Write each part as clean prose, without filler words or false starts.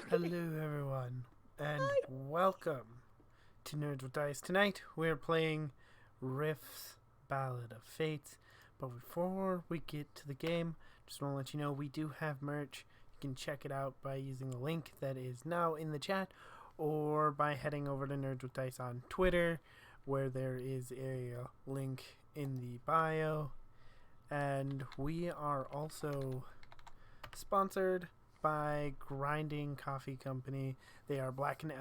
Hello everyone, and welcome to Nerds with Dice. Tonight we're playing Riff's Ballad of Fates, but before we get to the game, just want to let you know we do have merch. You can check it out by using the link that is now in the chat, or by heading over to Nerds with Dice on Twitter, where there is a link in the bio. And we are also sponsored by Grinding Coffee Company. They are Black and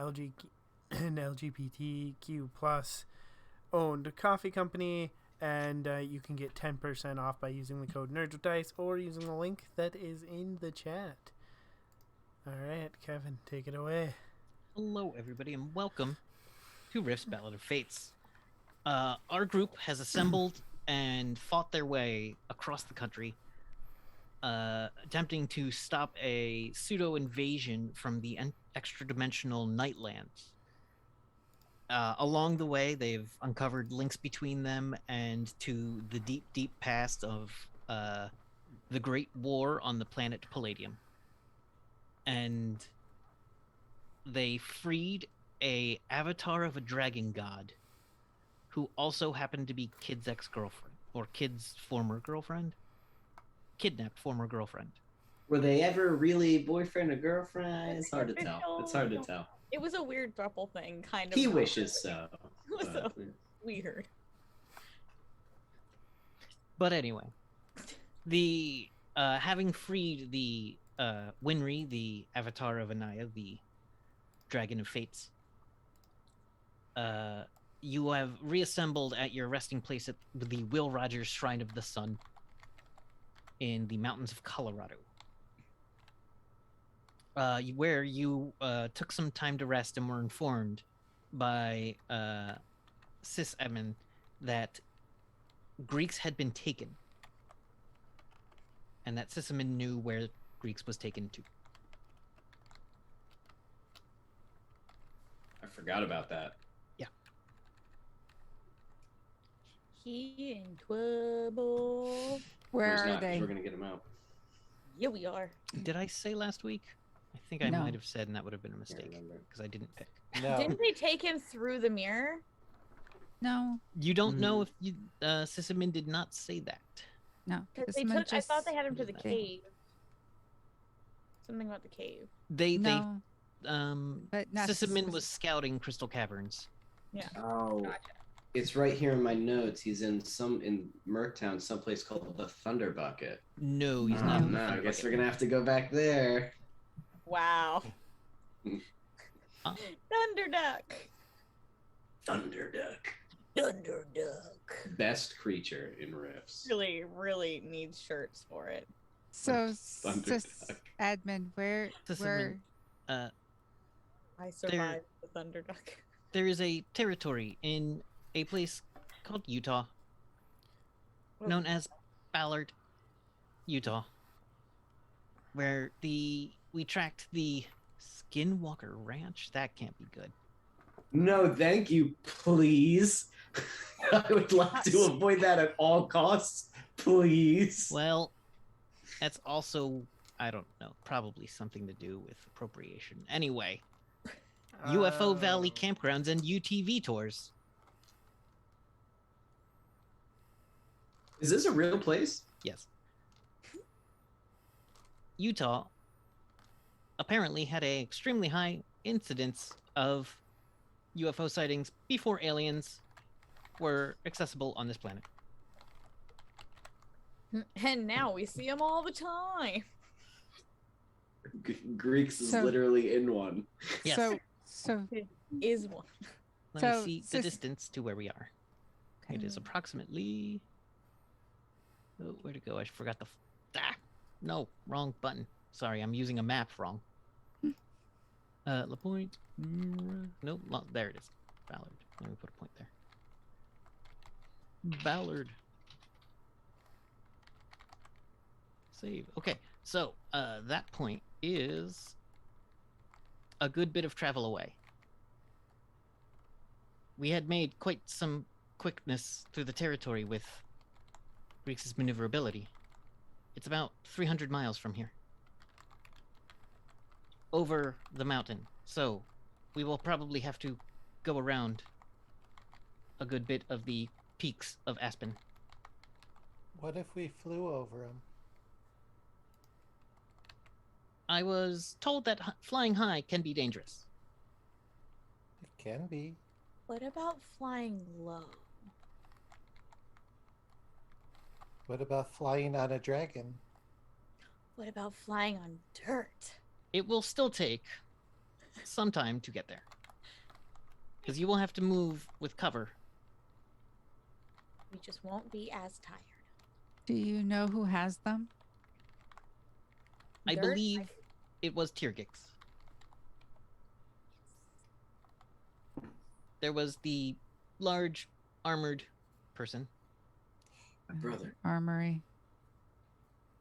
LGBTQ plus owned coffee company, and you can get 10% off by using the code NerdsWithDice or using the link that is in the chat. Alright, Kevin, take it away. Hello everybody and welcome to Riff's Ballad of Fates. Our group has assembled and fought their way across the country, attempting to stop a pseudo-invasion from the extra-dimensional Nightlands. Along the way, they've uncovered links between them and to the deep, deep past of the Great War on the planet Palladium. And they freed a avatar of a dragon god who also happened to be Kid's ex-girlfriend, or Kid's former girlfriend. Kidnapped former girlfriend. Were they ever really boyfriend or girlfriend? It's hard to tell. It's hard to tell. It was a weird throuple thing, kind of. He wishes so. It was so weird. But anyway, The having freed the Winry, the avatar of Anaya, the dragon of fates, you have reassembled at your resting place at the Will Rogers Shrine of the Sun in the mountains of Colorado, where you took some time to rest and were informed by Sis Edmund that Greeks had been taken, and that Sisaman knew where Greeks was taken to. I forgot about that. He in trouble. Where He's are not, 'cause they? we're gonna get him out. Yeah, we are. Did I say last week? I think I No. might have said, and that would have been a Can't mistake remember. because I didn't pick. No. Didn't they take him through the mirror? No, You don't know if you Sisaman did not say that. no. Because This they man took. I thought they had him to the They- cave. Something about the cave. No, They but not Sisaman was scouting Crystal Caverns. Yeah. Oh, Gotcha. it's right here in my notes. He's in Merktown, someplace called the Thunder Bucket. No, he's Oh, not. in the no, I Thunder guess Bucket. we're gonna have to go back there. Wow. Huh? Thunderduck. Thunderduck. Thunderduck. Best creature in Rifts. Really, really needs shirts for it. so. Thunderduck. Admin, where? Sisaman, I survived the Thunderduck. there is a territory in a place called Utah, known as Ballard, Utah, where we tracked the Skinwalker Ranch. That can't be good. No, thank you, please. I would like to avoid that at all costs, please. Well, that's also, I don't know, probably something to do with appropriation. Anyway, UFO Valley campgrounds and UTV tours. Is this a real place? Yes. Utah apparently had an extremely high incidence of UFO sightings before aliens were accessible on this planet. And now we see them all the time. Greeks is So- literally in one. Yes. So Is one. Let so me see the distance to where we are. It is approximately. Oh, where to go? I forgot the. No, wrong button. Sorry, I'm using a map wrong. La Pointe. Nope, there it is. Ballard. Let me put a point there. Ballard. Save. Okay, so that point is a good bit of travel away. We had made quite some quickness through the territory with Greeks' maneuverability. It's about 300 miles from here. Over the mountain. So, we will probably have to go around a good bit of the peaks of Aspen. What if we flew over them? I was told that flying high can be dangerous. It can be. What about flying low? What about flying on a dragon? What about flying on dirt? It will still take some time to get there. Because you will have to move with cover. We just won't be as tired. do you know who has them? I Dirt? believe it was Tyrgix. There was the large armored person My brother. Armory.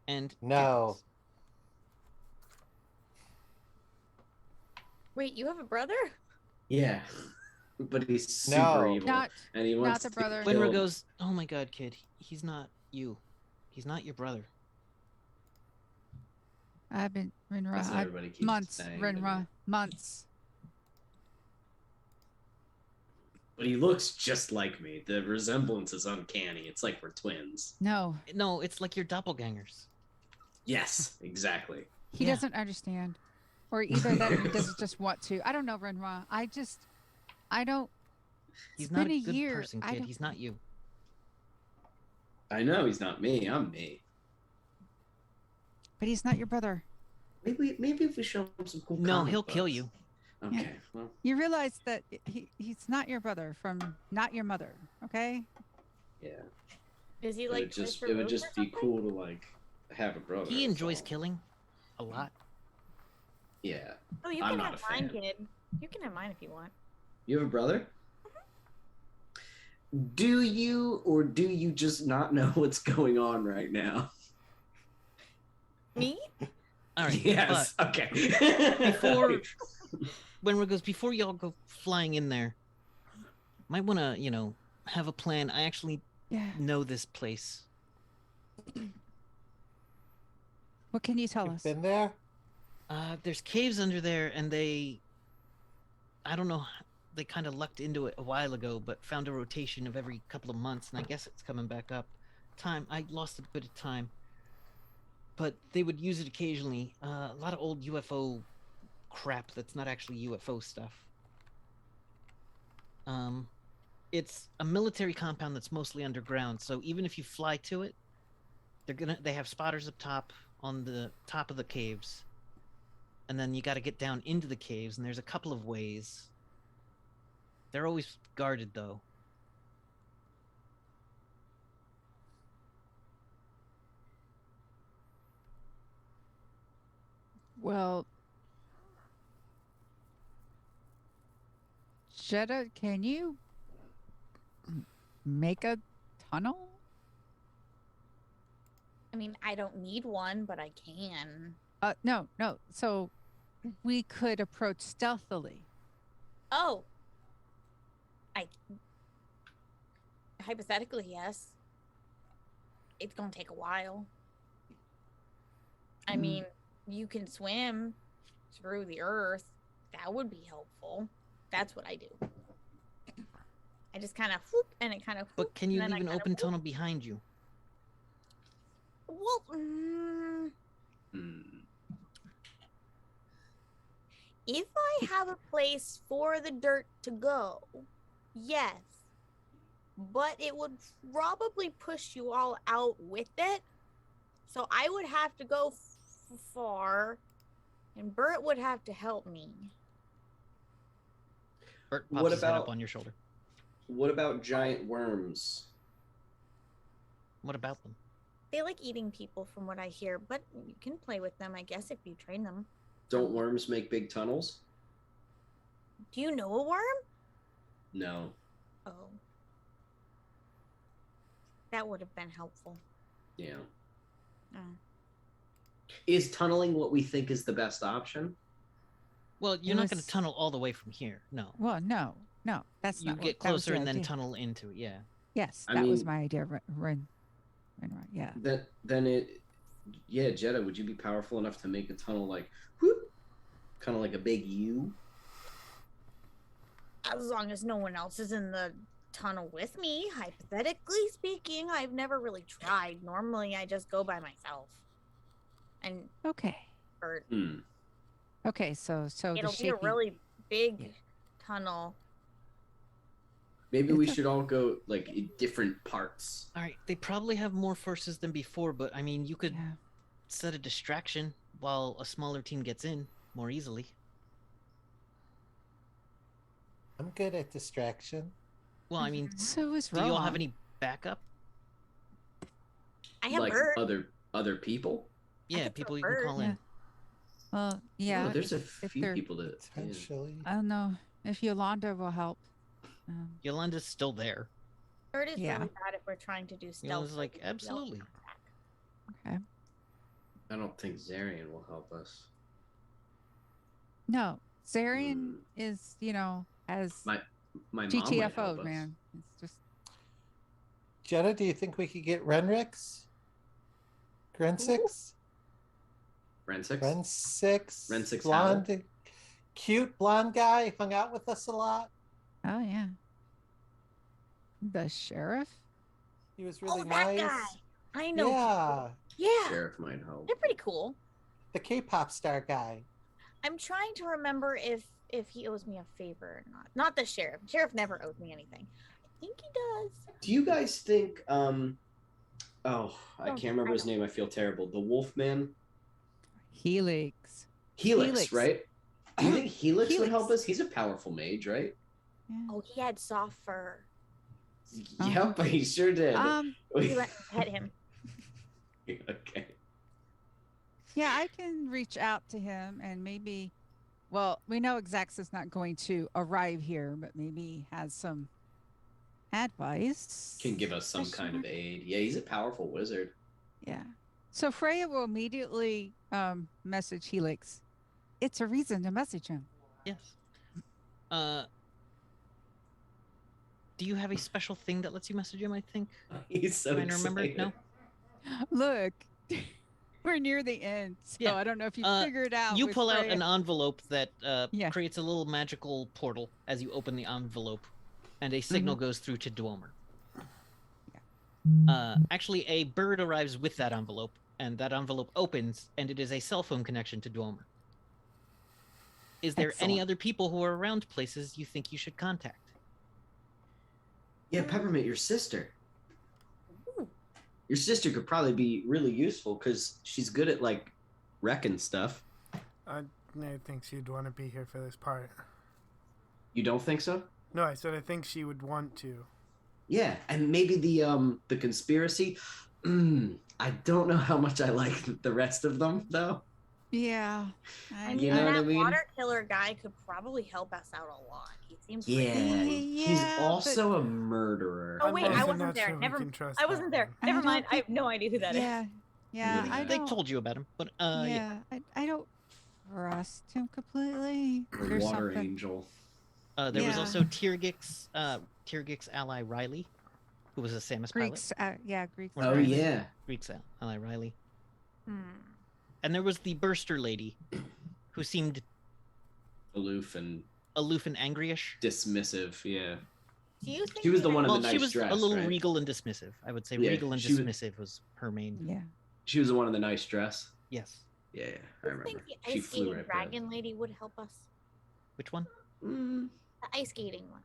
and No. Tyrgix. Wait, you have a brother? Yeah. But he's super No. evil. Not and he wants the to brother. kill- Winra goes, "Oh my god, kid, he's not you. He's not your brother." I've been Rinra. That's what everybody keeps Months. saying to Rinra. me. Months. But he looks just like me. The resemblance is uncanny. It's like we're twins. No, No, it's like your doppelgangers. Yes, exactly. he Yeah. doesn't understand, or either that he doesn't just want to. I don't know, Rinra. I don't. He's It's not been a a good year. person, I kid. don't- He's not you. I know he's not me. I'm me. But he's not your brother. Maybe if we show him some cool. No, comic he'll kill books. you. Okay, Yeah. well, You realize that he's not your brother from not your mother, okay? yeah. Does he It like would just Mr. it would Moose just or be something? cool to like have a brother. He that's enjoys all. killing a lot. Yeah. Oh, you I'm can not have a mine, fan. kid. You can have mine if you want. You have a brother? Do you, or do you just not know what's going on right now? Me? All right. Yes. Okay. Before Winra goes, before y'all go flying in there, might want to, have a plan. I actually Yeah. know this place. What can you tell You've us? been there? There's caves under there, and I don't know, they kind of lucked into it a while ago, but found a rotation of every couple of months, and I guess it's coming back up. I lost a bit of time. But they would use it occasionally. A lot of old UFO crap that's not actually UFO stuff. It's a military compound that's mostly underground, so even if you fly to it, they have spotters up top on the top of the caves. And then you got to get down into the caves, and there's a couple of ways. They're always guarded, though. Well, Jetta, can you make a tunnel? I mean, I don't need one, but I can. No. So we could approach stealthily. Oh. Hypothetically, yes. It's gonna take a while. I mean, you can swim through the earth. That would be helpful. That's what I do. I just kind of whoop, and it kind of. But can you leave an open tunnel behind you? Well, if I have a place for the dirt to go, yes. But it would probably push you all out with it. So I would have to go far, and Bert would have to help me. Bert pops What his head up about- on your shoulder. What about giant worms? What about them? They like eating people, from what I hear, but you can play with them, I guess, if you train them. Don't worms make big tunnels? Do you know a worm? No. Oh. That would have been helpful. Yeah. Mm. Is tunneling what we think is the best option? Well, you're It not going was- to tunnel all the way from here. No. Well, no. That's You not. get that was closer the and then idea. tunnel into it. Yeah. Yes, I that was mean- my idea. Right. Yeah. Then it, yeah, Jetta, would you be powerful enough to make a tunnel like, whoop, kind of like a big U? As long as no one else is in the tunnel with me, hypothetically speaking. I've never really tried. Normally, I just go by myself. And Okay. Bert, Okay. So it'll the be a shaky. really big tunnel. Maybe we It's should all go like in different parts. All right. They probably have more forces than before, but I mean, you could Yeah. set a distraction while a smaller team gets in more easily. I'm good at distraction. Well, I mean, So is do you all have Rowan. any backup? I have Like Bert. other people? Yeah, could people throw you can Bert. call in. Well, yeah. Oh, there's a if few they're- people that. Yeah. Potentially. I don't know if Yolanda will help. Yolanda's still there. Bert is Yeah. really bad if we're trying to do stealth. Yolanda's like, so he'll absolutely. attack. Okay. I don't think Zarian will help us. No, Zarian is, as My mom might help GTFO'd, us. man. It's just Jenna, do you think we could get Renrix? Grensix? Rensix? Rensix? Rensix blonde, cute blonde guy, hung out with us a lot. oh yeah. The sheriff? He was really Oh, that nice. guy. I know. Yeah, Yeah. Sheriff might help. They're pretty cool. the K-pop star guy. I'm trying to remember if he owes me a favor or not. Not the sheriff. Sheriff never owes me anything. I think he does. Do you guys think I Oh, can't remember his name, I feel terrible. The Wolfman? Helix. Helix, Helix. right? Do you think Helix would Helix. help us? He's a powerful mage, right? Yeah. Oh, he had soft fur. Yep, he sure did. We let me pet him. Okay. Yeah, I can reach out to him and maybe. Well, we know Xaxa's not going to arrive here, but maybe he has some advice. Can give us some Question kind of mark? aid. Yeah, he's a powerful wizard. Yeah. So Freya will immediately message Helix. It's a reason to message him. Yes. Do you have a special thing that lets you message him? I think. He's so Trying to remember. excited. No. Look, we're near the end, so Yeah. I don't know if you Uh, figured out. You with pull out Freya. an envelope that Yeah. creates a little magical portal as you open the envelope, and a signal goes through to Dwemer. Actually, a bird arrives with that envelope, and that envelope opens, and it is a cell phone connection to Dwemer. Is there any Excellent. other people who are around places you think you should contact? Yeah, Peppermint, your sister. Ooh. Your sister could probably be really useful because she's good at like wrecking stuff. I think she'd want to be here for this part. You don't think so? No, I said I think she would want to. Yeah, and maybe the conspiracy. I don't know how much I like the rest of them though. Yeah. I mean, You know what that I mean? water killer guy could probably help us out a lot. He seems pretty Yeah, he's Yeah, also a murderer. Oh, wait, I'm I also wasn't not there. sure we Never- can trust I wasn't that there. one. I Never don't mind. I think- have no idea who that is. Yeah. Yeah. I They don't. told you about him, but yeah. I don't trust him completely. There's Water something. angel. There was Yeah. also Tyrgic's ally Riley, who was a Samus pilot. Greeks. Greeks. Oh Riley. yeah. Greek's ally Riley. Hmm. And there was the Burster lady, who seemed Aloof and aloof and angryish. dismissive. Yeah. Do you think She was the one in Well, the she nice was dress, a little right? regal and dismissive. I would say Yeah, regal and she was- dismissive was her main. Yeah. She was the one in the nice dress. Yes. Yeah, I Do you remember. think the She ice flew skating right past. dragon lady would help us? Which one? Mm, The ice skating one.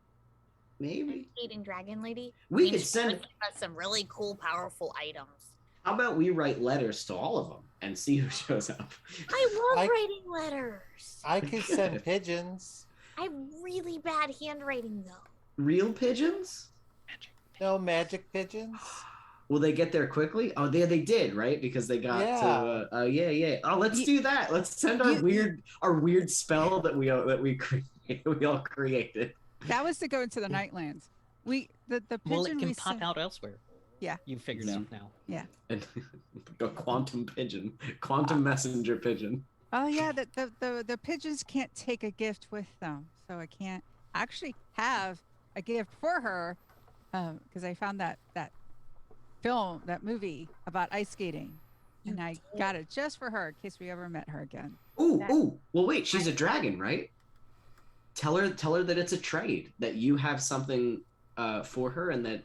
maybe. Ice skating dragon lady. We I mean, could she send. would give us some really cool, powerful items. How about we write letters to all of them and see who shows up? I love I- writing letters. I can send pigeons. I have really bad handwriting though. Real pigeons? Magic. No magic pigeons. Will they get there quickly? Oh, they did, right? Because they got to. Yeah. Oh, let's do that. Let's send our weird spell that we all created. That was to go into the Nightlands. The pigeon Well, it can we pop sent- out elsewhere. Yeah. You figured Yeah. out now. And a quantum pigeon, quantum messenger pigeon. Oh yeah, the pigeons can't take a gift with them, so I can't actually have a gift for her because I found that movie about ice skating, and I got it just for her in case we ever met her again. Ooh. Well, wait. She's a dragon, right? Tell her that it's a trade. That you have something for her, and that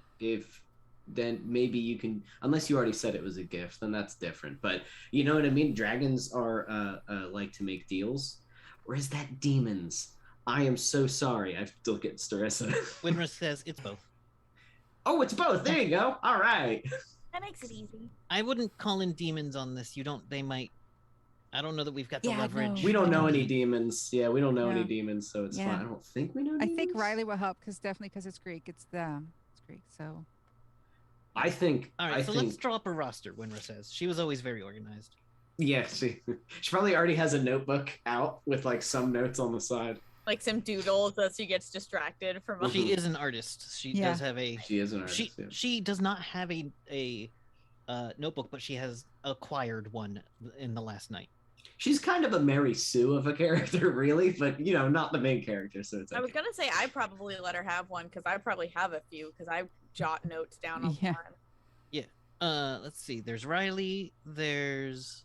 then maybe you can. Unless you already said it was a gift, then that's different. But you know what I mean. Dragons are like to make deals, or is that demons? I am so sorry. I still get stressed. Winra says it's both. Oh, it's both. There you go. All right. That makes it easy. I wouldn't call in demons on this. They might. I don't know that we've got the Yeah, leverage. no. We don't know any demons. Yeah, we don't know any No. demons, so it's Yeah. fine. I don't think we know. I Demons. think Riley will help because it's Greek. It's Greek. So I think. All right, I so think, let's draw up a roster. Winra says she was always very organized. Yeah, she probably already has a notebook out with like some notes on the side. Like some doodles as she gets distracted from Mhm. She is an artist. She Yeah. does have a. She is an artist. She yeah. she does not have a notebook, but she has acquired one in the last night. She's kind of a Mary Sue of a character, really, but not the main character. So it's I was okay. gonna say I probably let her have one because I probably have a few because I jot notes down all the Yeah. time. Let's see. There's Riley. There's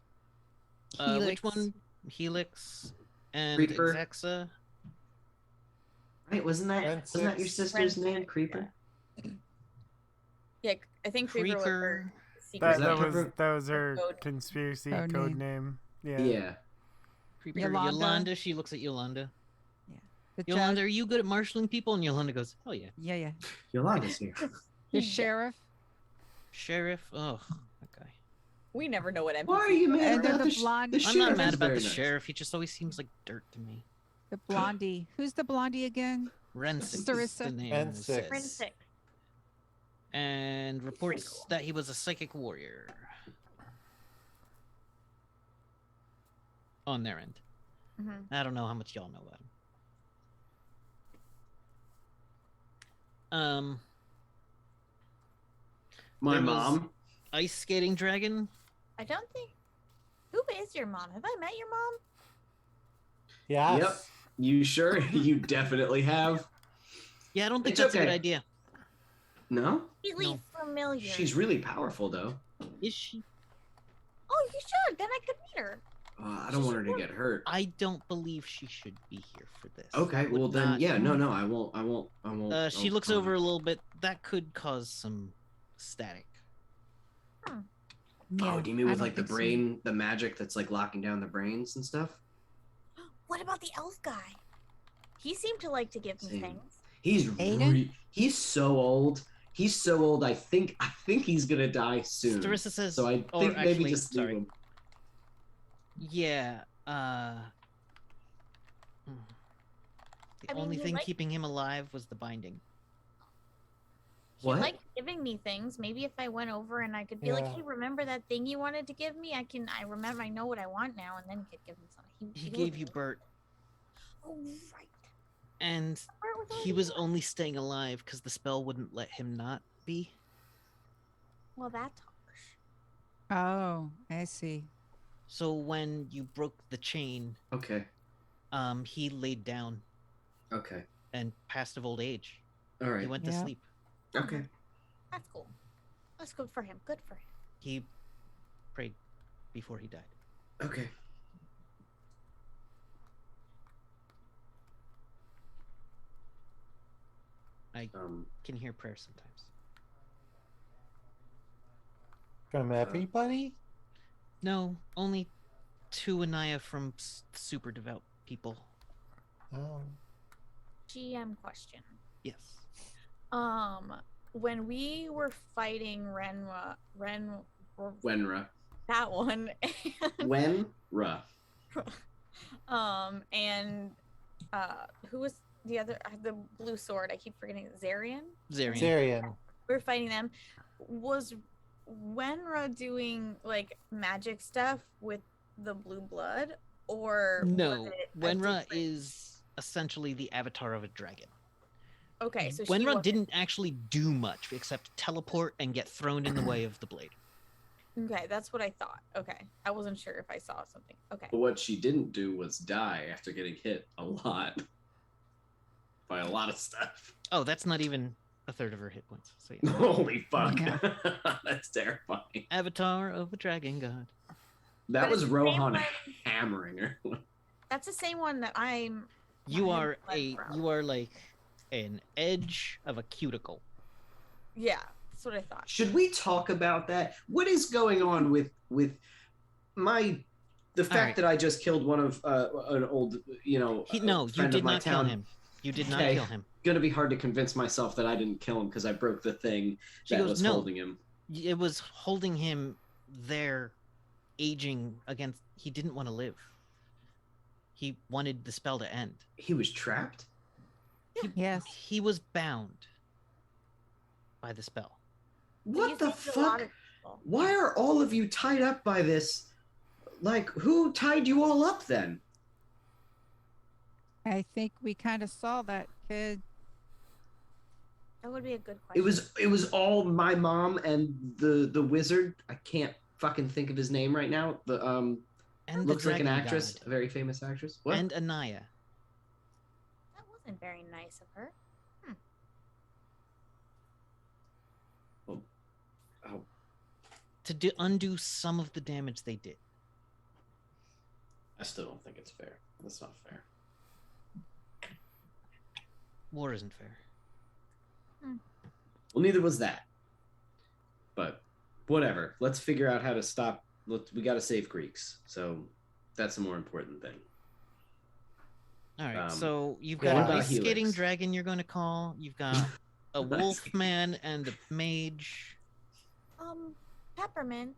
which Helix. one? Helix and Creeper. Xaxa. Right? Wasn't that your Francis. sister's name, Creeper? Yeah, I think Creeper was her Creeper. secret. Is that That was her code? conspiracy Code code name. Yeah. Yeah. Creeper. Yolanda. Yolanda. She looks at Yolanda. the Yolanda, judge, are you good at marshaling people? And Yolanda goes, "Oh yeah." Yolanda's here. the sheriff. Sheriff. Oh, that guy. We never know what NPCs Why are you mad And then about the the blonde- the I'm sheriff not mad is about very the nice. sheriff. He just always seems like dirt to me. The blondie. Who's the blondie again? Rensick is Sarissa? the name. it Rensick. says. Friend 6. And reports cool. that he was a psychic warrior. On their end. Mm-hmm. I don't know how much y'all know about him. My There was- mom. Ice skating dragon. I don't think. Who is your mom? Have I met your mom? Yes. Yep. You sure? You definitely have. Yeah, I don't think It's that's a good okay. idea. No? Really No. familiar. She's really powerful, though. Is she? Oh, you should. Then I could meet her. I don't want her to get hurt. I don't believe she should be here for this. Okay, I would well then, not- yeah, no, I won't. She looks over a little bit. That could cause some static. Oh, do you mean I with don't like the think so. brain, the magic that's like locking down the brains and stuff? What about the elf guy? He seemed to like to give me Same. things. He's Aiden? he's so old. He's so old. I think he's gonna die soon. Starissa says, So I or think maybe actually, just leave sorry. him. Yeah. The I mean, only he thing liked- keeping him alive was the binding. He What? liked giving me things. Maybe if I went over and I could be like, Yeah. "Hey, remember that thing you wanted to give me? I remember. I know what I want now." And then he could give me something. He gave you Bert, Oh, right. and Bert was he already was here. only staying alive because the spell wouldn't let him not be. Well, that's harsh. Oh, I see. So when you broke the chain, Okay. he laid down Okay. and passed of old age. All He right. went to Yeah. sleep. Okay. That's cool. That's good for him. Good for him. He prayed before he died. Okay. I Um. can hear prayer sometimes. From everybody? No, only two Anaya from super devout people. Oh. GM question. Yes. When we were fighting Wenra. that one, Wenra. and who was the other? The blue sword. I keep forgetting. Zarian. Zarian. Zarian. We were fighting them. Was Wenra doing like magic stuff with the blue blood, or was No, it a Wenra different- is essentially the avatar of a dragon. okay? So she Wenra wasn't- didn't actually do much except teleport and get thrown in the way of the blade. Okay, that's what I thought. Okay, I wasn't sure if I saw something. Okay. But what she didn't do was die after getting hit a lot by a lot of stuff. Oh, that's not even a third of her hit points. So yeah. Holy fuck. Yeah. That's terrifying. Avatar of a dragon god. That But was it's the same Rohan one- hammering her. That's the same one that I'm. You My are head bled from. you are like an edge of a cuticle. Yeah, that's what I thought. Should we talk about that? What is going on with the fact right. that I just killed one of an old, No, you friend did of my not kill town? him. You did not Okay. kill him. Gonna be hard to convince myself that I didn't kill him because I broke the thing She that goes, was "No." holding him. It was holding him there, aging against. He didn't want to live. He wanted the spell to end. He was trapped. Yes. He was bound by the spell. What the He's a lot fuck? of people. Why are all of you tied up by this? Like, who tied you all up then? I think we kind of saw that kid. That would be a good question. It was all my mom and the wizard. I can't fucking think of his name right now. The And looks the like an dragon actress, god. a very famous actress. What? And Anaya. That wasn't very nice of her. Oh, To undo some of the damage they did. I still don't think it's fair. That's not fair. War isn't fair. Well, neither was that. But whatever. Let's figure out how to stop. We got to save Greeks. So that's the more important thing. All right, Um, so you've yeah. got What an about ice skating Helix? dragon you're going to call. You've got a wolf man and a mage. Peppermint.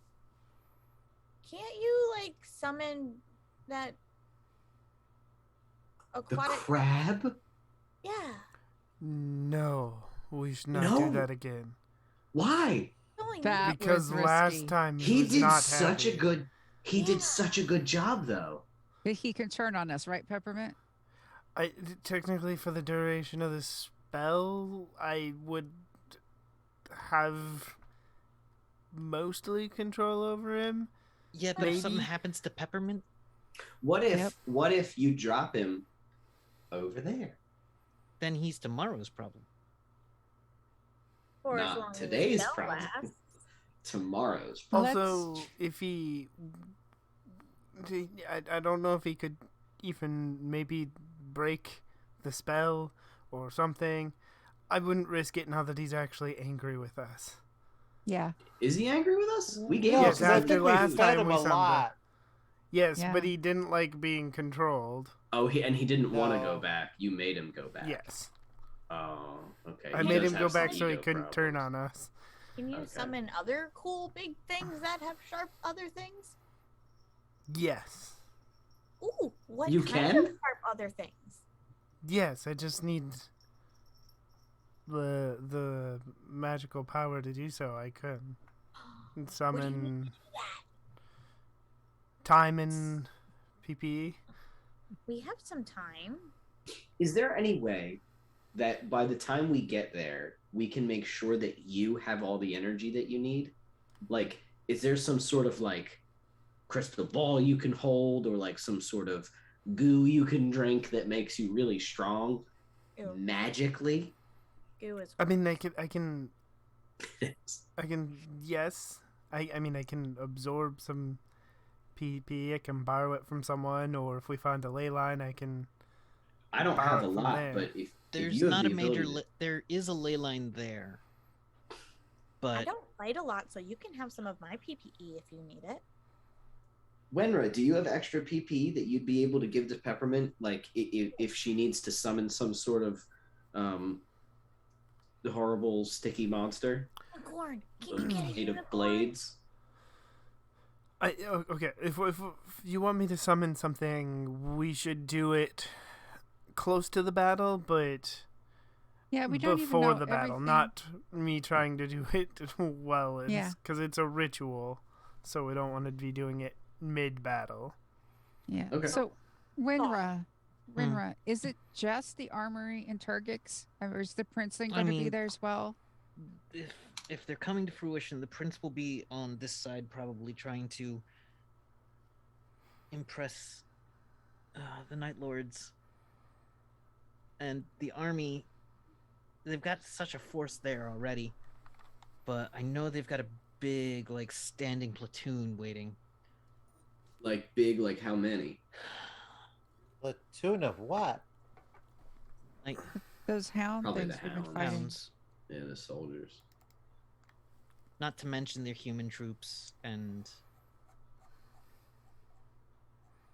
Can't you like summon that The aquatic? crab? Yeah. No, we should not No. do that again. Why? Only That Because was last risky. time He was did not such happy. a good. He Yeah. did such a good job, though. But he can turn on us, right, Peppermint? Technically, for the duration of the spell, I would have mostly control over him. Yeah, but if something Maybe. happens to Peppermint, What if? Yep. What if you drop him over there? then he's tomorrow's problem. for as Not long as the today's spell problem. lasts. Tomorrow's. Also, if he, I don't know if he could even maybe break the spell or something. I wouldn't risk it now that he's actually angry with us. Yeah. Is he angry with us? We gave No, him Yes, because I after think we last fed time him we a summoned lot. Yes, Yeah. but he didn't like being controlled. Oh, he didn't want to No. go back. You made him go back. Yes. Oh, okay. I He made does him go have some back so he ego couldn't turn problems. on us. Can you Okay. summon other cool big things that have sharp other things? Yes. Ooh, what You kind can? of sharp other things? Yes, I just need the magical power to do so. I could summon time and PPE. We have some time. Is there any way that by the time we get there, we can make sure that you have all the energy that you need? Like, is there some sort of like crystal ball you can hold, or like some sort of goo you can drink that makes you really strong Ew, magically? goo is I mean, I can. Yes. I mean, I can absorb some PP. I can borrow it from someone, or if we find a ley line, I can. I don't Borrow have it a from lot, there. but if There's you have not the a major. ability There is a ley line there, I but don't fight a lot, so you can have some of my PPE if you need it. Wenra, do you have extra PP that you'd be able to give to Peppermint, like if she needs to summon some sort of the horrible sticky monster Unicorn, can you get a made of unicorn? blades? Okay. If you want me to summon something, we should do it close to the battle, but Yeah, we don't even before know the battle, everything. not me trying to do it well. Yeah. Because it's a ritual, so we don't want to be doing it mid-battle. Yeah. Okay. So, Winra, is it just the armory in Turgix, or is the prince thing I going to be mean- there as well? if they're coming to fruition, the prince will be on this side, probably trying to impress the Night Lords and the army. They've got such a force there already, but I know they've got a big, like, standing platoon waiting. Like big, like how many? Platoon of what? Like Those hound Probably things the we've been hounds. fighting. hounds, Yeah, the soldiers. not to mention their human troops, and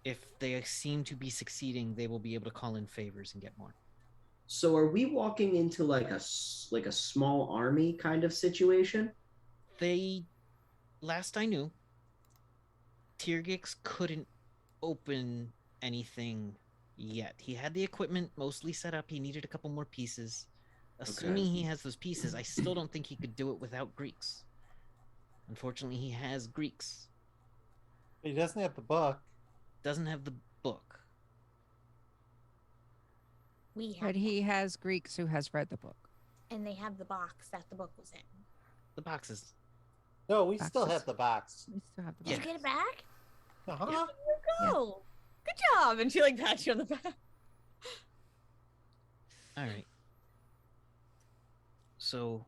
if they seem to be succeeding, they will be able to call in favors and get more. So are we walking into like a small army kind of situation? They, last I knew, Tyrgix couldn't open anything yet. He had the equipment mostly set up. He needed a couple more pieces. Assuming he has those pieces, I still don't think he could do it without Greeks. Unfortunately, he has Greeks. He doesn't have the book. Doesn't have the book. We have, But he has Greeks who has read the book. and they have the box that the book was in. The boxes. No, we still Boxes. have the box. We still have the Did book. you get it back? Uh-huh. There you go. Good job. And she like pats you on the back. All right. So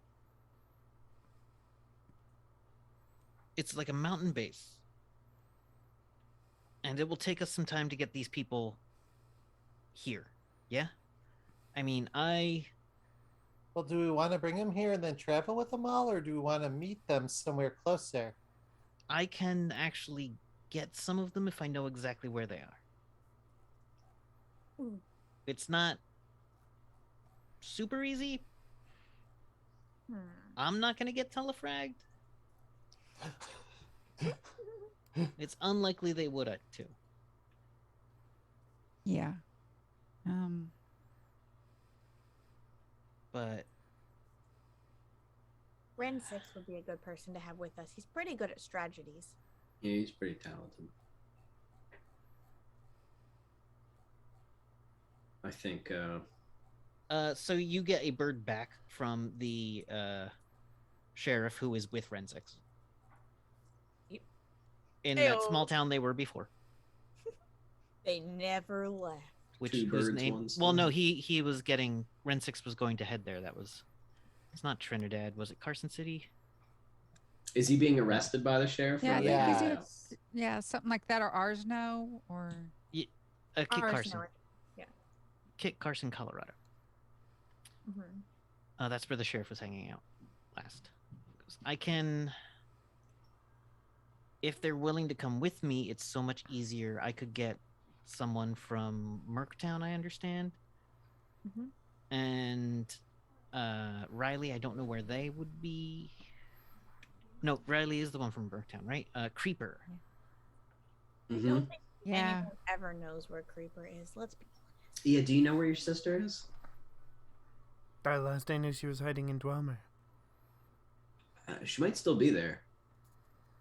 it's like a mountain base. And it will take us some time to get these people here. Yeah? I mean, Well, do we want to bring him here and then travel with them all, or do we want to meet them somewhere closer? I can actually get some of them if I know exactly where they are. Ooh. It's not super easy. I'm not going to get telefragged. It's unlikely they would too. Yeah. But Ren 6 would be a good person to have with us. He's pretty good at strategies. Yeah, he's pretty talented. I think. so you get a bird back from the sheriff who is with Renzix. Yep. In Ayo. that small town they were before. They never left. Which Two whose birds, name? one Well, no, stone. he was getting Renzix was going to head there. That was. It's not Trinidad. Was it Carson City? Is he being arrested by the sheriff? Yeah, or I they think get he's out? either, yeah, something like that, or ours no, or Kit Ours Carson. know it. Kit Carson, Colorado. Mhm. That's where the sheriff was hanging out last. I can, if they're willing to come with me, it's so much easier. I could get someone from Merktown, I understand, Mhm. and Riley. I don't know where they would be. No, Riley is the one from Merktown, right? Creeper. I Mhm. don't think yeah. anyone ever knows where Creeper is. Let's be honest. Yeah. Do you know where your sister is? Last I knew she was hiding in Dwemer. She might still be there,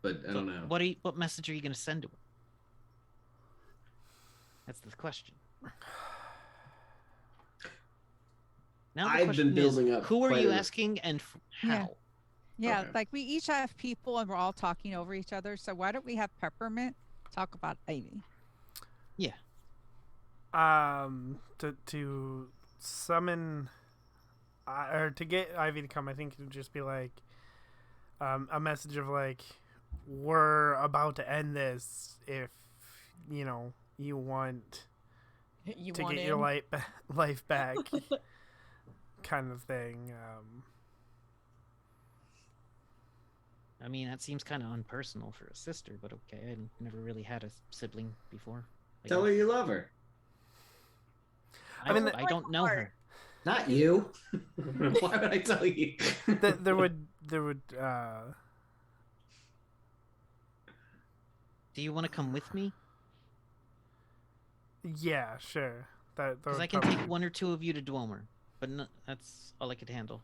but I don't know. What message are you going to send to her? That's the question. Now the I've question been building is, up who are quite you a- asking and how? Yeah. Yeah, Okay. like we each have people and we're all talking over each other. So why don't we have Peppermint talk about Ivy? Yeah. To summon or to get Ivy to come, I think it would just be like a message of like, we're about to end this if you want You to want get in? your life back, kind of thing. I mean, that seems kind of unpersonal for a sister, but okay. I never really had a sibling before. Tell her you love her. I mean, mean, I don't know her. Not you. Why would I tell you? there would Do you want to come with me? yeah, sure. That Because would I can probably... take one or two of you to Dwemer, but no, that's all I could handle.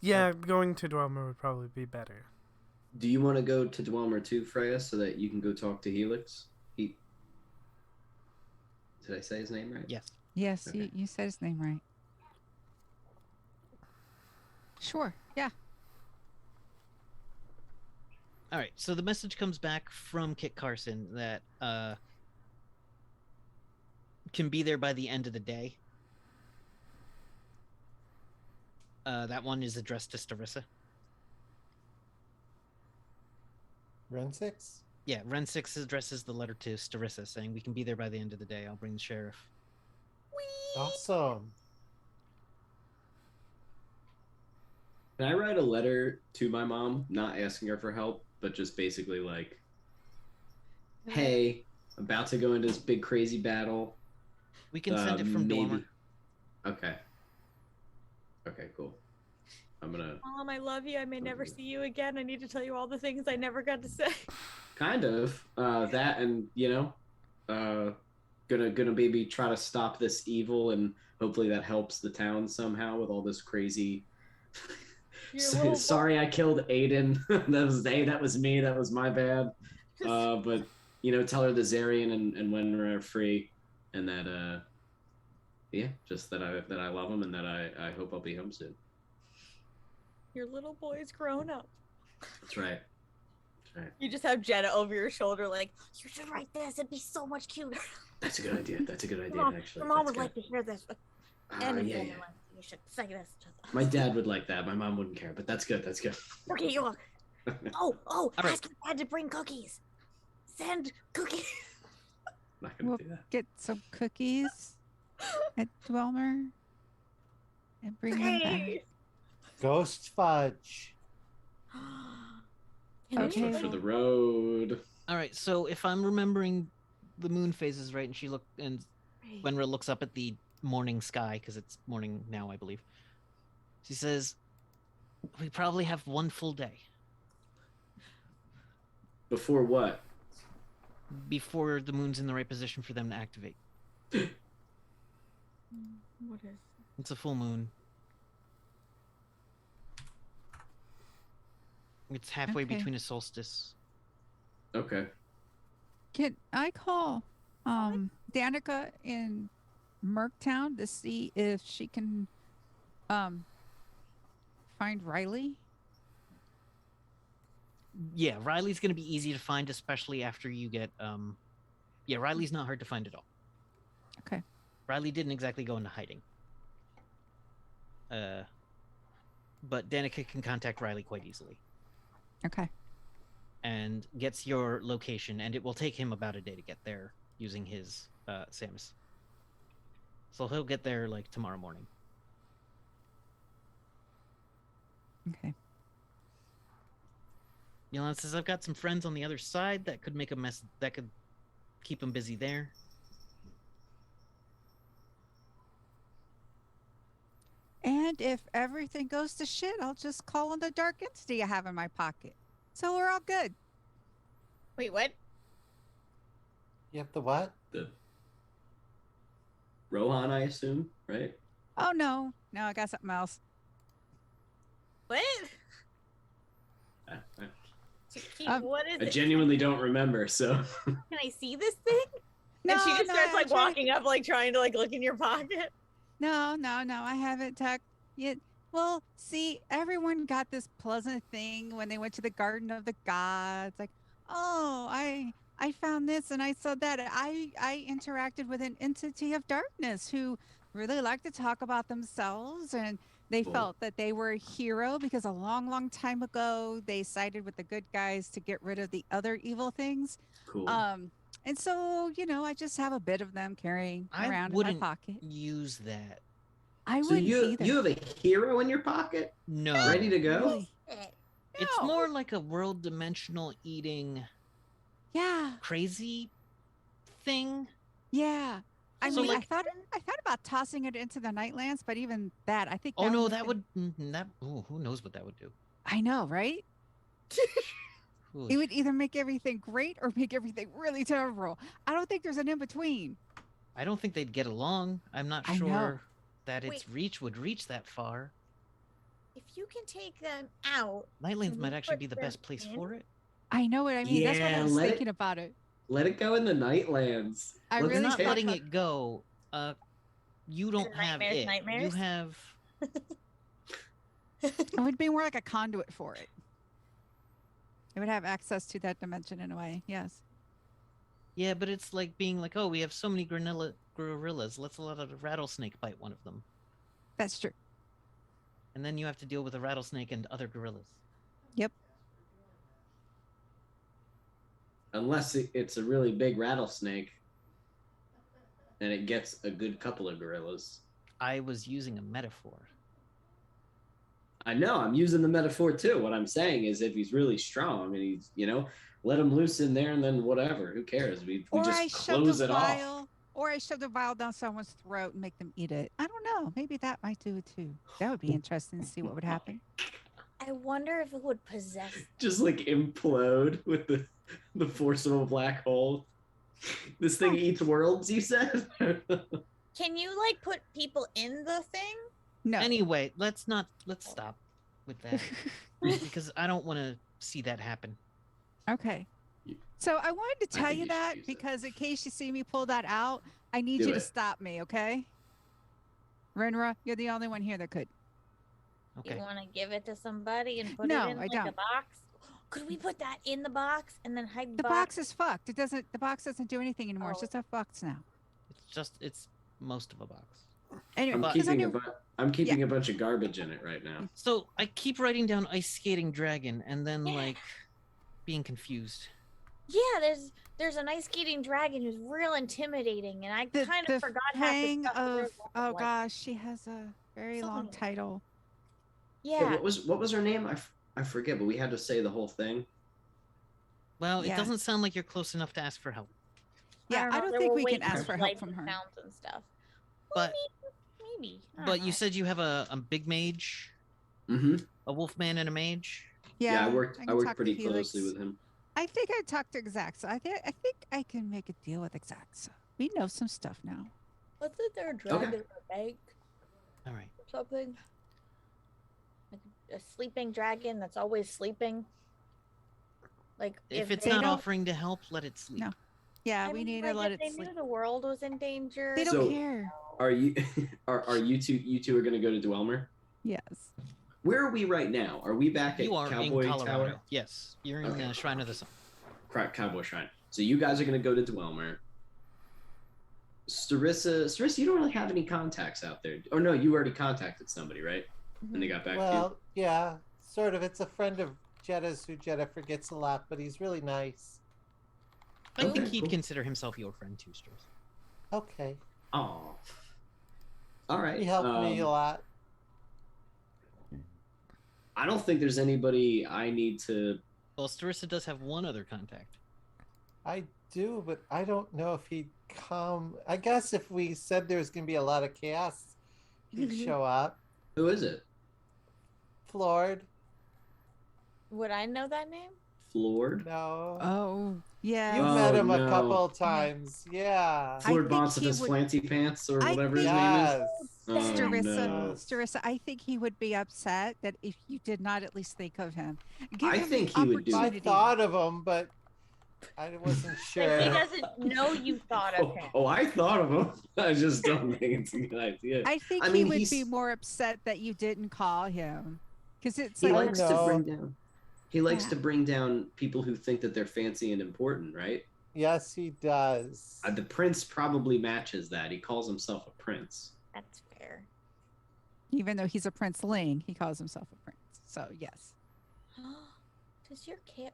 Yeah, going to Dwemer would probably be better. Do you want to go to Dwemer too, Freya, so that you can go talk to Helix? Did I say his name right? Yes. Yes, Okay. you said his name right. Sure. Yeah. All right. So the message comes back from Kit Carson that can be there by the end of the day. That one is addressed to Starissa. Ren 6? Yeah, Ren 6 addresses the letter to Starissa saying, we can be there by the end of the day. I'll bring the sheriff. Awesome. Can I write a letter to my mom, not asking her for help, but just basically like, hey, about to go into this big crazy battle. We can send it from Dwemer. maybe. Okay. Okay, cool. I'm gonna Mom, I love you. I may never see you again. I need to tell you all the things I never got to say. kind of that, and gonna maybe try to stop this evil, and hopefully that helps the town somehow with all this crazy. Your little Sorry, I killed Aiden. That was me. That was my bad. But tell her the Zarian and Wenra are free, and that just that I love him, and that I hope I'll be home soon. Your little boy's grown up. That's right. You just have Jenna over your shoulder, like, you should write this. It'd be so much cuter. That's a good idea. That's a good idea, Mom, actually. your mom That's would good. like to hear this. Yeah. You should say this. My dad would like that. My mom wouldn't care, but that's good. That's good. Okay, you look. Oh, right. ask your dad to bring cookies. Send cookies. I'm not gonna We'll do that. get some cookies at Dwemer and bring them back. Hey. Ghost fudge. Okay. For the road. All right. So if I'm remembering the moon phases right, and Wenra looks up at the morning sky because it's morning now, I believe. She says, "We probably have one full day." Before what? Before the moon's in the right position for them to activate. What is? It's a full moon. It's halfway Okay. between a solstice. Okay. Can I call Danica in Merktown to see if she can find Riley? Yeah, Riley's gonna be easy to find, especially after you get yeah, Riley's not hard to find at all. Okay. Riley didn't exactly go into hiding. But Danica can contact Riley quite easily Okay. and gets your location, and it will take him about a day to get there using his Samus. So he'll get there like tomorrow morning. Okay. Yolanda says, I've got some friends on the other side that could make a mess, that could keep him busy there. And if everything goes to shit, I'll just call on the dark entity I have in my pocket. So we're all good. Wait, what? You have the what? The Rohan, I assume, right? Oh no, I got something else. What? I, What is I it? genuinely don't remember, so. Can I see this thing? No, And she just no, starts like actually- walking up, like trying to like look in your pocket. No, I haven't tucked yet. Well, see, everyone got this pleasant thing when they went to the Garden of the Gods. Like, oh, I found this and I saw that. I interacted with an entity of darkness who really liked to talk about themselves, and they Cool. felt that they were a hero because a long, long time ago they sided with the good guys to get rid of the other evil things. Cool. And so, I just have a bit of them carrying I around in my wouldn't pocket. use that. I So wouldn't you either. you have a hero in your pocket? No. Ready to go? Really? It's No. more like a world dimensional eating Yeah, crazy thing. yeah. I So, mean, like- I thought about tossing it into the Nightlands, but even that, I think. Oh no, would that have would who knows what that would do. I know, right? Ooh. It would either make everything great or make everything really terrible. I don't think there's an in between. I don't think they'd get along. I'm not I know. sure that its Wait. reach would reach that far. If you can take them out, Nightlands Can might we actually put be the them best place in? for it. I know what I mean. That's why I Yeah, was let it- thinking about it. Let it go in the Nightlands. I Let's You're really not take- thought letting about- it go. You don't have nightmares, it. You nightmares? have It would be more like a conduit for it. It would have access to that dimension in a way. Yes. yeah, but it's like being like, oh, we have so many gorillas. Let's let a rattlesnake bite one of them, That's true. and then you have to deal with a rattlesnake and other gorillas. Unless it's a really big rattlesnake and it gets a good couple of gorillas. I was using a metaphor. I know, I'm using the metaphor too. What I'm saying is if he's really strong and he's, let him loose in there and then whatever. Who cares? We Or just I shoved close a it off. vial. Or I shoved a vial down someone's throat and make them eat it. I don't know. Maybe that might do it too. That would be interesting to see what would happen. I wonder if it would possess. Just like implode with the force of a black hole. This thing eats worlds, you said? Can you like put people in the thing? No. Anyway, let's stop with that because I don't want to see that happen. Okay. You- So I wanted to I tell think you you should that use it. because in case you see me pull that out, I need Do you to it. stop me, okay? Renra, you're the only one here that could. Okay. You want to give it to somebody and put No, it in I like a don't. box? Could we put that in the box and then hide The box is fucked. The box doesn't do anything anymore. It's Oh. just a box now. It's most of a box. Anyway, I'm 'cause because I keeping, knew- I'm keeping a bunch of garbage in it right now. So I keep writing down ice skating dragon and then Yeah. like being confused. Yeah, there's an ice skating dragon who's real intimidating, and I the, kind the of forgot half the Fang stuff. that of they're oh like. gosh, she has a very long Something. title. Hey, Yeah, what was her name? I forget, but we had to say the whole thing. Well, Yeah. it doesn't sound like you're close enough to ask for help. Yeah, I know, don't there think were we can ways ask to for help light from the her. sounds and stuff. Well, But maybe. I don't but you know. said you have a big mage, Mm-hmm. a wolf man, and a mage. Yeah, I can worked talk to pretty Felix. closely with him. I think I talked to Exacxa. I think I can make a deal with Exacxa. We know some stuff now. Wasn't there a dragon in a bank All right. or something? Like a sleeping dragon that's always sleeping? Like If it's they not don't- offering to help, let it sleep. No. Yeah, I we mean, need like, to let if it they sleep. knew the world was in danger. They don't So- care. Are you are you two are gonna go to Dwelmer? Yes. Where are we right now? Are we back You at are Cowboy in Colorado. Tower? Yes, you're in Okay. Shrine of the Sun. Cowboy Shrine. So you guys are gonna go to Dwelmer. Starissa, you don't really have any contacts out there. Or no, you already contacted somebody, right? And they got back to you. Well, yeah, sort of. It's a friend of Jetta's who Jetta forgets a lot, but he's really nice. I think Okay, he'd cool. consider himself your friend too, Strauss. Okay. Oh. All right. He helped me a lot. I don't think there's anybody I need to. Well, Starissa does have one other contact. I do, but I don't know if he'd come. I guess if we said there was going to be a lot of chaos, he'd show up. Who is it? Floored? Would I know that name? Floored? No. Oh, yeah. You've Oh, met him no. a couple times. Yeah. Floored think Bonson he his would- flancy pants or I whatever his think- name is. Yes. Oh, Starissa, no. Starissa, I think he would be upset that if you did not at least think of him. Give I him the think he would do it. I opportunity. thought of him, but I wasn't Like, sure. he doesn't know you thought of him. Oh, I thought of him. I just don't think it's a good idea. I think I he mean, would he's- be more upset that you didn't call him, because it's He like, likes to no. bring down. He likes Yeah. to bring down people who think that they're fancy and important, right? Yes, he does. The prince probably matches that. He calls himself a prince. That's fair. even though he's a princeling, he calls himself a prince. So yes. Does your cat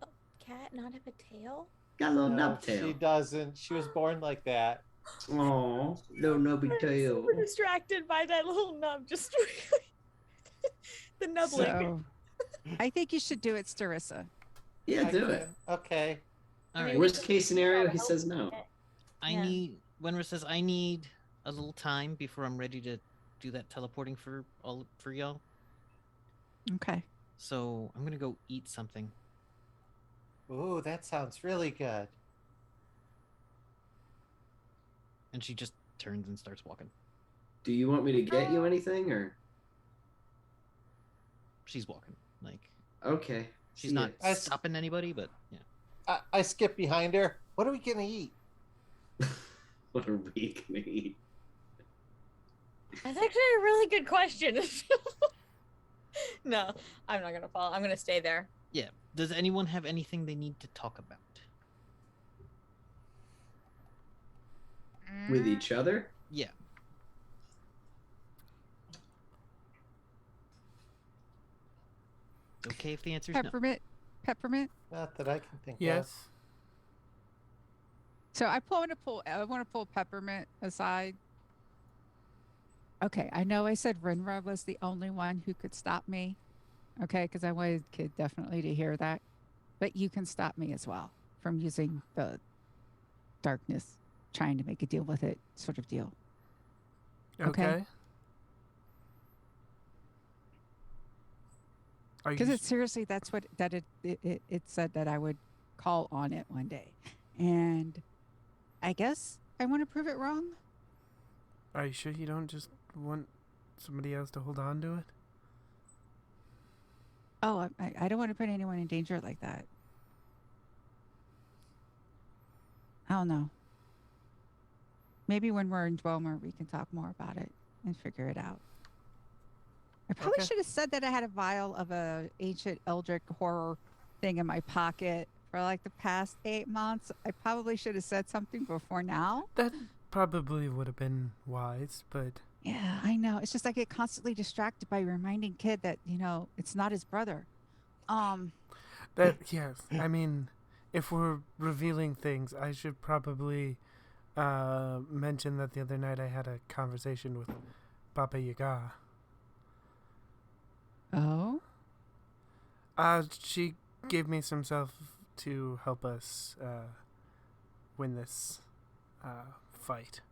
not have a tail? Got a little No, nub tail. she doesn't. She was born like that. Oh, no nubby I'm tail. super distracted by that little nub. Just the nubbling. So I think you should do it, Starissa. Yeah, I do can. it. Okay. All I right. mean, Worst case scenario, he says no. I Yeah. need. Wenra says I need a little time before I'm ready to do that teleporting for y'all. Okay. So I'm gonna go eat something. Ooh, that sounds really good. And she just turns and starts walking. Do you want me to get you anything, or She's walking. Like okay? she's See not ya. stopping anybody, but yeah. I skip behind her. What are we gonna eat? What are we gonna eat? That's actually a really good question. No, I'm not gonna follow. I'm gonna stay there. Yeah. Does anyone have anything they need to talk about? With each other? Yeah. Okay if the answer is no. Peppermint. Peppermint. Not that I can think of. Yes. So I want to pull Peppermint aside. Okay, I know I said Rinra was the only one who could stop me. Okay, because I wanted Kid definitely to hear that. But you can stop me as well from using the darkness, trying to make a deal with it, sort of deal. Okay. Okay. Are you Because it's seriously, that's what it said that I would call on it one day, and I guess I want to prove it wrong. Are you sure you don't just want somebody else to hold on to it? Oh, I don't want to put anyone in danger like that. I don't know. Maybe when we're in Dwemer, we can talk more about it and figure it out. I probably Okay. should have said that I had a vial of a ancient Eldritch horror thing in my pocket for like the past 8 months. I probably should have said something before now. That probably would have been wise, but Yeah, I know. It's just I get constantly distracted by reminding Kid that, it's not his brother. that yes. I mean, if we're revealing things, I should probably mention that the other night I had a conversation with Baba Yaga. Oh? She gave me some stuff to help us win this fight.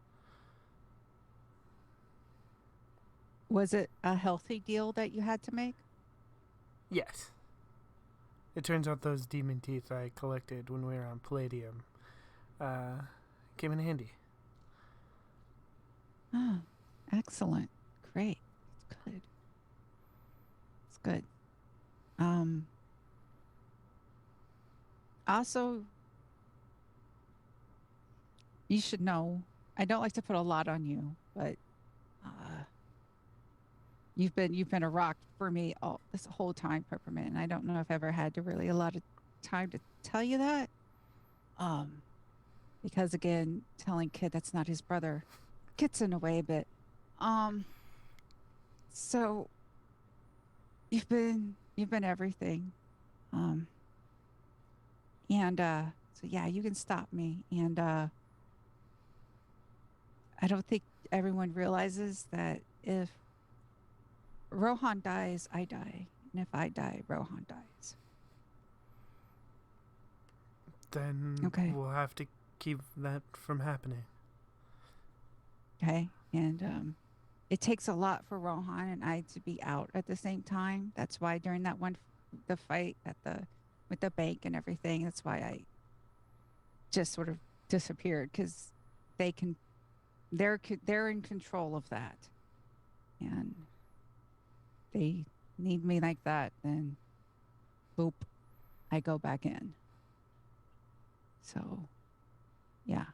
Was it a healthy deal that you had to make? Yes. It turns out those demon teeth I collected when we were on Palladium came in handy. Oh, excellent. Great. It's good. It's good. Also, you should know, I don't like to put a lot on you, but you've been a rock for me all this whole time, Peppermint, and I don't know if I've ever had to really a lot of time to tell you that. Because again, telling Kid that's not his brother gets in the way a bit. So you've been everything. And so yeah, you can stop me. And I don't think everyone realizes that if Rohan dies, I die. And if I die, Rohan dies. Then Okay. we'll have to keep that from happening. Okay. And it takes a lot for Rohan and I to be out at the same time. That's why during that the fight with the bank and everything, that's why I just sort of disappeared, because they're in control of that, and they need me like that, then boop, I go back in. So yeah,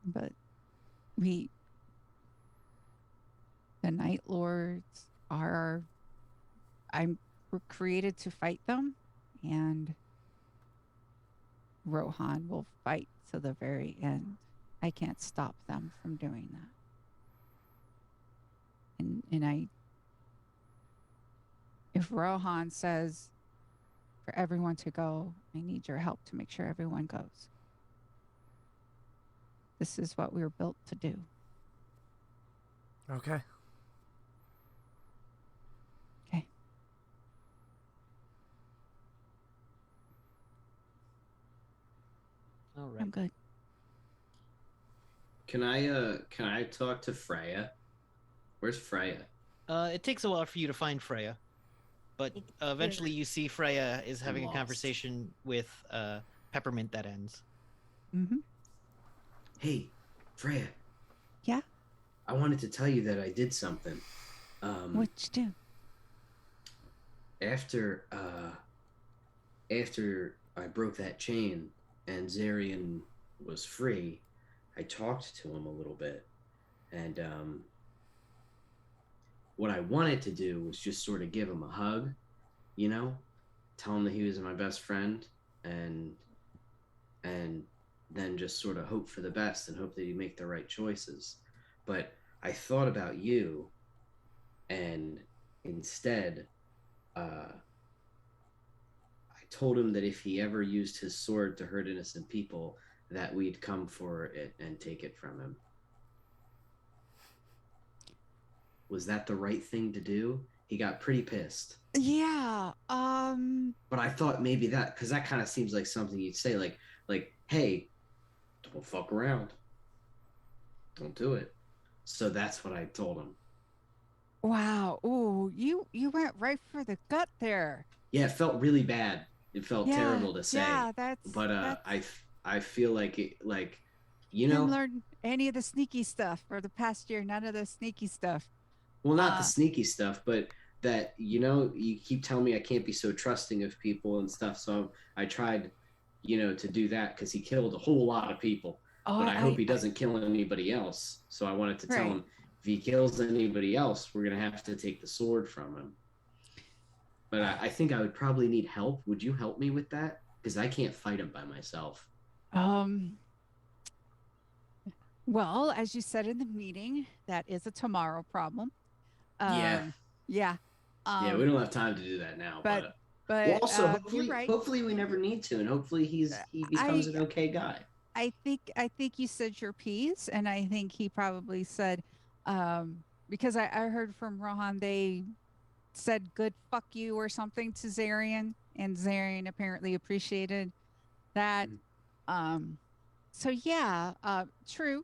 but the Night Lords we're created to fight them, and Rohan will fight to the very end. I can't stop them from doing that. And if Rohan says for everyone to go, I need your help to make sure everyone goes. This is what we were built to do. Okay. Okay. All right. I'm good. Can I talk to Freya? Where's Freya? It takes a while for you to find Freya, but eventually you see Freya is having a lost. conversation with Peppermint that ends. Mm-hmm. Hey, Freya. Yeah? I wanted to tell you that I did something. What'd you do? After I broke that chain and Zarian was free, I talked to him a little bit, and what I wanted to do was just sort of give him a hug, you know, tell him that he was my best friend, and then just sort of hope for the best and hope that he'd make the right choices. But I thought about you, and instead, I told him that if he ever used his sword to hurt innocent people, that we'd come for it and take it from him. Was that the right thing to do? He got pretty pissed. Yeah. But I thought maybe that, because that kind of seems like something you'd say, like, hey, don't fuck around. Don't do it. So that's what I told him. Wow. Ooh, you went right for the gut there. Yeah, it felt really bad. It felt terrible to say. Yeah, but I feel like it, like, you didn't know, learn any of the sneaky stuff for the past year. None of the sneaky stuff. well, not the sneaky stuff, but that, you know, you keep telling me I can't be so trusting of people and stuff. So I tried, you know, to do that because he killed a whole lot of people. But I hope he doesn't kill anybody else. So I wanted to tell him, if he kills anybody else, we're going to have to take the sword from him. But I think I would probably need help. Would you help me with that? Because I can't fight him by myself. Well, as you said in the meeting, that is a tomorrow problem. Yeah. Yeah. Yeah, we don't have time to do that now. But well, also, you're right. hopefully we never need to, and hopefully he becomes an okay guy. I think you said your piece, and I think he probably said, because I heard from Rohan, they said good fuck you or something to Zarian, and Zarian apparently appreciated that. So yeah, true.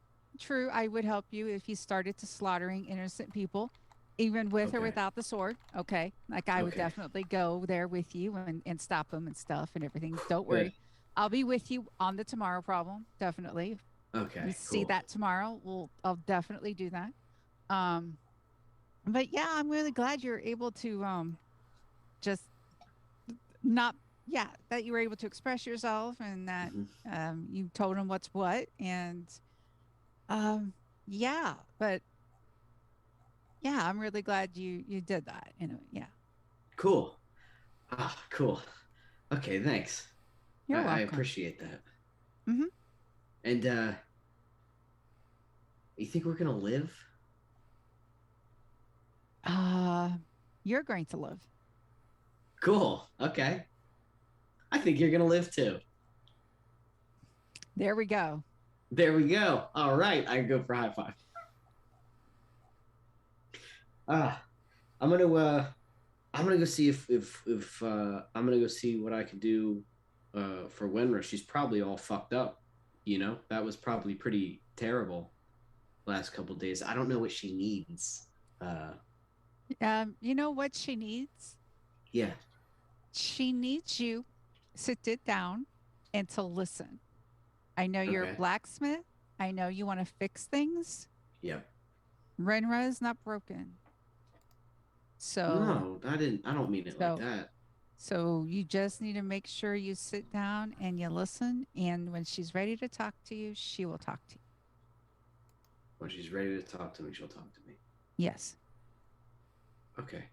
I would help you if you started to slaughtering innocent people, Even with or Okay. without the sword. Okay. Like I would Okay. definitely go there with you and stop them and stuff and everything. Don't Good. worry. I'll be with you on the tomorrow problem. Definitely. We Okay. see Cool. that tomorrow. I'll definitely do that. Um, but yeah, I'm really glad you're able to just not that you were able to express yourself and that Mhm. you told him what's what and yeah, but yeah, I'm really glad you did that. Yeah. Cool. Ah, cool. Okay, thanks. You're I welcome. appreciate that. Mhm. And you think we're gonna live? You're going to live. Cool. Okay. I think you're gonna live too. There we go. There we go. All right, I go for high five. Ah, I'm gonna I'm gonna go see if I'm gonna go see what I can do for Wenra. She's probably all fucked up. That was probably pretty terrible last couple days. I don't know what she needs. Uh, You know what she needs? yeah. She needs you sit it down and to listen. I know you're a Okay. blacksmith. I know you want to fix things. Yep. Renra is not broken. So No, I don't mean it like so that. so you just need to make sure you sit down and you listen. And when she's ready to talk to you, she will talk to you. When she's ready to talk to me, she'll talk to me. Yes. Okay.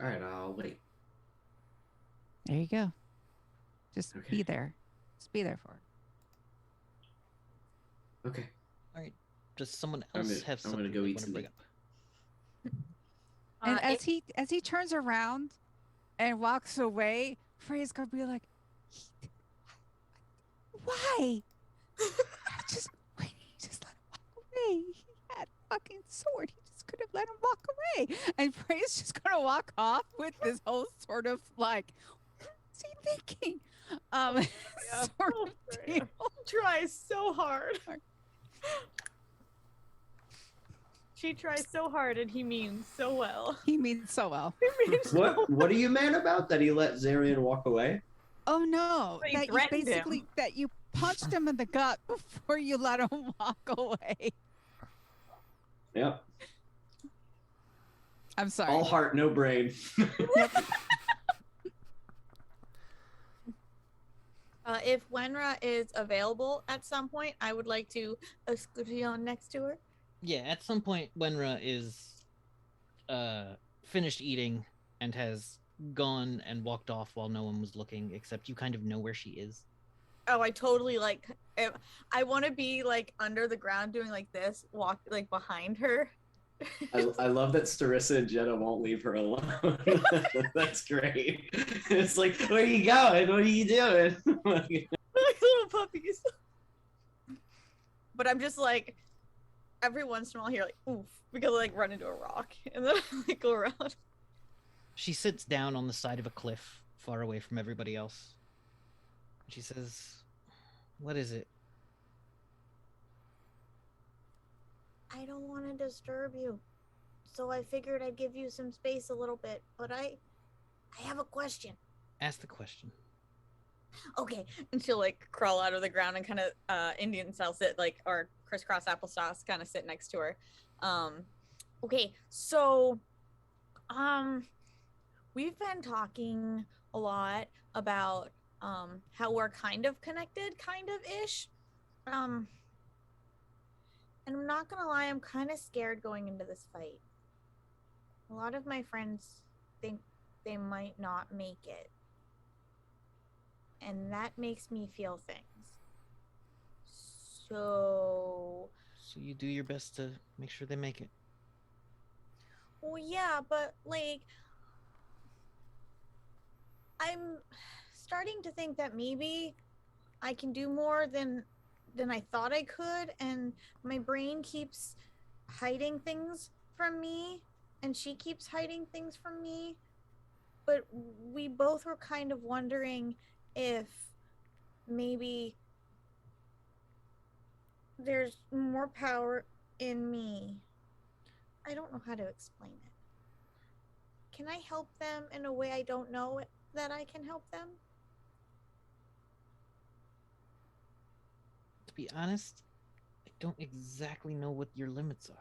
All right, I'll wait. There you go. Just Okay. be there. Just be there for her. Okay. All right. Does someone I'm else gonna- have I'm something gonna go they eat want to some bring meat. up? And as he turns around and walks away, Freya's gonna be like, "Why? just wait, just let him walk away. He had a fucking sword. He just could have let him walk away." And Freya's just gonna walk off with this whole sort of like, "What's he thinking?" Sort of deal. Tries so hard. She tries so hard, and he means so well. He means so well. He means so well. What are you mad about? That he let Zarian walk away? Oh no, But you that you threatened him. basically that you punched him in the gut before you let him walk away. Yep. I'm sorry. All heart, no brain. Yep. If Wenra is available at some point, I would like to escort next to her. Yeah, at some point, Wenra is finished eating and has gone and walked off while no one was looking, except you kind of know where she is. Oh, I totally I want to be like under the ground doing like this, walk like behind her. I love that Starissa and Jenna won't leave her alone. That's great. It's like, where are you going? What are you doing? Like little puppies. But I'm just like, every once in a while here, like, oof, because I like run into a rock and then I like go around. She sits down on the side of a cliff, far away from everybody else. She says, "What is it?" I don't want to disturb you, so I figured I'd give you some space a little bit. But I have a question. Ask the question. Okay, and she'll like crawl out of the ground and kind of Indian style sit like or crisscross applesauce kind of sit next to her. Okay, so we've been talking a lot about how we're kind of connected, kind of ish. And I'm not gonna lie, I'm kind of scared going into this fight. A lot of my friends think they might not make it. And that makes me feel things. So you do your best to make sure they make it. well, yeah, but like I'm starting to think that maybe I can do more than I thought I could, and my brain keeps hiding things from me, and she keeps hiding things from me. But we both were kind of wondering if maybe there's more power in me. I don't know how to explain it. Can I help them in a way I don't know that I can help them? To be honest, I don't exactly know what your limits are.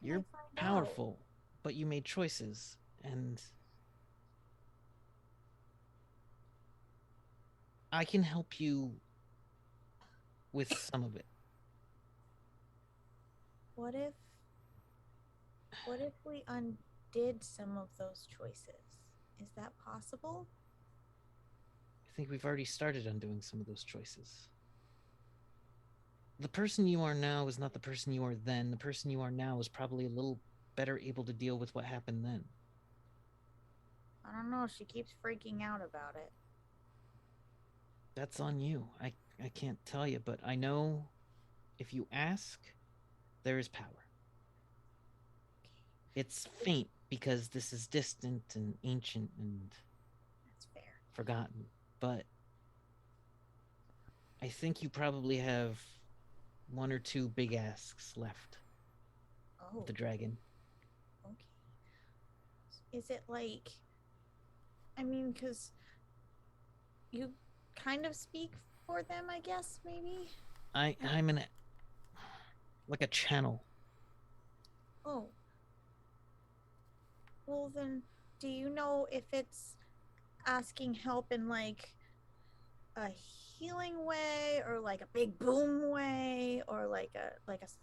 Can You're I find powerful, but you made choices, and I can help you with some of it. Out? What if we undid some of those choices? Is that possible? I think we've already started undoing some of those choices. The person you are now is not the person you are then. The person you are now is probably a little better able to deal with what happened then. I don't know. She keeps freaking out about it. That's on you. I can't tell you, but I know if you ask, there is power. It's faint because this is distant and ancient and That's fair. forgotten, but I think you probably have one or two big asks left Oh, of the dragon. okay. Is it like, I mean, because you kind of speak for them, I guess, maybe? I'm in like a channel. Oh. Well, then, do you know if it's asking help in like a healing way or like a big boom way or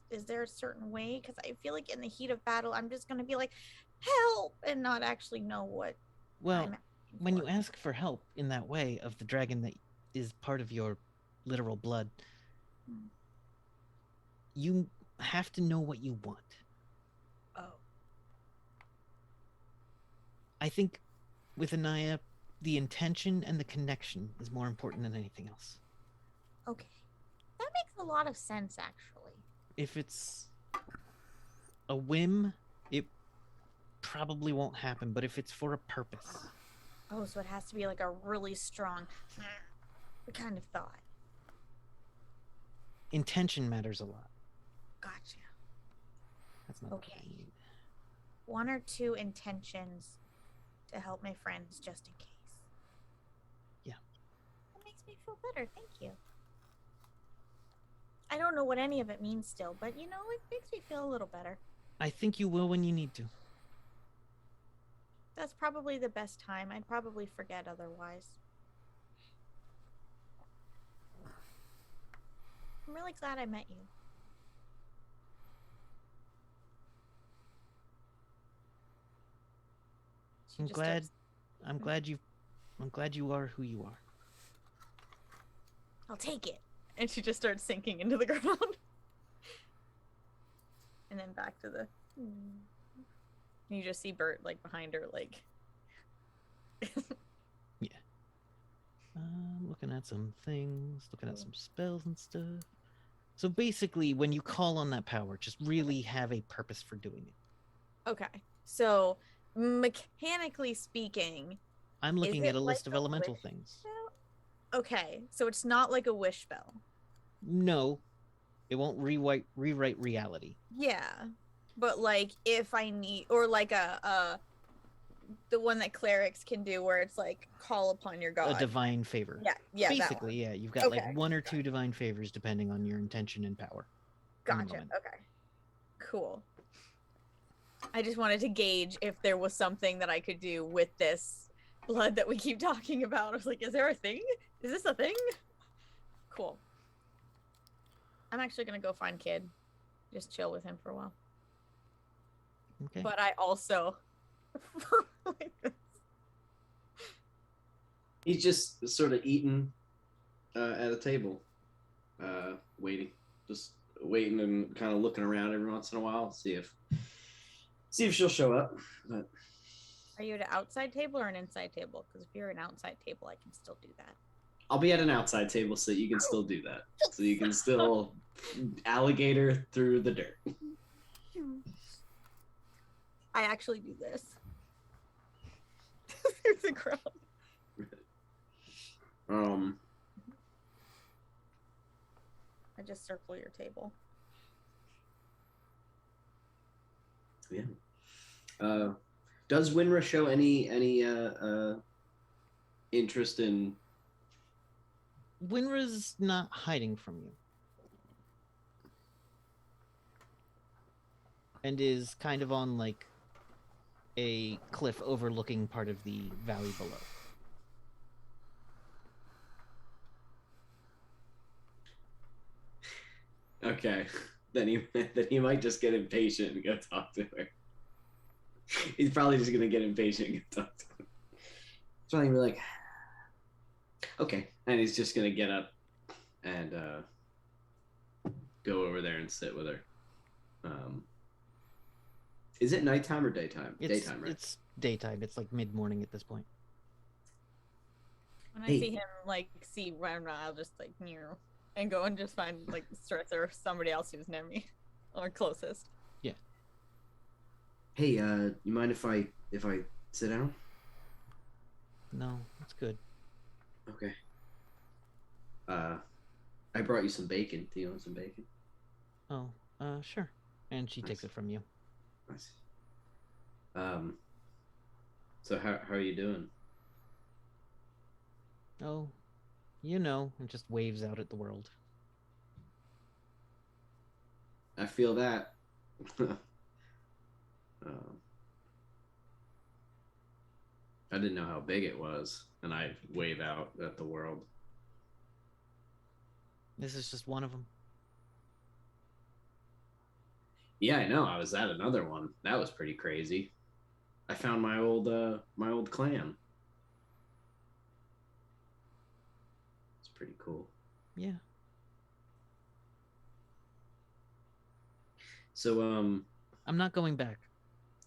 is there a certain way? Because I feel like in the heat of battle I'm just gonna be like help and not actually know what Well, I'm asking when for. you ask for help in that way of the dragon that is part of your literal blood, Hmm. you have to know what you want. Oh, I think with Anaya, the intention and the connection is more important than anything else. okay, that makes a lot of sense actually. If it's a whim, it probably won't happen, but if it's for a purpose, Oh, so it has to be like a really strong kind of thought. intention matters a lot. Gotcha. That's not what I Okay. need. One or two intentions to help my friends just in case. Yeah. That makes me feel better. Thank you. I don't know what any of it means still, but you know, it makes me feel a little better. I think you will when you need to. That's probably the best time. I'd probably forget otherwise. I'm really glad I met you. She I'm just glad. starts, I'm glad you are who you are. I'll take it. And she just starts sinking into the ground. And then back to the. You just see Bert like behind her, like. Looking at some things, looking at some spells and stuff. So basically, when you call on that power, just really have a purpose for doing it. Okay. So, mechanically speaking, I'm looking it at a like list of a elemental wish things. spell? Okay. So it's not like a wish spell. No, it won't rewrite reality. Yeah. But like if I need or like a the one that clerics can do where it's like call upon your god. A divine favor. Yeah, Basically, that one. yeah, you've got Okay. like one or two divine favors depending on your intention and power. Gotcha. Okay. Cool. I just wanted to gauge if there was something that I could do with this blood that we keep talking about. I was like, is there a thing? Is this a thing? Cool. I'm actually gonna go find Kid. Just chill with him for a while. Okay. But I also like this. He's just sort of eating at a table, waiting, just waiting and kind of looking around every once in a while, see if she'll show up. But Are you at an outside table or an inside table? Because if you're an outside table, I can still do that. I'll be at an outside table so you can still do that. So you can still alligator through the dirt. I actually do this. Through the ground. I just circle your table. Yeah. Does Winra show any interest in? Winra's not hiding from you. And is kind of on like a cliff overlooking part of the valley below. Okay, then he might just get impatient and go talk to her. He's probably just gonna get impatient and go talk to her. He's probably gonna be like, okay, and he's just gonna get up and go over there and sit with her. Is it nighttime or daytime? Daytime, right? It's daytime. It's like mid-morning at this point. When I Hey. see him see Rana, I'll just near and go and just find Stress or somebody else who's near me or closest. Yeah. Hey, you mind if I sit down? No, it's good. Okay. I brought you some bacon. Do you want some bacon? Oh, sure. And she takes Nice. it from you. Nice. So how are you doing? Oh, and just waves out at the world. I feel that. I didn't know how big it was, and I wave out at the world. This is just one of them. Yeah, I know. I was at another one. That was pretty crazy. I found my old clan. It's pretty cool. Yeah. So I'm not going back.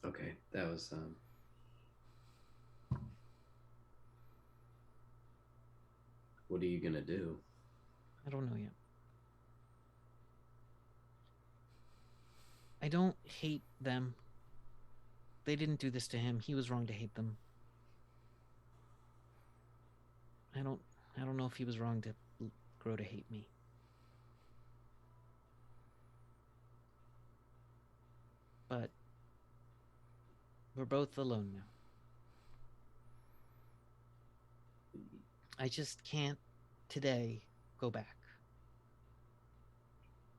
okay, that was what are you gonna do? I don't know yet. I don't hate them. They didn't do this to him. He was wrong to hate them. I don't know if he was wrong to grow to hate me. But we're both alone now. I just can't today go back.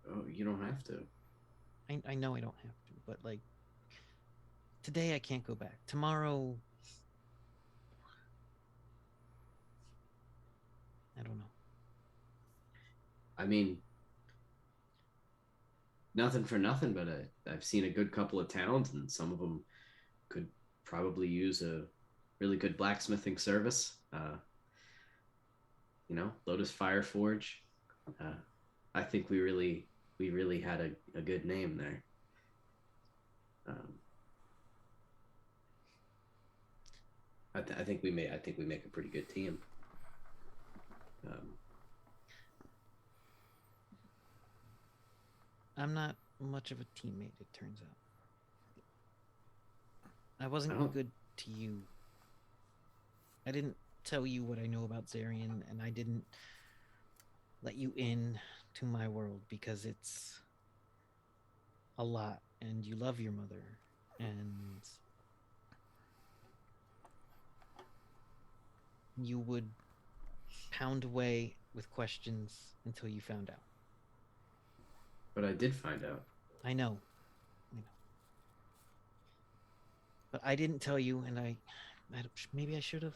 Oh, you don't have to. I know I don't have to, but today I can't go back. Tomorrow, I don't know. I mean, nothing for nothing, but I've seen a good couple of towns, and some of them could probably use a really good blacksmithing service. Lotus Fire Forge. I think we really had a good name there. I think we make a pretty good team. I'm not much of a teammate, it turns out. I wasn't Oh. good to you. I didn't tell you what I know about Zarian, and I didn't let you in to my world because it's a lot, and you love your mother, and you would pound away with questions until you found out. But I did find out. I know. But I didn't tell you, and maybe I should have.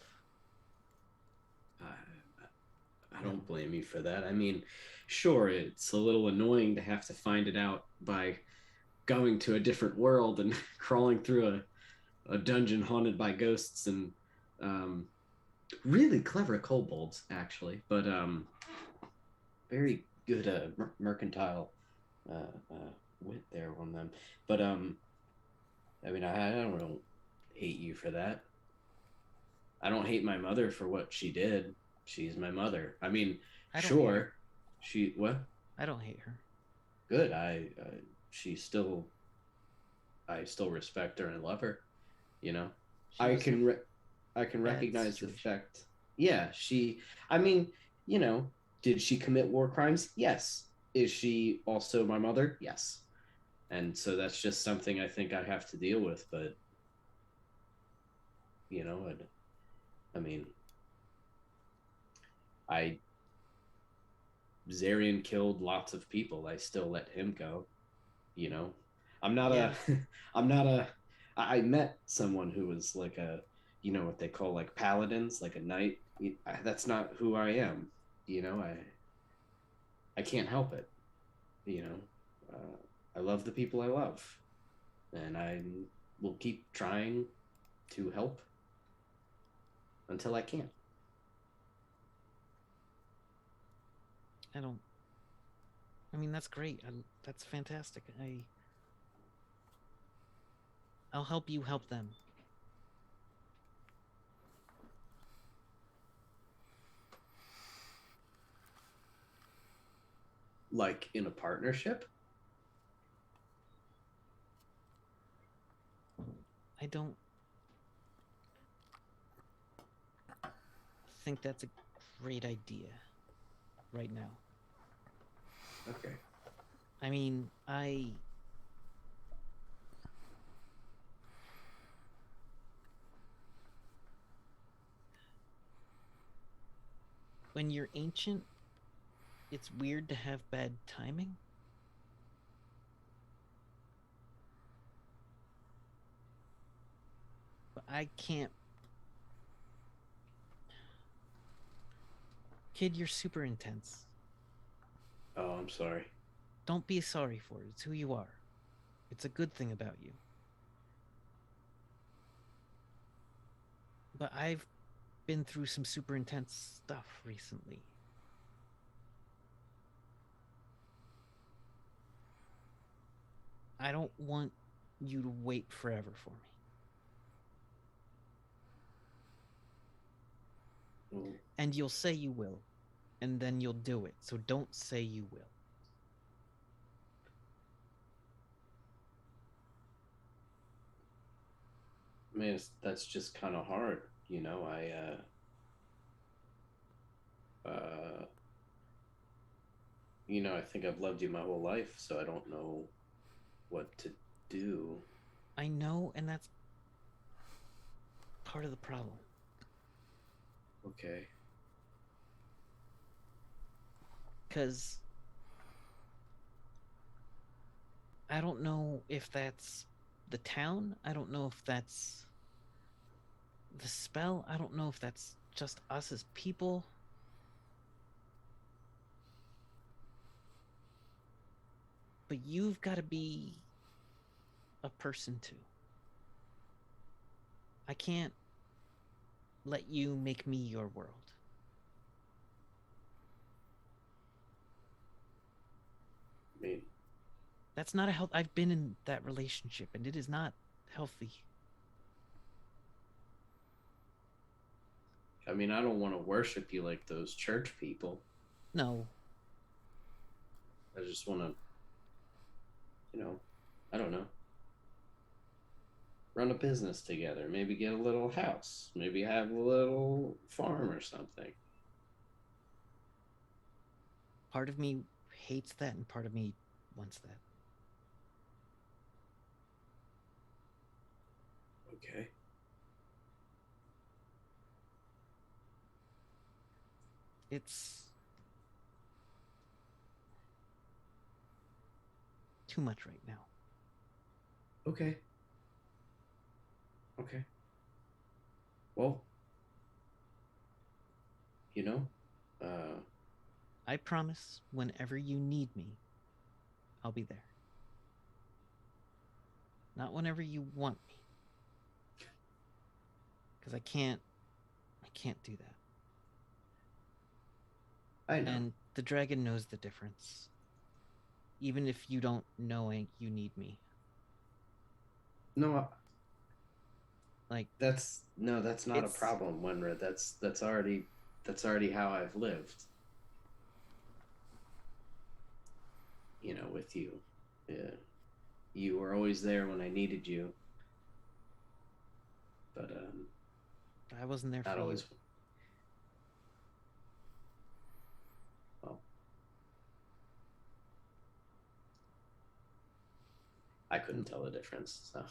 I don't blame you for that. I mean, sure, it's a little annoying to have to find it out by going to a different world and crawling through a dungeon haunted by ghosts and really clever kobolds, actually, but very good mercantile wit there on them. But I mean, I don't hate you for that. I don't hate my mother for what she did. She's my mother. I mean, I don't hate sure, her. she what? I don't hate her. Good. She's still. I still respect her and love her. She I was can a I can bad recognize the situation. fact. Yeah, she. I mean, did she commit war crimes? Yes. Is she also my mother? Yes. And so that's just something I think I have to deal with. But I mean, I Zarian killed lots of people. I still let him go. You know, I'm not Yeah. a, I'm not a. I met someone who was like a, what they call like paladins, like a knight. That's not who I am. I can't help it. You know, I love the people I love, and I will keep trying to help until I can't. I don't. I mean, that's great. That's fantastic. I'll help you help them. Like in a partnership. I don't think that's a great idea right now. Okay. I mean, when you're ancient, it's weird to have bad timing. But I can't. Kid, you're super intense. Oh, I'm sorry. Don't be sorry for it. It's who you are. It's a good thing about you. But I've been through some super intense stuff recently. I don't want you to wait forever for me. Well, And you'll say you will, and then you'll do it. So don't say you will. I mean, that's just kind of hard, I think I've loved you my whole life, so I don't know what to do. I know, and that's part of the problem. Okay. Because I don't know if that's the town. I don't know if that's the spell. I don't know if that's just us as people. But you've got to be a person too. I can't let you make me your world. I mean, That's not a health. I've been in that relationship, and it is not healthy. I don't want to worship you like those church people. No, I just want to, I don't know, run a business together. Maybe get a little house. Maybe have a little farm or something. part of me hates that, and part of me wants that. Okay. It's too much right now. Okay. Okay. Well, you know, uh, I promise whenever you need me, I'll be there. Not whenever you want me. Because I can't do that. I know. And the dragon knows the difference. Even if you don't know you need me. No, Like, that's not a it's problem, Wenra. That's already how I've lived. With you. Yeah. You were always there when I needed you. But I wasn't there not for you. always. Well, I couldn't tell the difference. So,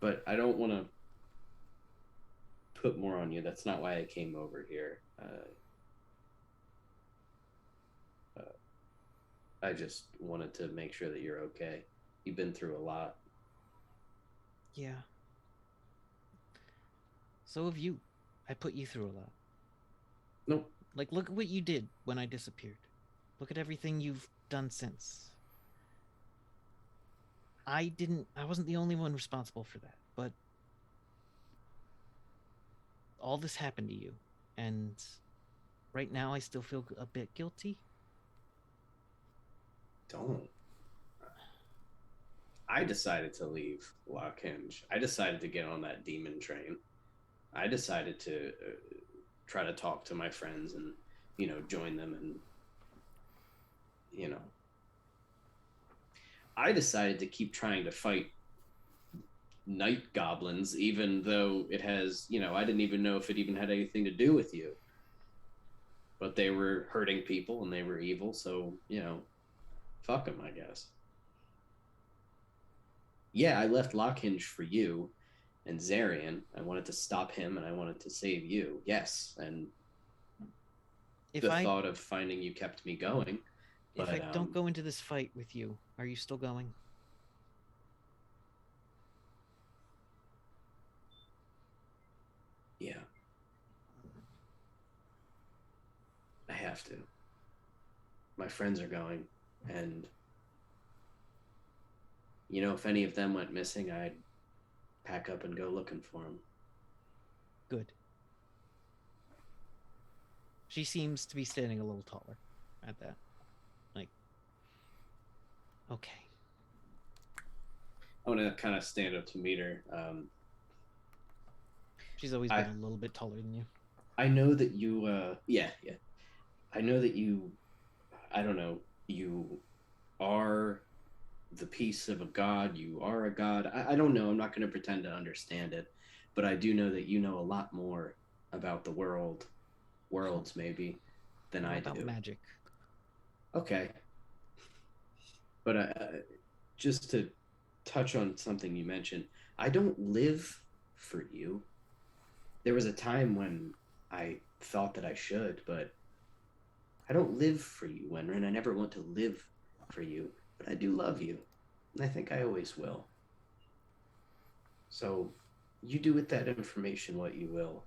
but I don't want to put more on you. That's not why I came over here. I just wanted to make sure that you're okay. You've been through a lot. Yeah. So have you. I put you through a lot. Nope. Like, look at what you did when I disappeared. Look at everything you've done since. I wasn't the only one responsible for that, but all this happened to you, and right now I still feel a bit guilty. Don't. I decided to leave Lockhinge. I decided to get on that demon train. I decided to try to talk to my friends and, join them. And, I decided to keep trying to fight night goblins, even though it has, I didn't even know if it even had anything to do with you. But they were hurting people and they were evil, so, fuck them, I guess. Yeah, I left Lockhinge for you and Zarian. I wanted to stop him and I wanted to save you. Yes, and thought of finding you kept me going. If I don't go into this fight with you, are you still going? Yeah. I have to. My friends are going, and if any of them went missing, I'd pack up and go looking for them. Good. She seems to be standing a little taller at that. Like, okay. I want to kind of stand up to meet her. She's always been a little bit taller than you. I know that you, yeah. I know that you, I don't know, you are the piece of a god. You are a god. I don't know. I'm not going to pretend to understand it. But I do know that you know a lot more about the worlds maybe, than I do. About magic. Okay. But just to touch on something you mentioned, I don't live for you. There was a time when I thought that I should, but I don't live for you, Wenren. I never want to live for you, but I do love you, and I think I always will. So you do with that information what you will.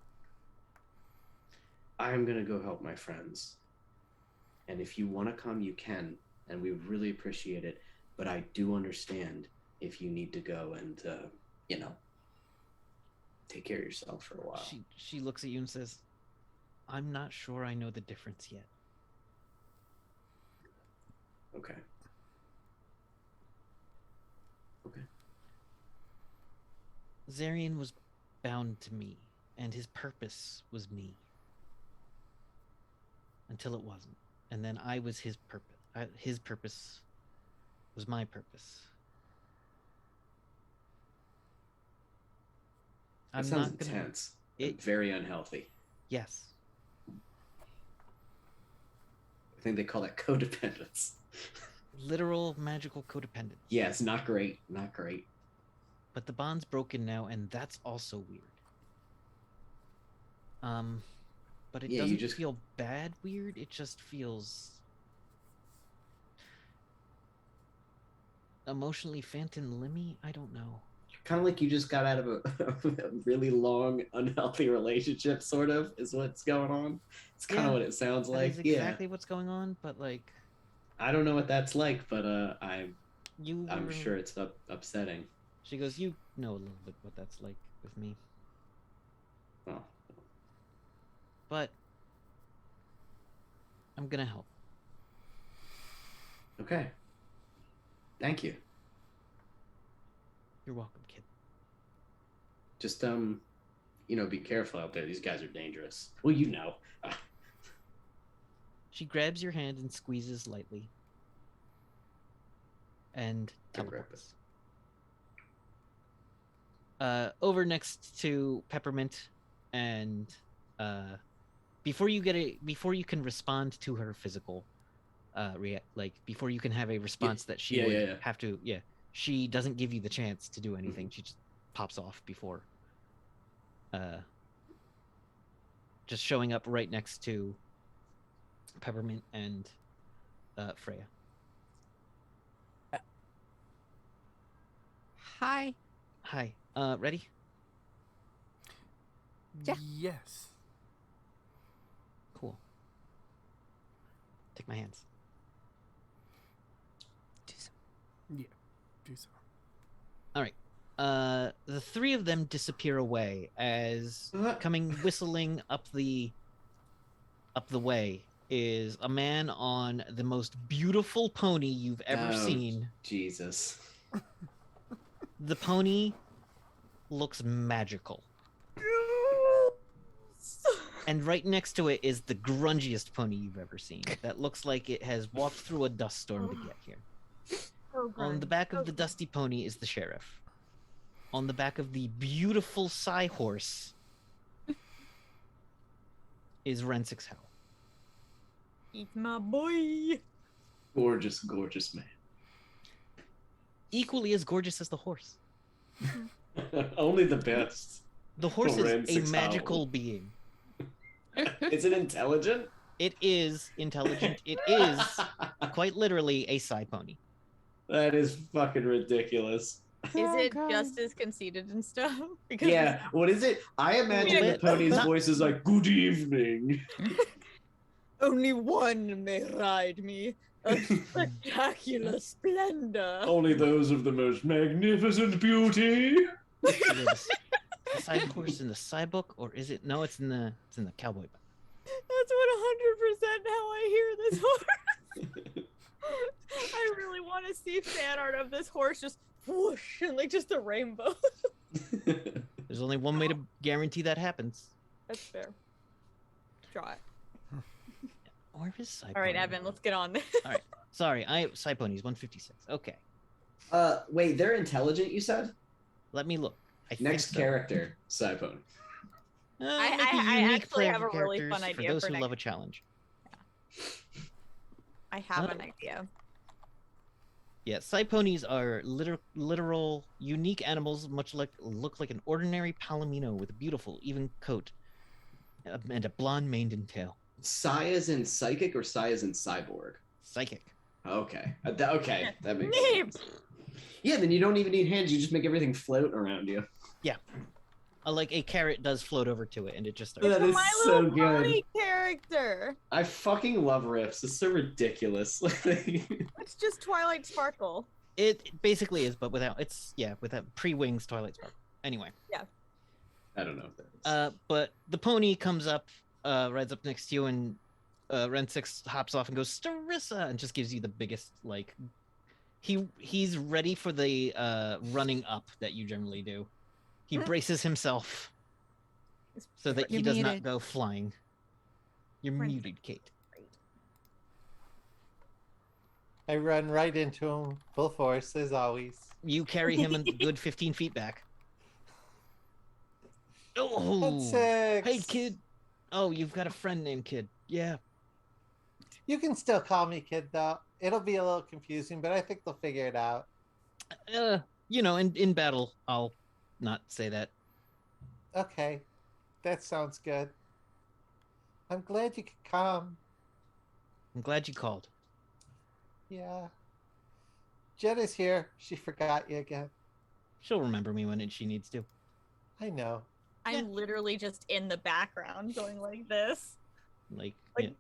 I'm going to go help my friends. And if you want to come, you can, and we really appreciate it. But I do understand if you need to go and, take care of yourself for a while. She looks at you and says, I'm not sure I know the difference yet. Okay. Zarian was bound to me, and his purpose was me. Until it wasn't. And then I was his purpose. His purpose was my purpose. That sounds intense. Very unhealthy. Yes. I think they call that codependence. Literal magical codependence. Yeah, it's not great. Not great. But the bond's broken now, and that's also weird. But it doesn't feel bad weird. It just feels emotionally phantom limmy. I don't know. Kind of like you just got out of a really long, unhealthy relationship, sort of, is what's going on. It's kind of what it sounds like. That is exactly what's going on, but like... I don't know what that's like, but I'm sure it's upsetting. She goes, you know a little bit what that's like with me. Oh. But I'm gonna help. Okay. Thank you. You're welcome, kid. Just be careful out there. These guys are dangerous. Well, you know. She grabs your hand and squeezes lightly. And teleports. Over next to Peppermint and before you can respond to her physical before you can have a response that she would have to she doesn't give you the chance to do anything. She just pops off before just showing up right next to Peppermint and Freya. Hi. Hi. Ready? Yeah. Yes. Cool. Take my hands. Do some. Yeah. Do so. All right. The three of them disappear away as coming whistling up the way is a man on the most beautiful pony you've ever seen. Jesus. The pony looks magical. And right next to it is the grungiest pony you've ever seen. That looks like it has walked through a dust storm to get here. On the back of the dusty pony is the sheriff. On the back of the beautiful Psy horse is Rensix Howe. He's my boy. Gorgeous, gorgeous man. Equally as gorgeous as the horse. Only the best. The horse is a Rensix magical Howe. being. Is it intelligent? It is intelligent. It is quite literally a Psy pony. That is fucking ridiculous. Is Oh, it God. just as conceited and stuff? Because Yeah, what is it? I imagine the bit. pony's voice is like, "Good evening." only one may ride me. A spectacular splendor. Only those of the most magnificent beauty. The Psy horse in the Psy book, or is it? No, it's in the cowboy book. That's 100% how I hear this horse. I really want to see fan art of this horse just whoosh and like just a rainbow. There's only one way to guarantee that happens. That's fair. Draw it. Where is Psy All right, pony? Evan, let's get on this. All right. Sorry, Psy pony's 156. Okay. Wait, they're intelligent, you said? Let me look. I Next think so. character, Psypone. I Make a actually unique have player a really characters fun idea for those for who next- love a challenge. I have Oh. an idea. Yeah, Psy ponies are literal, unique animals, look like an ordinary palomino with a beautiful, even coat and a blonde mane and tail. Psy is in psychic or Psy is in cyborg? Psychic. Okay. Okay, that makes Neep. sense. Yeah, then you don't even need hands. You just make everything float around you. Like a carrot does float over to it, and it just starts. That It's a is My so Little good. Pony character. I fucking love riffs. It's so ridiculous. It's just Twilight Sparkle. It basically is, but without pre-wings Twilight Sparkle. Anyway, I don't know if that is. but the pony comes up, rides up next to you, and Rensix hops off and goes Starissa, and just gives you the biggest like. He's ready for the running up that you generally do. He braces himself so that he You're does not muted. go flying. You're Rensix. muted, Kate. I run right into him, full force as always. You carry him a good 15 feet back. Oh, That's six. hey, kid. Oh, you've got a friend named Kid. Yeah. You can still call me kid though. It'll be a little confusing, but I think they'll figure it out. In battle, I'll not say that. Okay, that sounds good. I'm glad you could come. I'm glad you called. Yeah. Jenna's here. She forgot you again. She'll remember me when she needs to. I know. I'm literally just in the background going like this. Like Like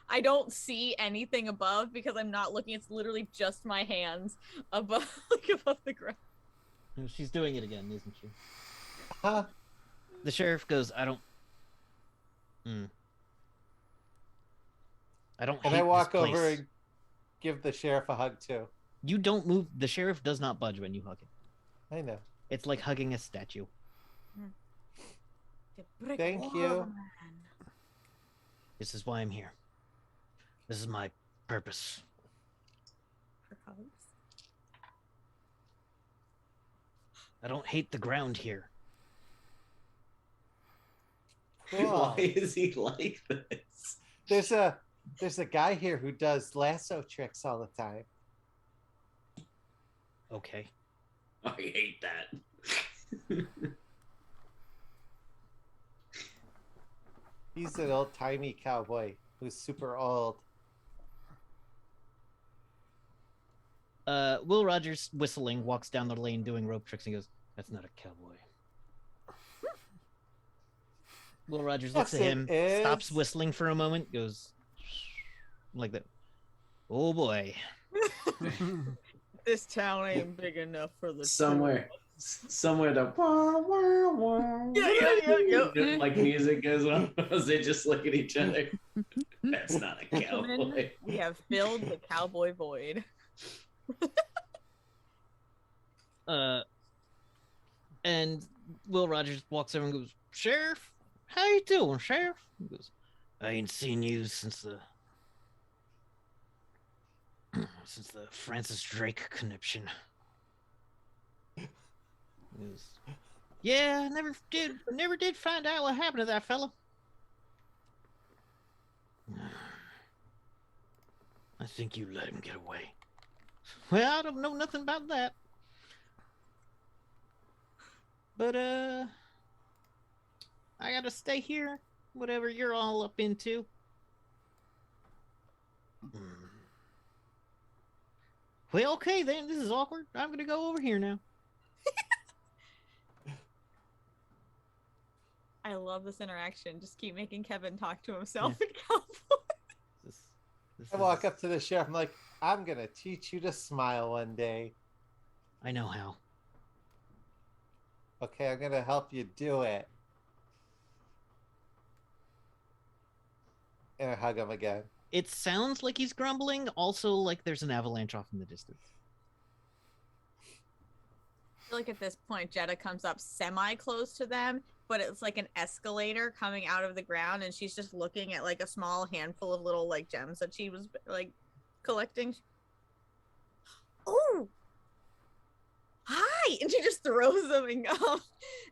I don't see anything above because I'm not looking. It's literally just my hands above, like above the ground. yeah. She's doing it again, isn't she? Huh? The sheriff goes, I don't. I don't. And hate I walk this place. over and give the sheriff a hug too. You don't move. The sheriff does not budge when you hug him. I know. It's like hugging a statue. The brick Thank wall, you. man. This is why I'm here. This is my purpose. For hugs. I don't hate the ground here. Cool. Why is he like this? There's a guy here who does lasso tricks all the time. Okay. I hate that. He's an old timey cowboy who's super old. Will Rogers, whistling, walks down the lane doing rope tricks and goes, "That's not a cowboy." Will Rogers looks Yes, at him, it stops is. whistling for a moment, goes like that. Oh boy. This town ain't big enough for the somewhere the Yeah. like music goes on as they just look at each other. That's not a cowboy. We have filled the cowboy void. And Will Rogers walks over and goes, "Sheriff, how you doing, Sheriff?" He goes, "I ain't seen you since the Francis Drake conniption." He goes, "Yeah, never did find out what happened to that fella. I think you let him get away." "Well, I don't know nothing about that. But, I gotta stay here, whatever you're all up into." "Well, okay then, this is awkward. I'm gonna go over here now." I love this interaction. Just keep making Kevin talk to himself in cowboy. This I walk up to the sheriff. I'm like, I'm gonna teach you to smile one day. I know how. Okay, I'm gonna help you do it. And I hug him again. It sounds like he's grumbling, also like there's an avalanche off in the distance. I feel like at this point, Jetta comes up semi-close to them, but it's like an escalator coming out of the ground, and she's just looking at like a small handful of little like gems that she was like collecting. Oh, hi! And she just throws them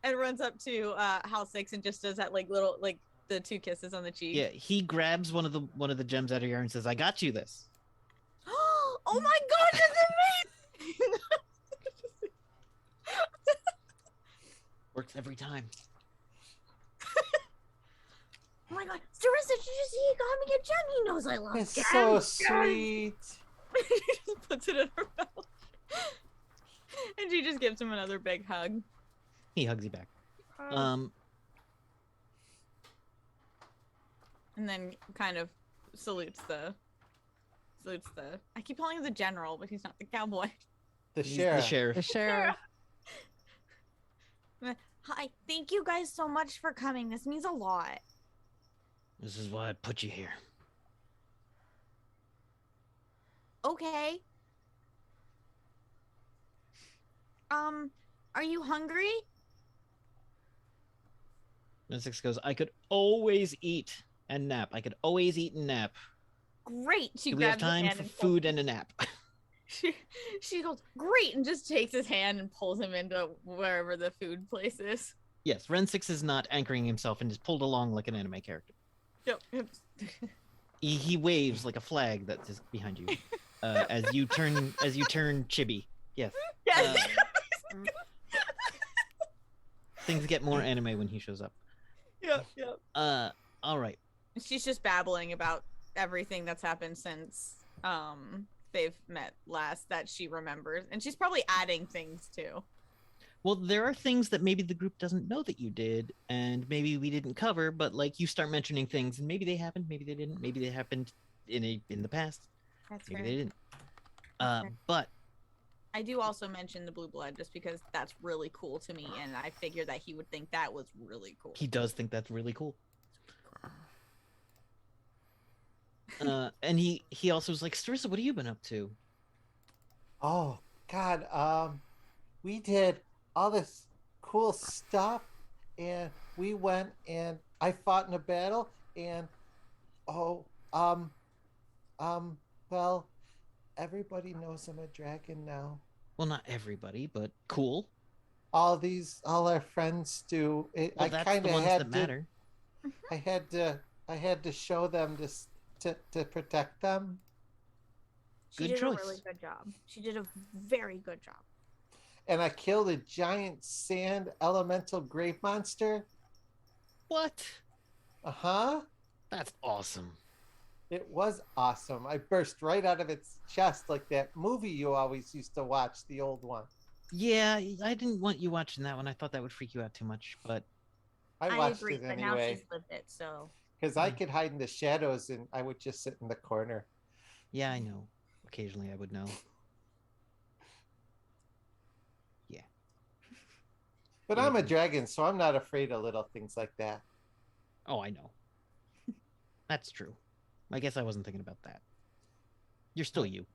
and runs up to Hal 6 and just does that like little like the 2 kisses on the cheek. Yeah, he grabs one of the gems out of your arm and says, "I got you this." Oh my god, this is amazing! Works every time. Oh my god, Sarissa, did you see he got me a gem? He knows I love It's gems. so sweet. She just puts it in her mouth. And she just gives him another big hug. He hugs you back. And then kind of salutes the I keep calling him the general, but he's not the cowboy. The He's sheriff. the sheriff. The sheriff. Hi, thank you guys so much for coming. This means a lot. This is why I put you here. Okay. Are you hungry? And 6 goes, "I could always eat and nap. I could always eat and nap. Great. She Do we have grabs his time hand for and food and a nap?" she goes, great, and just takes his hand and pulls him into wherever the food place is. Yes, Ren 6 is not anchoring himself and is pulled along like an anime character. Yep. He waves like a flag that is behind you as you turn chibi. Yes. Yes. Things get more anime when he shows up. Yep. All right. She's just babbling about everything that's happened since they've met last that she remembers, and she's probably adding things too. Well, there are things that maybe the group doesn't know that you did, and maybe we didn't cover. But like, you start mentioning things, and maybe they happened, maybe they didn't, maybe they happened in the past, That's maybe fair. they didn't. fair. But I do also mention the blue blood just because that's really cool to me, and I figure that he would think that was really cool. he does think that's really cool. And he also was like, "Starissa, what have you been up to?" Oh God, we did all this cool stuff, and we went and I fought in a battle, and well, everybody knows I'm a dragon now. Well, not everybody, but cool. All our friends do. Well, I that's kind the of ones had that to. matter. I had to show them to protect them. She Good did a choice. really good job. She did a very good job. And I killed a giant sand elemental grave monster. What? Uh-huh. That's awesome. It was awesome. I burst right out of its chest like that movie you always used to watch, the old one. Yeah, I didn't want you watching that one. I thought that would freak you out too much, but I I watched agree, it but now anyway. she's lived it, so. Because I could hide in the shadows and I would just sit in the corner. yeah, I know. Occasionally I would know. Yeah. But Yeah, I'm a you- dragon, so I'm not afraid of little things like that. Oh, I know. That's true. I guess I wasn't thinking about that. You're still you.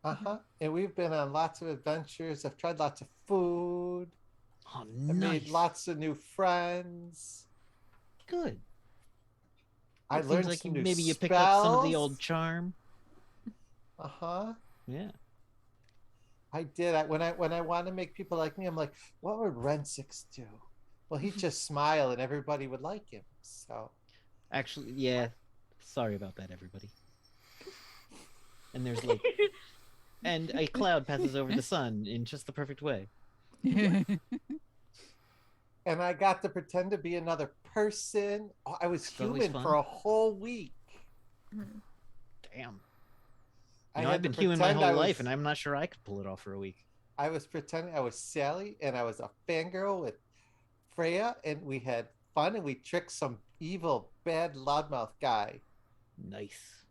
Uh-huh. And we've been on lots of adventures. I've tried lots of food. Oh, I nice. made lots of new friends. Good. I It seems learned like some you, new maybe you spells. picked up some of the old charm. Uh-huh. Yeah. I did. When I want to make people like me, I'm like, what would Rensix do? Well, he'd just smile and everybody would like him. So Actually, yeah. Sorry about that, everybody. And there's like, and a cloud passes over the sun in just the perfect way. and I got to pretend to be another person. Oh, I was It's always human fun. for a whole week. Damn. I You know, had I've to been human my pretend whole I life, was- and I'm not sure I could pull it off for a week. I was pretending I was Sally and I was a fangirl with Freya, and we had fun and we tricked some evil, bad loudmouth guy. Nice.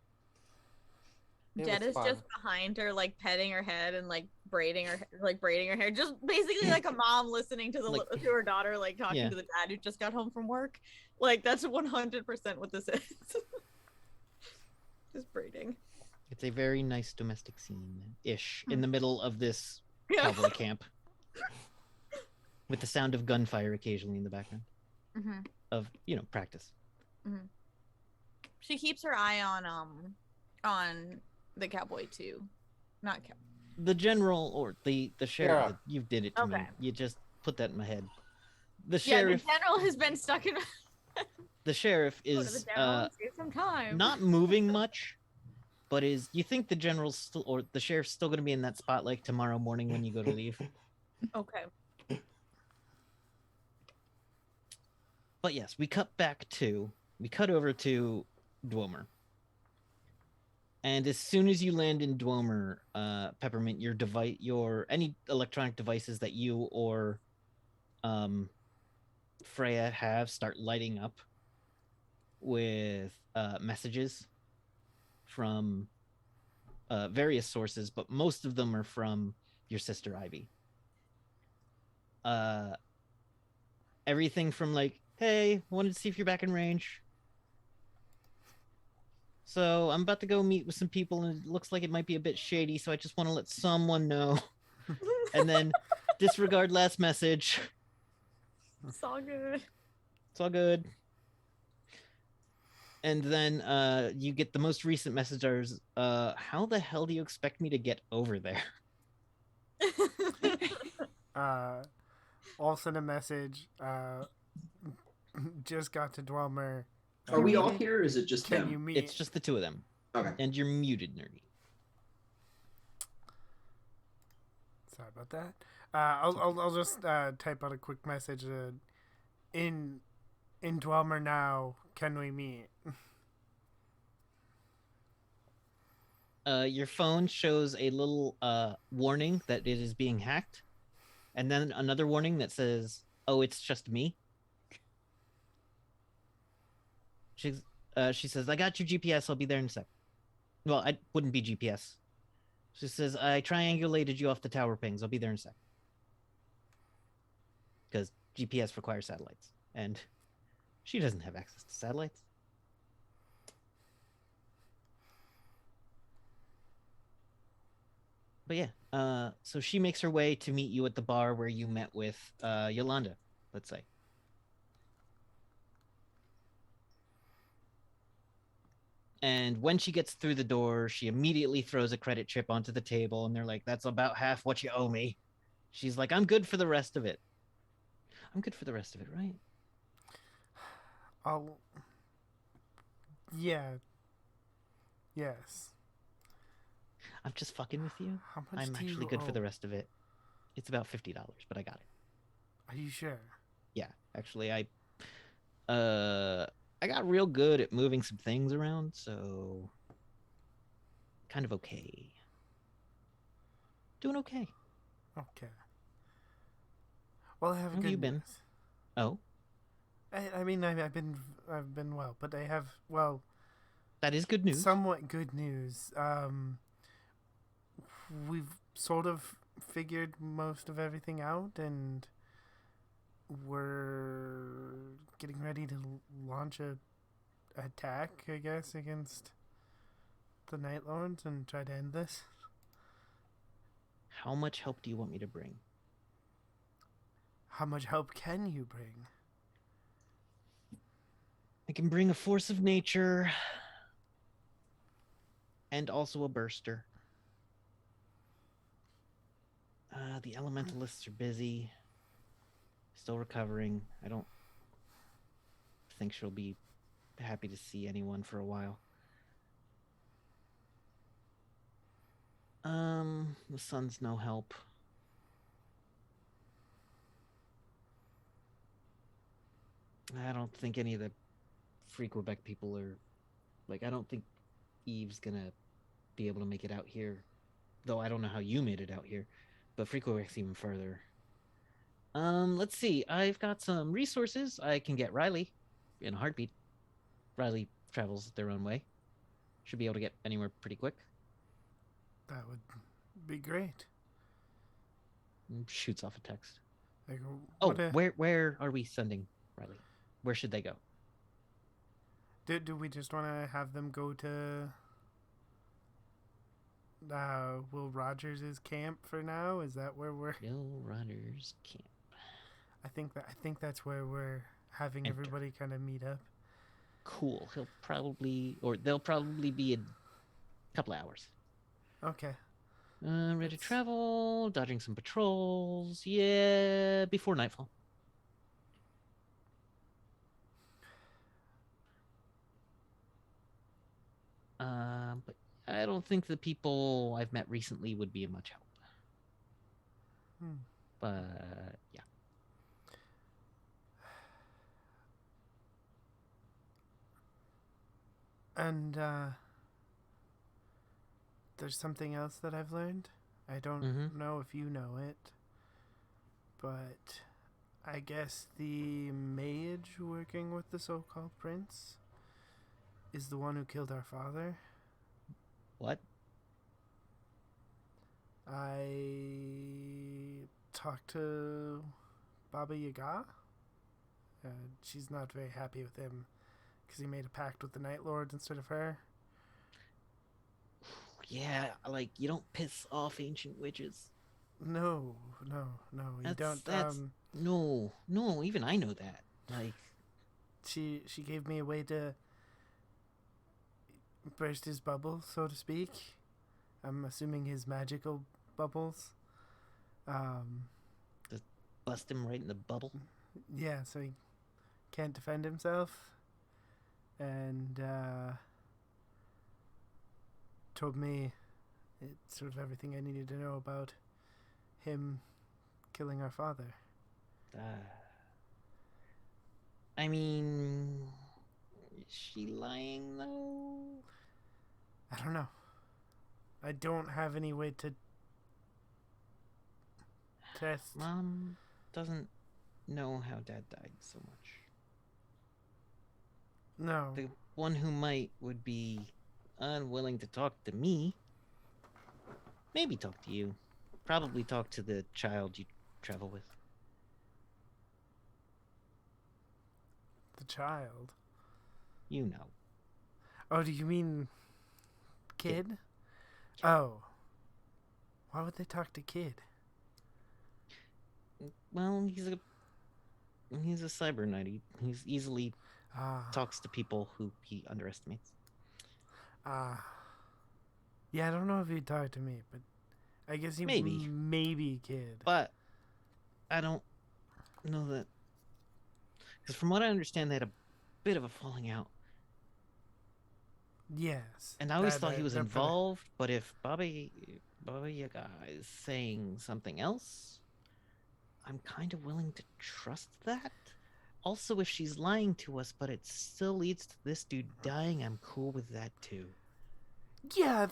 It Jed was is fun. just behind her, like petting her head and like braiding her hair, just basically like a mom listening to Like- to her daughter, like talking Yeah. to the dad who just got home from work. Like that's 100% what this is. Just braiding. It's a very nice domestic scene-ish in the middle of this Yeah. cowboy camp. With the sound of gunfire occasionally in the background. Mhm. Of, practice. She keeps her eye on the cowboy too, not cow. The general or the sheriff, Sheriff. you did it to me. Okay. You just put that in my head. The Yeah, the sheriff general has been stuck in. the sheriff Go to the is general and save some time. not moving much, but you think the general's still or the sheriff's still gonna be in that spot like tomorrow morning when you go to leave. Okay. But yes, we cut over to Dwemer. And as soon as you land in Dwemer, Peppermint, your any electronic devices that you or Freya have start lighting up with messages from various sources, but most of them are from your sister Ivy. Everything from like, hey, wanted to see if you're back in range. So I'm about to go meet with some people, and it looks like it might be a bit shady, so I just want to let someone know. And then disregard last message. It's all good. It's all good. And then you get the most recent messages. How the hell do you expect me to get over there? I'll send a message. Just got to Dwemer. Are we all here or is it just Can them? you meet? It's just the two of them. Okay. And you're muted, Nerdy. Sorry about that. I'll just type out a quick message. In Dwemer now. Can we meet? Your phone shows a little warning that it is being hacked, and then another warning that says, "Oh, it's just me." She says, "I got your GPS. I'll be there in a sec." Well, I wouldn't be GPS. She says, "I triangulated you off the tower pings. I'll be there in a sec." Because GPS requires satellites, and she doesn't have access to satellites. But yeah, so she makes her way to meet you at the bar where you met with Yolanda, let's say. And when she gets through the door, she immediately throws a credit chip onto the table, and they're like, "That's about half what you owe me." She's like, "I'm good for the rest of it." I'm good for the rest of it, right? I'll. Yeah. Yes. I'm just fucking with you. How much I'm do actually you good owe? for the rest of it. It's about $50, but I got it. Are you sure? Yeah, actually, uh I got real good at moving some things around, so kind of okay. Doing okay. Okay. Well, I have How have good you been? news. Oh, I mean, I've been well, but I have that is good news. somewhat good news. We've sort of figured most of everything out, and we're getting ready to launch a attack, I guess, against the Night Lords and try to end this. How much help do you want me to bring? How much help can you bring? I can bring a force of nature and also a burster. The elementalists are busy, still recovering. I don't think she'll be happy to see anyone for a while. The sun's no help. I don't think any of the Free Quebec people are like. I don't think Eve's gonna be able to make it out here. Though I don't know how you made it out here, but Free Quebec's even further. Let's see. I've got some resources. I can get Riley in a heartbeat. Riley travels their own way. Should be able to get anywhere pretty quick. That would be great. Shoots off a text. Like, Oh, what a, where are we sending Riley? Where should they go? do we just want to have them go to Will Rogers' camp for now? Is that where we're? Bill Rogers camp. I think that's where we're having Enter. everybody kind of meet up. Cool. They'll probably be a couple hours. Okay. Ready to travel, dodging some patrols. Yeah, before nightfall. But I don't think the people I've met recently would be of much help. But yeah. And there's something else that I've learned. I don't Mhm. know if you know it, but I guess the mage working with the so-called prince is the one who killed our father. What? I talked to Baba Yaga. She's not very happy with him because he made a pact with the Night Lords instead of her. Yeah, like you don't piss off ancient witches. No, you don't. No, even I know that. Like She gave me a way to burst his bubble, so to speak. I'm assuming his magical bubbles. just bust him right in the bubble. Yeah, so he can't defend himself. And told me sort of everything I needed to know about him killing our father. I mean, is she lying though? I don't know. I don't have any way to test. Mom doesn't know how Dad died so much. No. The one who might would be unwilling to talk to me. Maybe talk to you. Probably talk to the child you travel with. The child. You know. Oh, do you mean Kid? Yeah. Oh. Why would they talk to Kid? Well, he's a cyber knight. He's easily talks to people who he underestimates. Yeah, I don't know if he'd talk to me, but I guess he maybe Kid. But I don't know that, because from what I understand, they had a bit of a falling out. Yes. And I always thought he was that- involved, but if Baba Yaga is saying something else, I'm kind of willing to trust that. Also, if she's lying to us, but it still leads to this dude dying, I'm cool with that too. Yeah,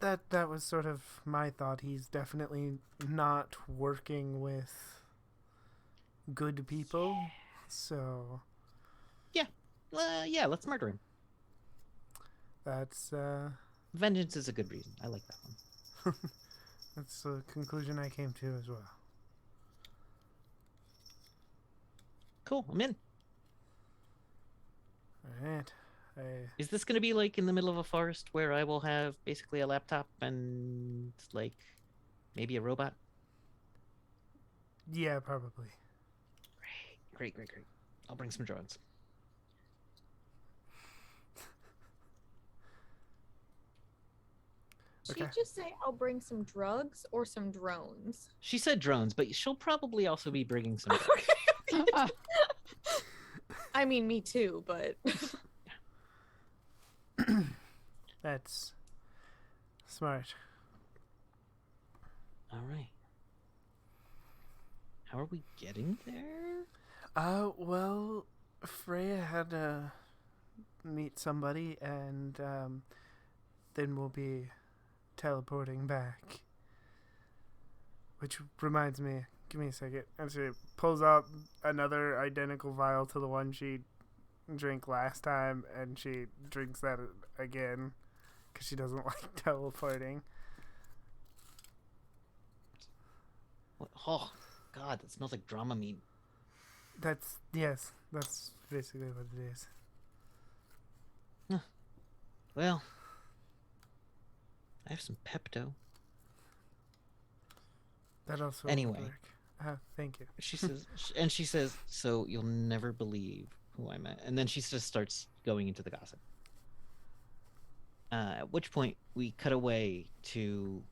that was sort of my thought. He's definitely not working with good people. So Yeah, let's murder him. that's Vengeance is a good reason. I like that one. that's the conclusion I came to as well. Cool, I'm in. Alright. Is this going to be like in the middle of a forest where I will have basically a laptop and like maybe a robot? Yeah, probably. Great. I'll bring some drones. Did Okay. she just say I'll bring some drugs or some drones? She said drones, but she'll probably also be bringing some drones. I mean, me too, but That's smart. All right. How are we getting there? Well, Freya had to meet somebody, and then we'll be teleporting back. Which reminds me, give me a second. And she pulls out another identical vial to the one she drank last time, and she drinks that again because she doesn't like teleporting. What? Oh, God, that smells like Dramamine. That's basically what it is. Well, I have some Pepto. That also Anyway. would work. Thank you. She says, so you'll never believe who I met. And then she just starts going into the gossip. At which point we cut away to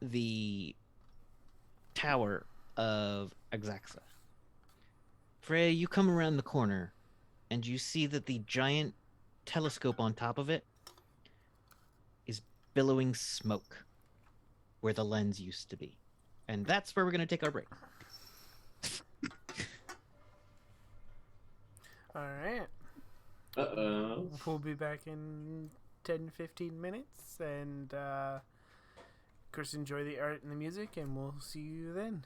the tower of Axaxa. Freya, you come around the corner and you see that the giant telescope on top of it is billowing smoke where the lens used to be. And that's where we're going to take our break. Alright. Uh-oh. We'll be back in 10-15 minutes, and of course enjoy the art and the music, and we'll see you then.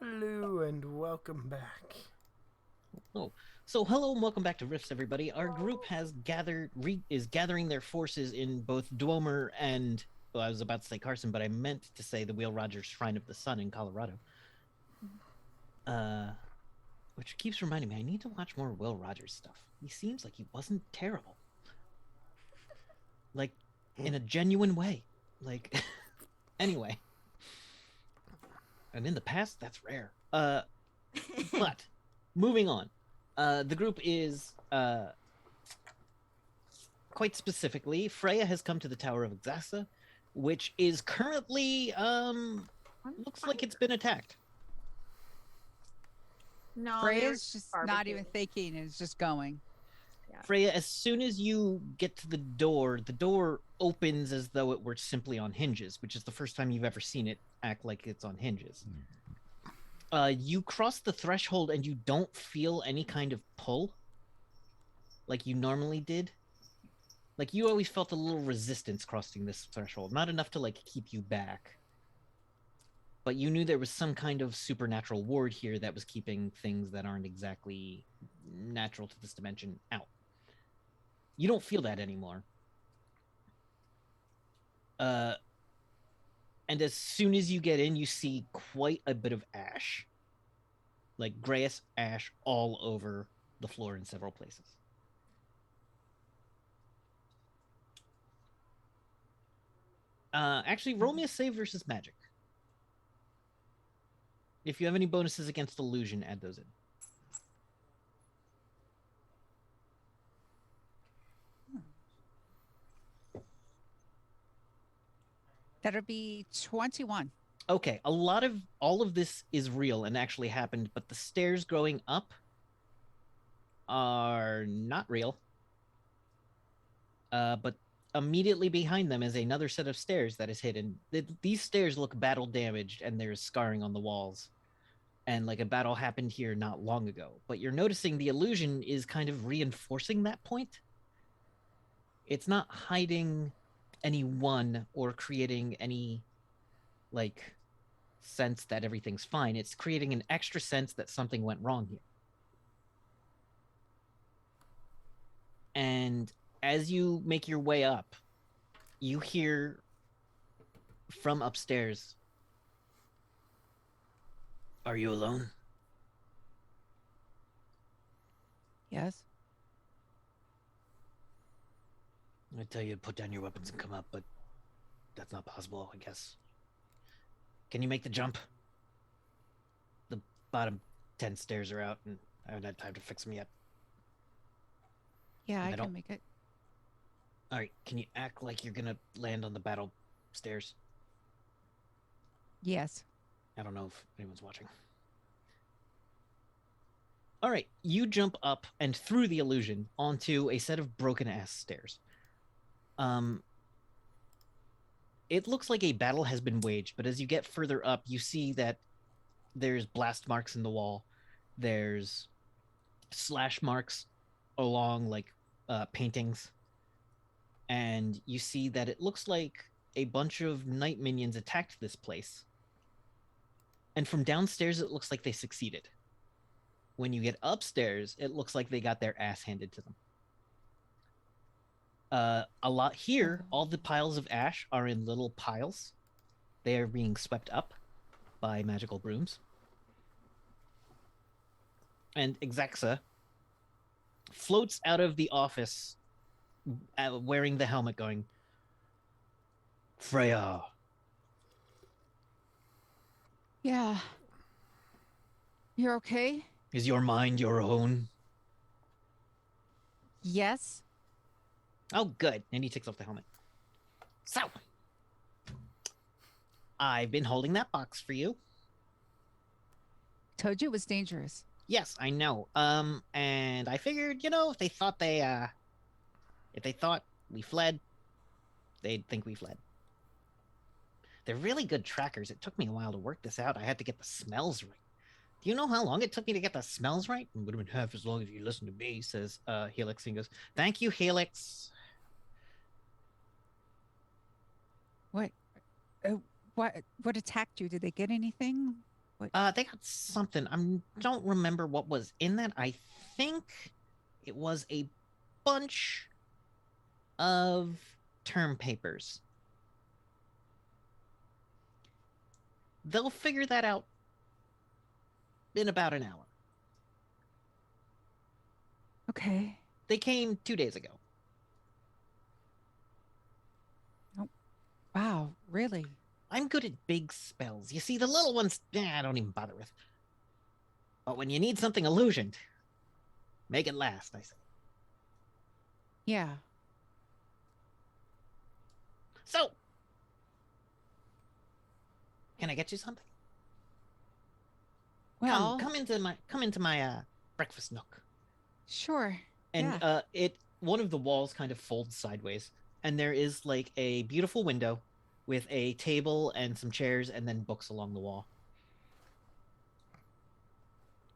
Hello and welcome back. Oh, so hello and welcome back to Rifts, everybody. Our group has is gathering their forces in both Dwemer and, well, I was about to say Carson, but I meant to say the Will Rogers Shrine of the Sun in Colorado. Which keeps reminding me, I need to watch more Will Rogers stuff. He seems like he wasn't terrible. Like, in a genuine way. Like, anyway. And in the past, that's rare. But, moving on. The group is, quite specifically, Freya has come to the Tower of Exasa, which is currently, looks like it's been attacked. No, Freya's just not even thinking, it's just going. Yeah. Freya, as soon as you get to the door opens as though it were simply on hinges, which is the first time you've ever seen it act like it's on hinges. You cross the threshold and you don't feel any kind of pull like you normally did. Like, you always felt a little resistance crossing this threshold, not enough to, like, keep you back. But you knew there was some kind of supernatural ward here that was keeping things that aren't exactly natural to this dimension out. You don't feel that anymore. And as soon as you get in, you see quite a bit of ash. Like, grayish ash all over the floor in several places. Actually, roll me a save versus magic. If you have any bonuses against illusion, add those in. That'll be 21. Okay, all of this is real and actually happened, but the stairs going up are not real. But immediately behind them is another set of stairs that is hidden. These stairs look battle damaged, and there's scarring on the walls. And like a battle happened here not long ago. But you're noticing the illusion is kind of reinforcing that point. It's not hiding anyone or creating any, like, sense that everything's fine. It's creating an extra sense that something went wrong here. And as you make your way up, you hear from upstairs, "Are you alone?" Yes. I tell you to put down your weapons and come up, but that's not possible, I guess. Can you make the jump? The bottom 10 stairs are out, and I haven't had time to fix them yet. Yeah, I I don't- can make it. All right, can you act like you're gonna land on the battle stairs? Yes. I don't know if anyone's watching. All right, you jump up and through the illusion onto a set of broken-ass stairs. It looks like a battle has been waged, but as you get further up, you see that there's blast marks in the wall. There's slash marks along like paintings, and you see that it looks like a bunch of night minions attacked this place. And from downstairs, it looks like they succeeded. When you get upstairs, it looks like they got their ass handed to them. A lot here, all the piles of ash are in little piles. They are being swept up by magical brooms. And Exexa floats out of the office wearing the helmet going, Freya, Yeah. You're okay? is your mind your own? Yes. Oh, good. And he takes off the helmet. So, I've been holding that box for you. Told you it was dangerous. Yes, I know. And I figured, if they thought we fled, they'd think we fled. They're really good trackers. It took me a while to work this out. I had to get the smells right. Do you know how long it took me to get the smells right? It would have been half as long if you listened to me, says Helix, and goes, thank you, Helix. What attacked you? Did they get anything? They got something. I don't remember what was in that. I think it was a bunch of term papers. They'll figure that out in about an hour. Okay. They came 2 days ago. Wow, really? I'm good at big spells. You see, the little ones, I don't even bother with. But when you need something illusioned, make it last, I say. Yeah. So, can I get you something? Well, come into my breakfast nook. sure. And Yeah. one of the walls kind of folds sideways, and there is like a beautiful window with a table and some chairs and then books along the wall.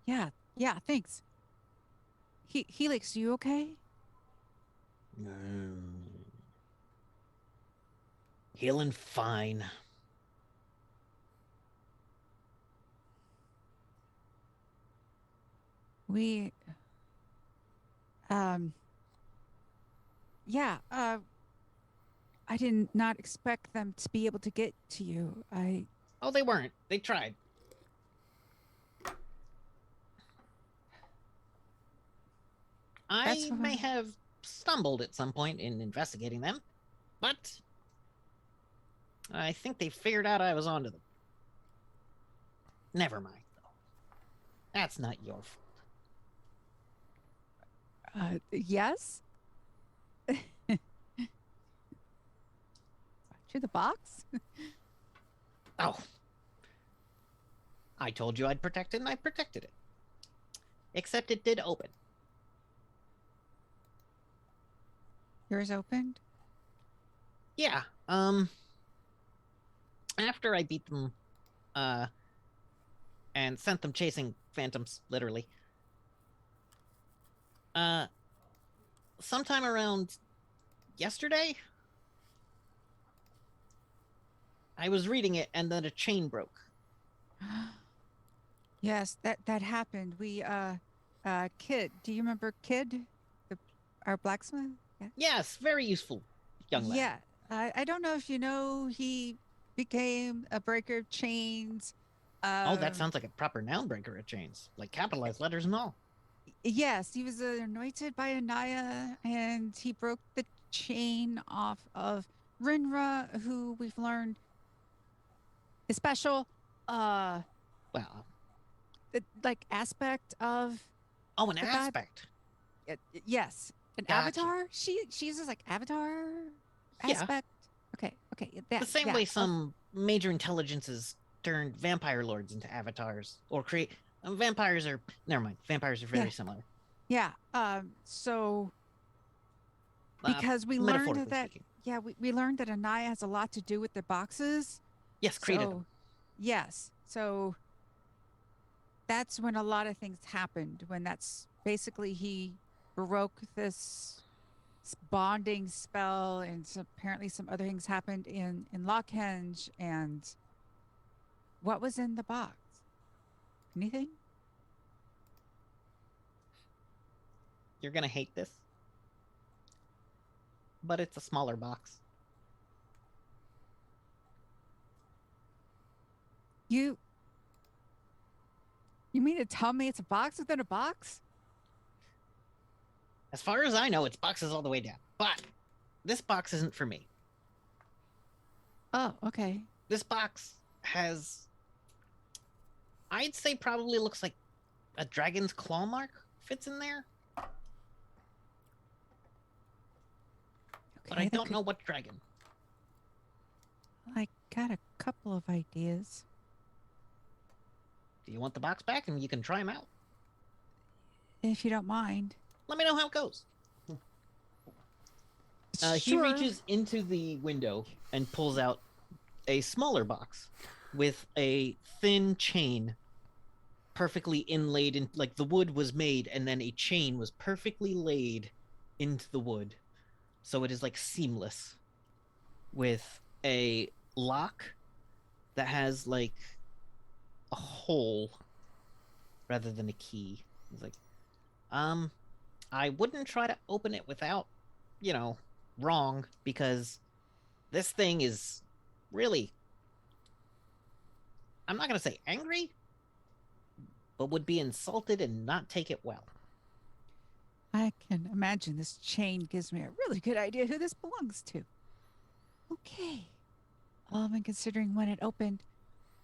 Yeah. Yeah, thanks. Helix, you okay? Healing fine. We yeah, I did not expect them to be able to get to you. Oh, they weren't. They tried. That's I may fine. have stumbled at some point in investigating them, but I think they figured out I was onto them. Never mind, though. That's not your fault. Yes? To the box? Oh. I told you I'd protect it, and I protected it. Except it did open. Yours opened? Yeah, after I beat them, and sent them chasing phantoms, literally. Sometime around yesterday, I was reading it, and then a chain broke. Yes, that happened. We Kid, do you remember Kid? Our blacksmith? Yeah. Yes, very useful young lad. Yeah. I don't know if you know he became a breaker of chains. Oh, that sounds like a proper noun breaker of chains, like capitalized letters and all. Yes, he was anointed by Anaya, and he broke the chain off of Rinra, who we've learned is special. Well, like aspect of Oh, an the god? aspect. Yes, an Gotcha. avatar. She uses like avatar Yeah. aspect. Okay, The same way some major intelligences turned vampire lords into avatars or create vampires are never mind. Vampires are very Yeah. similar. Yeah. So because we learned metaphorically that. speaking. Yeah, we learned that Anaya has a lot to do with the boxes. Yes, created them. Yes. So that's when a lot of things happened. When that's basically he broke this bonding spell, and apparently some other things happened in Lockhenge. And what was in the box? Anything? You're gonna hate this. But it's a smaller box. You mean to tell me it's a box within a box? As far as I know, it's boxes all the way down. But this box isn't for me. Oh, okay. This box has, I'd say, probably looks like a dragon's claw mark fits in there. But I don't know what dragon. I got a couple of ideas. Do you want the box back and you can try them out? If you don't mind. Let me know how it goes. He Sure. reaches into the window and pulls out a smaller box with a thin chain perfectly inlaid in, like the wood was made and then a chain was perfectly laid into the wood. So it is like seamless with a lock that has like a hole rather than a key. It's like, I wouldn't try to open it without, wrong, because this thing is really, I'm not going to say angry, but would be insulted and not take it well. I can imagine this chain gives me a really good idea who this belongs to. Okay. I've been considering when it opened.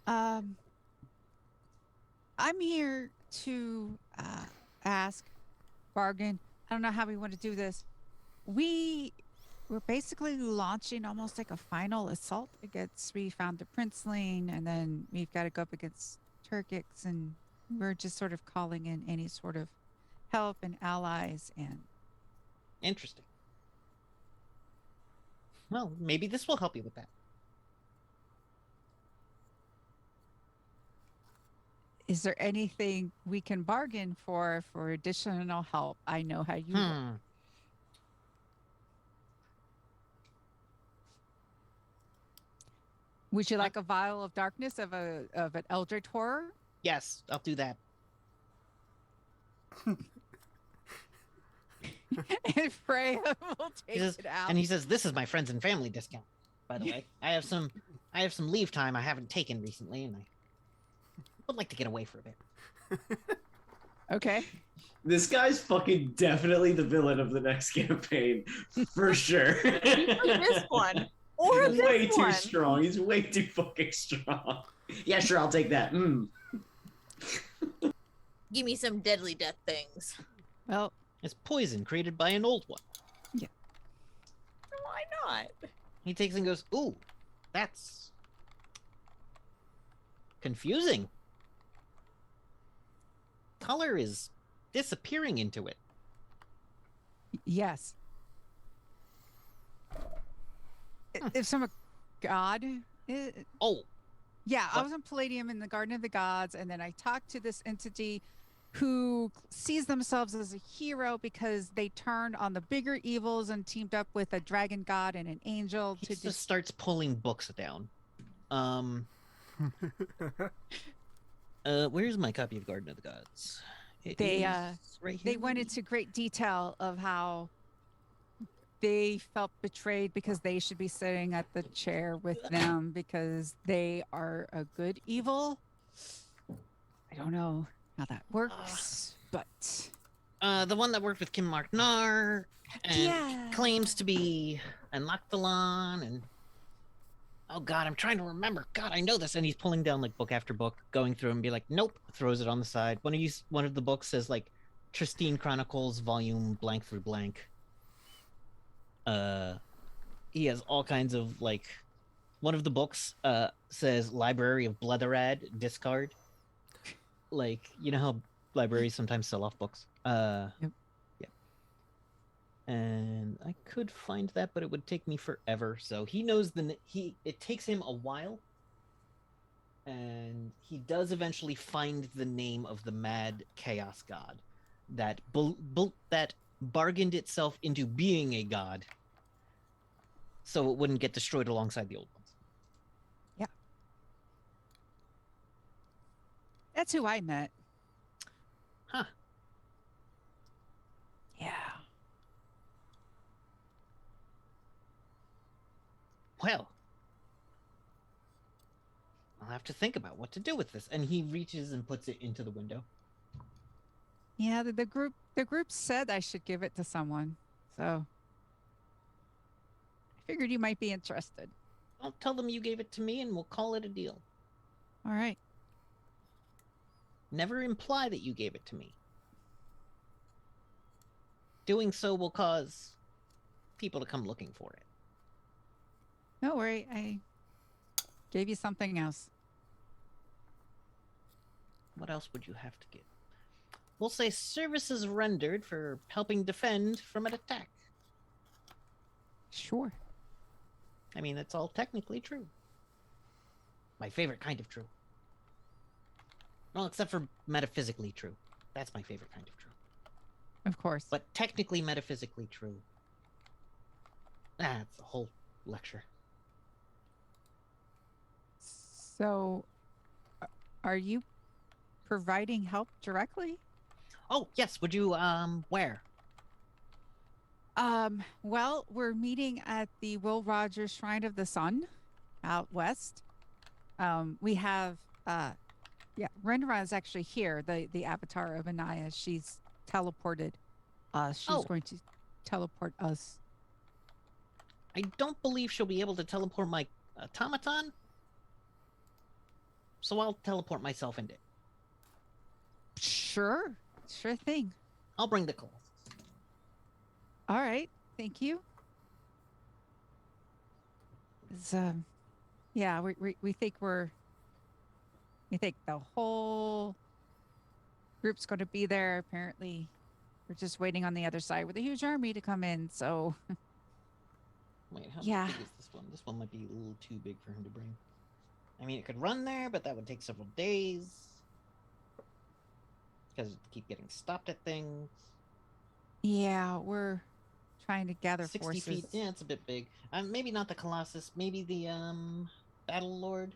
I'm here to ask, bargain. I don't know how we want to do this. We're basically launching almost like a final assault against. We found the Princeling, and then we've got to go up against Turkics, and we're just sort of calling in any sort of help and allies. And interesting. Well, maybe this will help you with that. Is there anything we can bargain for additional help? I know how you work. Would you like a vial of darkness of an eldritch horror? Yes, I'll do that. And Freya will take it out. And he says, "This is my friends and family discount, by the way. I have some leave time I haven't taken recently, and I would like to get away for a bit." Okay. This guy's fucking definitely the villain of the next campaign, for sure. This one. Or He's this way too one. strong. He's way too fucking strong. Yeah, sure, I'll take that. Give me some deadly death things. Well, it's poison created by an old one. Yeah. Why not? He takes and goes, "Ooh, that's confusing. Color is disappearing into it." yes. If some god. Oh. Yeah, I What? was in Palladium in the Garden of the Gods, and then I talked to this entity who sees themselves as a hero because they turned on the bigger evils and teamed up with a dragon god and an angel He to just starts pulling books down. Where's my copy of Garden of the Gods? They right they here. went into great detail of how they felt betrayed because they should be sitting at the chair with them because they are a good evil. I don't know how that works, but the one that worked with Kim Marknar and Yeah. claims to be an Lactalon, and Oh God, I'm trying to remember. God, I know this. And he's pulling down like book after book, going through and be like, nope, throws it on the side. One of the books says like Tristine Chronicles, volume blank through blank. He has all kinds of like one of the books says Library of Bletherad, discard. Like, you know how libraries sometimes sell off books? Yep. Yeah. And I could find that, but it would take me forever. So he knows it takes him a while. And he does eventually find the name of the mad chaos god that that bargained itself into being a god so it wouldn't get destroyed alongside the old ones. That's who I met. Huh. Yeah. Well, I'll have to think about what to do with this. And he reaches and puts it into the window. Yeah, the group said I should give it to someone. So I figured you might be interested. I'll tell them you gave it to me and we'll call it a deal. All right. Never imply that you gave it to me. Doing so will cause people to come looking for it. No worry. I gave you something else. What else would you have to give? We'll say services rendered for helping defend from an attack. Sure. I mean, that's all technically true. My favorite kind of true. Well, except for metaphysically true. That's my favorite kind of true. Of course. But technically metaphysically true. That's a whole lecture. So, are you providing help directly? Oh, yes. Would you, where? Well, we're meeting at the Will Rogers Shrine of the Sun out west. We have, Rendra is actually here, the avatar of Anaya. She's teleported us. She's going to teleport us. I don't believe she'll be able to teleport my automaton. So I'll teleport myself into it. Sure thing. I'll bring the Colossus. All right, thank you. It's, yeah, we think the whole group's going to be there. Apparently, we're just waiting on the other side with a huge army to come in. So, Wait, how Yeah. big is this one? This one might be a little too big for him to bring. I mean, it could run there, but that would take several days. Because it keep getting stopped at things. yeah, we're trying to gather 60 forces. feet, yeah, it's a bit big. Maybe not the Colossus, maybe the Battle Lord.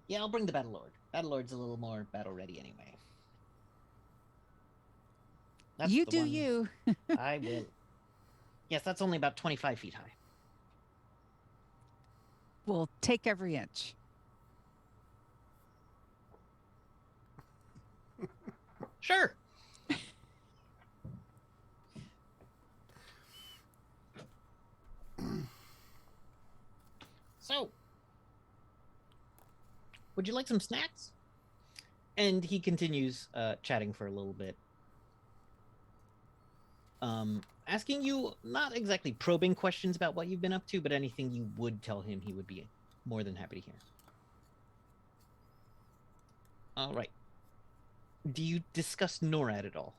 Yeah, I'll bring the Battle Lord. Battle Lord's a little more battle ready anyway. That's You the do one you. I will. Yes, that's only about 25 feet high. We'll take every inch. Sure. So, would you like some snacks? And he continues chatting for a little bit. Asking you not exactly probing questions about what you've been up to, but anything you would tell him, he would be more than happy to hear. All right. Do you discuss NORAD at all?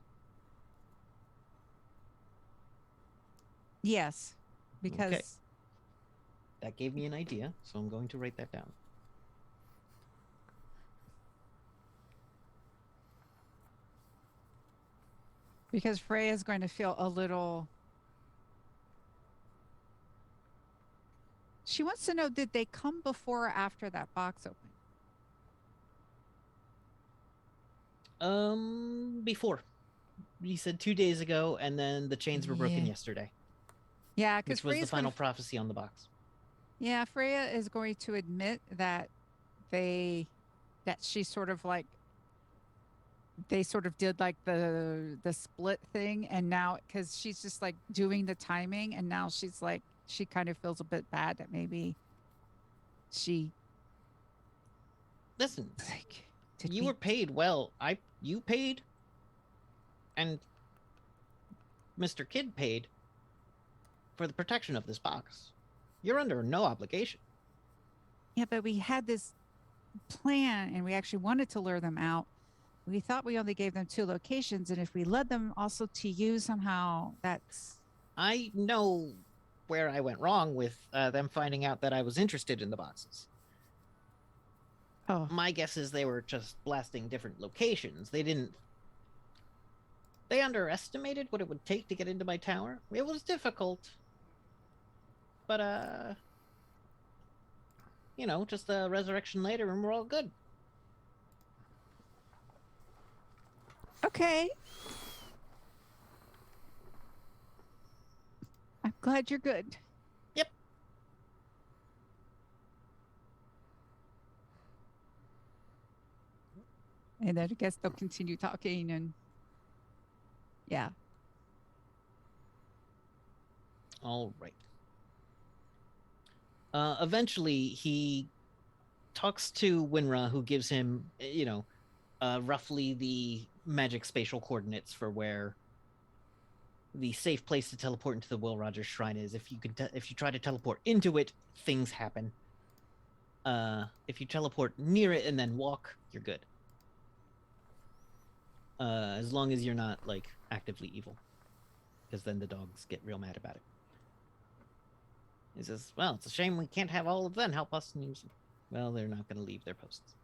Yes, because Okay. That gave me an idea, so I'm going to write that down. Freya's going to feel a little. She wants to know, did they come before or after that box opened? Before. He said 2 days ago, and then the chains were broken yesterday. Yeah, because which was the final prophecy on the box. Yeah, Freya is going to admit that she sort of like, they sort of did like the split thing, and now because she's just like doing the timing, and now she's like, she kind of feels a bit bad that maybe she Listen, like? Did you we... were paid well. You paid, and Mr. Kidd paid for the protection of this box. You're under no obligation. Yeah, but we had this plan, and we actually wanted to lure them out. We thought we only gave them 2 locations, and if we led them also to you somehow, that's... I know where I went wrong with them finding out that I was interested in the boxes. Oh, My guess is they were just blasting different locations. They underestimated what it would take to get into my tower. It was difficult. But, just a resurrection later and we're all good. okay. I'm glad you're good. Yep. And then I guess they'll continue talking and yeah. All right. Eventually, he talks to Winra, who gives him, roughly the magic spatial coordinates for where the safe place to teleport into the Will Rogers Shrine is. If you try to teleport into it, things happen. If you teleport near it and then walk, you're good. As long as you're not like actively evil, because then the dogs get real mad about it. He says, well, it's a shame we can't have all of them help us. And he's, well, they're not going to leave their posts.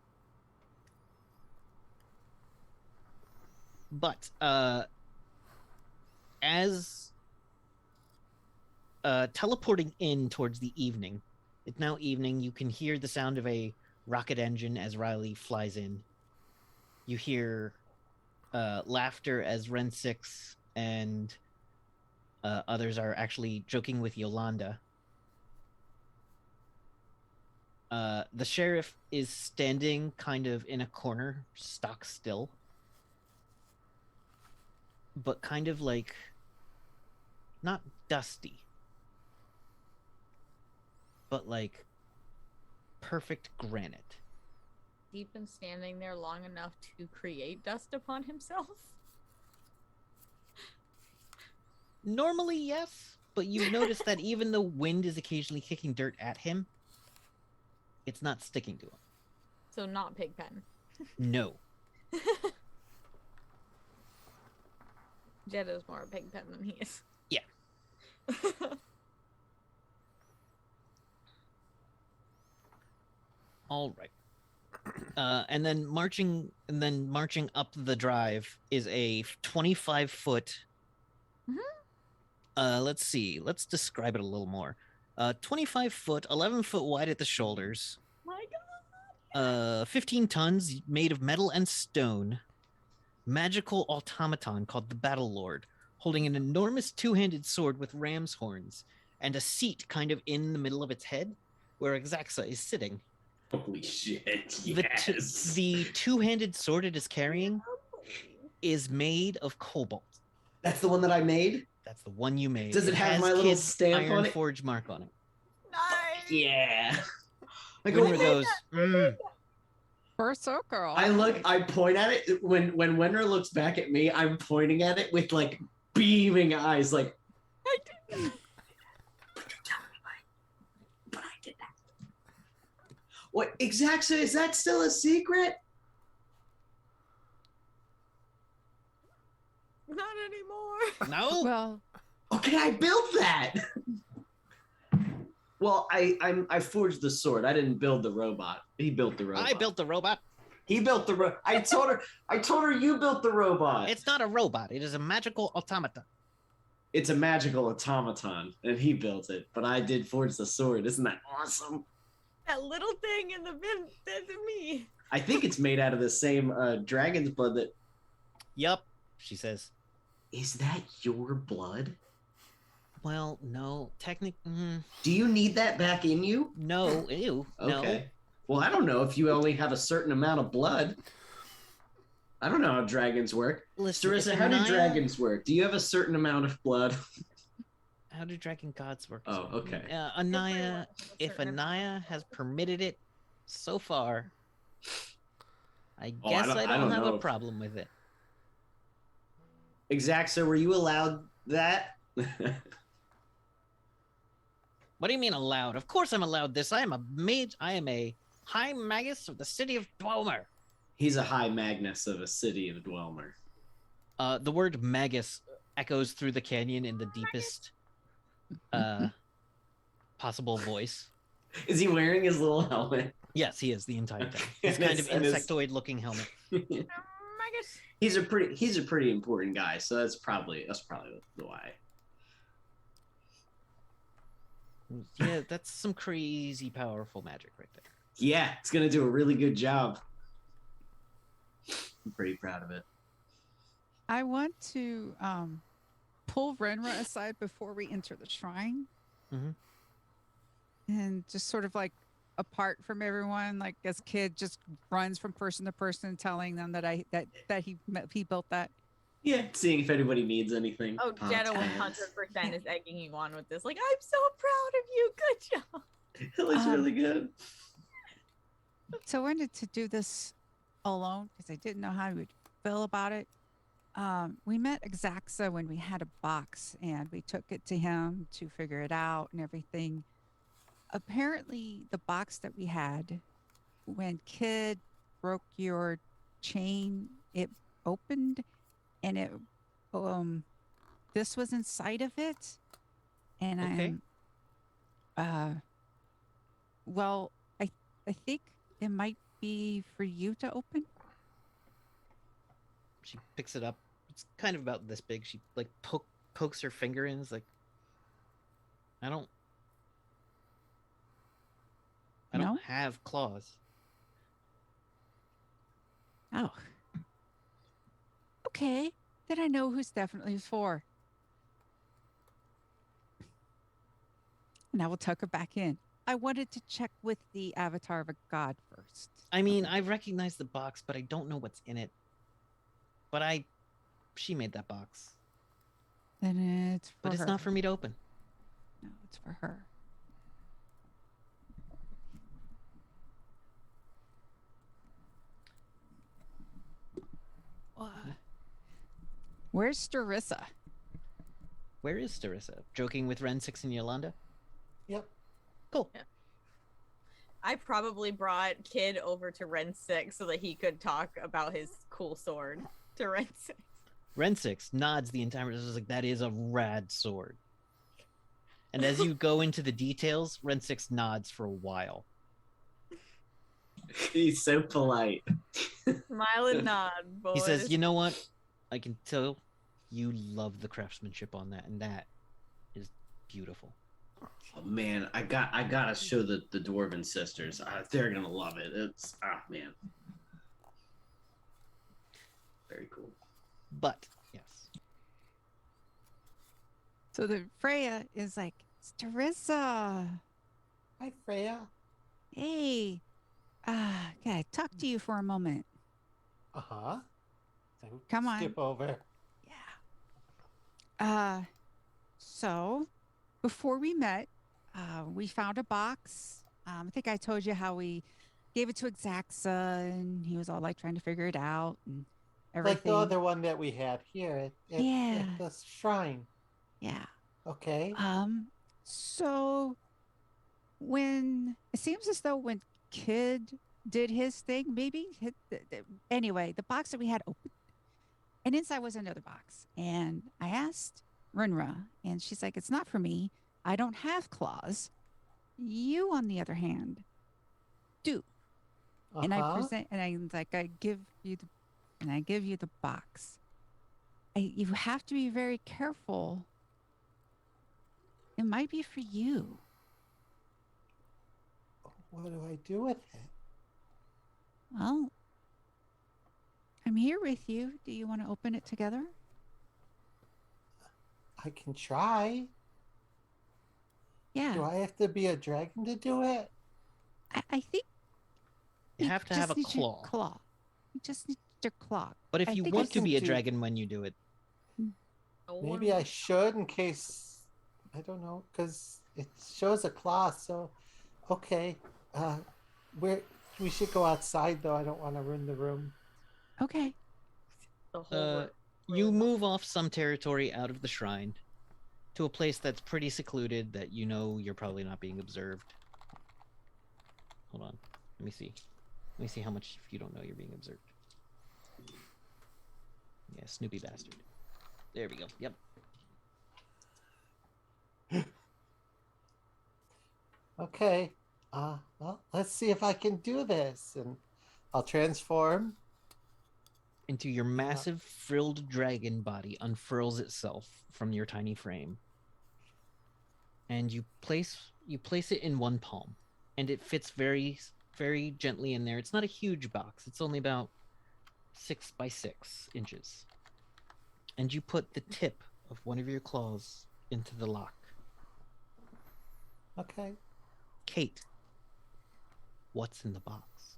But as teleporting in towards the evening, it's now evening, you can hear the sound of a rocket engine as Riley flies in. You hear laughter as Ren6 and others are actually joking with Yolanda. The sheriff is standing kind of in a corner, stock still, but kind of like not dusty, but like perfect granite. He's been standing there long enough to create dust upon himself. Normally, yes, but you've noticed that even though wind is occasionally kicking dirt at him, it's not sticking to him. So not Pigpen. No. Jetta's more a Pigpen than he is. Yeah. All right. And then marching up the drive is a 25-foot. Mm-hmm. Let's see. Let's describe it a little more. 25-foot, 11-foot wide at the shoulders. My God. 15 tons, made of metal and stone. Magical automaton called the Battle Lord, holding an enormous 2-handed sword with ram's horns, and a seat kind of in the middle of its head, where Exaxa is sitting. Holy shit! Yes. The 2-handed sword it is carrying is made of cobalt. That's the one that I made. That's the one you made. Does it have has my little Kid's stamp Iron on it? Forge mark on it. Nice. Yeah. I go. Winra goes, Berserker. I point at it when Wenra looks back at me. I'm pointing at it with like beaming eyes, like. I didn't. But you tell me why. But I did that. What Exaxa? Is that still a secret? Not anymore. no. Well, Okay, I built that. Well, I forged the sword. I didn't build the robot. He built the robot. I built the robot. He built the I told her you built the robot. It's not a robot. It is a magical automaton. It's a magical automaton, and he built it. But I did forge the sword. Isn't that awesome? That little thing in the bin, that's me. I think it's made out of the same dragon's blood that. Yup, she says. Is that your blood? Well, no, technically, Do you need that back in you? no, ew, Okay. Well, I don't know if you only have a certain amount of blood. I don't know how dragons work. no. Listen, Sarissa, if how do Naya- dragons work? Do you have a certain amount of blood? how do dragon gods work? Oh, okay. Anaya, Everyone has a if certain amount Anaya of has power. permitted it so far, I Oh, guess I I don't don't have a know. problem with it. Exact. Were you allowed that? What do you mean allowed? Of course I'm allowed this. I am a mage. I am a high magus of the city of Dwemer. He's a high Magnus of a city of Dwemer. The word magus echoes through the canyon in the deepest possible voice. Is he wearing his little helmet? Yes, he is the entire time. His And kind his- of and his- insectoid-looking helmet. Magus. he's a pretty important guy, so that's probably the why. Yeah, that's some crazy powerful magic right there. Yeah, it's gonna do a really good job. I'm pretty proud of it. I want to pull Renra aside before we enter the shrine. Mhm. And just sort of like apart from everyone, like as kid just runs from person to person telling them that he built that. Yeah, seeing if anybody needs anything. Oh, Pots, Jetta pans. 100% is egging you on with this. Like, I'm so proud of you. Good job. It looks really good. So I wanted to do this alone because I didn't know how I would feel about it. We met Exaxa when we had a box and we took it to him to figure it out and everything. Apparently, the box that we had, when Kid broke your chain, it opened and it this was inside of it. And Okay. well, I think it might be for you to open. She picks it up. It's kind of about this big. She like pokes her finger in. It's like, I don't No? have claws. Oh. Okay. Then I know who's definitely for. And I will tuck her back in. I wanted to check with the avatar of a god first. I mean, I recognize the box, but I don't know what's in it. But she made that box. Then it's for But it's her. not for me to open. No, it's for her. Where's Starissa? Where is Starissa? Joking with Ren 6 and Yolanda? Yep. Cool. Yeah. I probably brought Kid over to Ren 6 so that he could talk about his cool sword to Ren 6. Ren 6 nods the entire time. Is like, that is a rad sword. And as you go into the details, Ren 6 nods for a while. He's so polite. Smile and nod, boys. He says, you know what? I can tell you love the craftsmanship on that, and that is beautiful. Oh man, I gotta show the Dwarven sisters. They're gonna love it. It's man, very cool. But, yes. So the Freya is like, Starissa, Hi, Freya. hey, can I talk to you for a moment? Uh-huh. So Come on. skip over. Yeah. So before we met, we found a box. I think I told you how we gave it to Exaxa and he was all like trying to figure it out and everything. Like the other one that we had here at Yeah. the shrine. Yeah. Okay. So when it seems as though when Kid did his thing, maybe anyway, the box that we had open, and inside was another box. And I asked Rinra, and she's like, "It's not for me. I don't have claws. You, on the other hand, do." And I present, and I was like, I give you the box. You have to be very careful. It might be for you. What do I do with it? Well, I'm here with you. Do you want to open it together? I can try. Yeah. Do I have to be a dragon to do it? I think You have to have just a need your claw. claw. You just need your claw. But if I you think want I to can be a do- dragon when you do it, Maybe I should in case I don't know, because it shows a claw. So, okay. Where we should go outside though. I don't want to ruin the room. Okay. The whole You move off some territory out of the shrine to a place that's pretty secluded that you know you're probably not being observed. Hold on. Let me see. Let me see how much you don't know you're being observed. Yeah, Snoopy bastard. There we go. Yep. Okay. Well, let's see if I can do this, and I'll transform. Into your massive frilled dragon body unfurls itself from your tiny frame. And you place it in one palm. And it fits very, very gently in there. It's not a huge box. It's only about 6 by 6 inches. And you put the tip of one of your claws into the lock. Okay. Kate, what's in the box?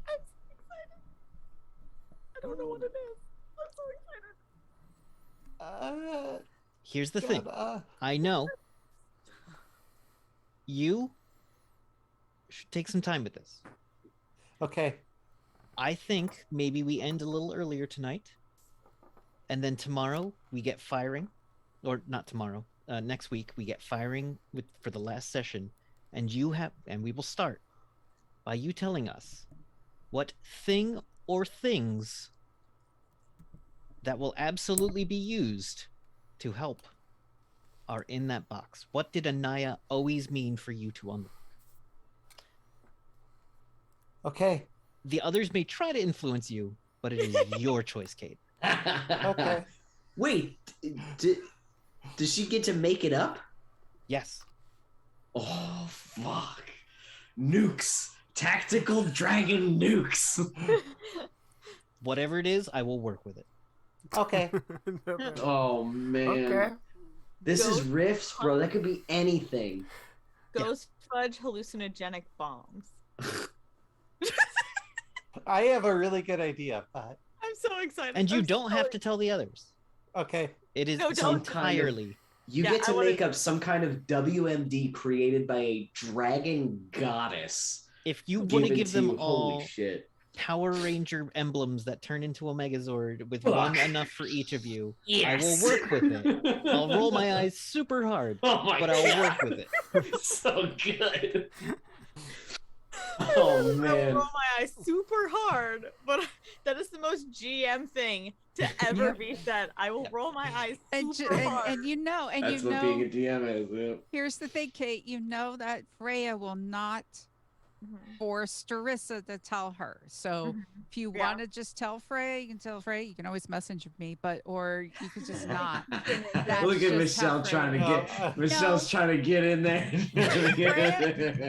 I'm so excited. I don't know what it is. I'm so excited. Here's the thing. I know you should take some time with this. Okay. I think maybe we end a little earlier tonight. And then tomorrow we get firing. Or not tomorrow. Next week we get firing for the last session. And we will start by you telling us what thing or things that will absolutely be used to help are in that box. What did Anaya always mean for you to unlock? Okay. The others may try to influence you, but it is your choice, Kate. Okay. Wait, does she get to make it up? Yes. Oh, fuck. Nukes. Tactical dragon nukes. Whatever it is, I will work with it. Okay. Oh, man. Okay. This is Ghost riffs, bro. That could be anything. Ghost fudge hallucinogenic bombs. I have a really good idea, but I'm so excited. And you I'm don't so have to tell the others. okay. It is No, don't. entirely. You Yeah, get to I wanna- make up some kind of WMD created by a dragon goddess. If you want to given give them you. all Holy shit. Power Ranger emblems that turn into a Megazord with Fuck. one enough for each of you, Yes. I will work with it. I'll roll my eyes super hard, Oh my but I'll God. work with it. So good. Oh I will man. roll my eyes super hard, but that is the most GM thing to ever Yep. be said. I will Yep. roll my eyes And, super hard. and you know, and That's you what know, being a DM is. Yeah. here's the thing, Kate. You know that Freya will not Mhm. force Starissa to tell her. So Mhm. if you Yeah. want to just tell Freya, you can tell Freya. You can always message me, or you can just not. That's Look at just how Michelle trying to Freya- get. Michelle's trying to get in there.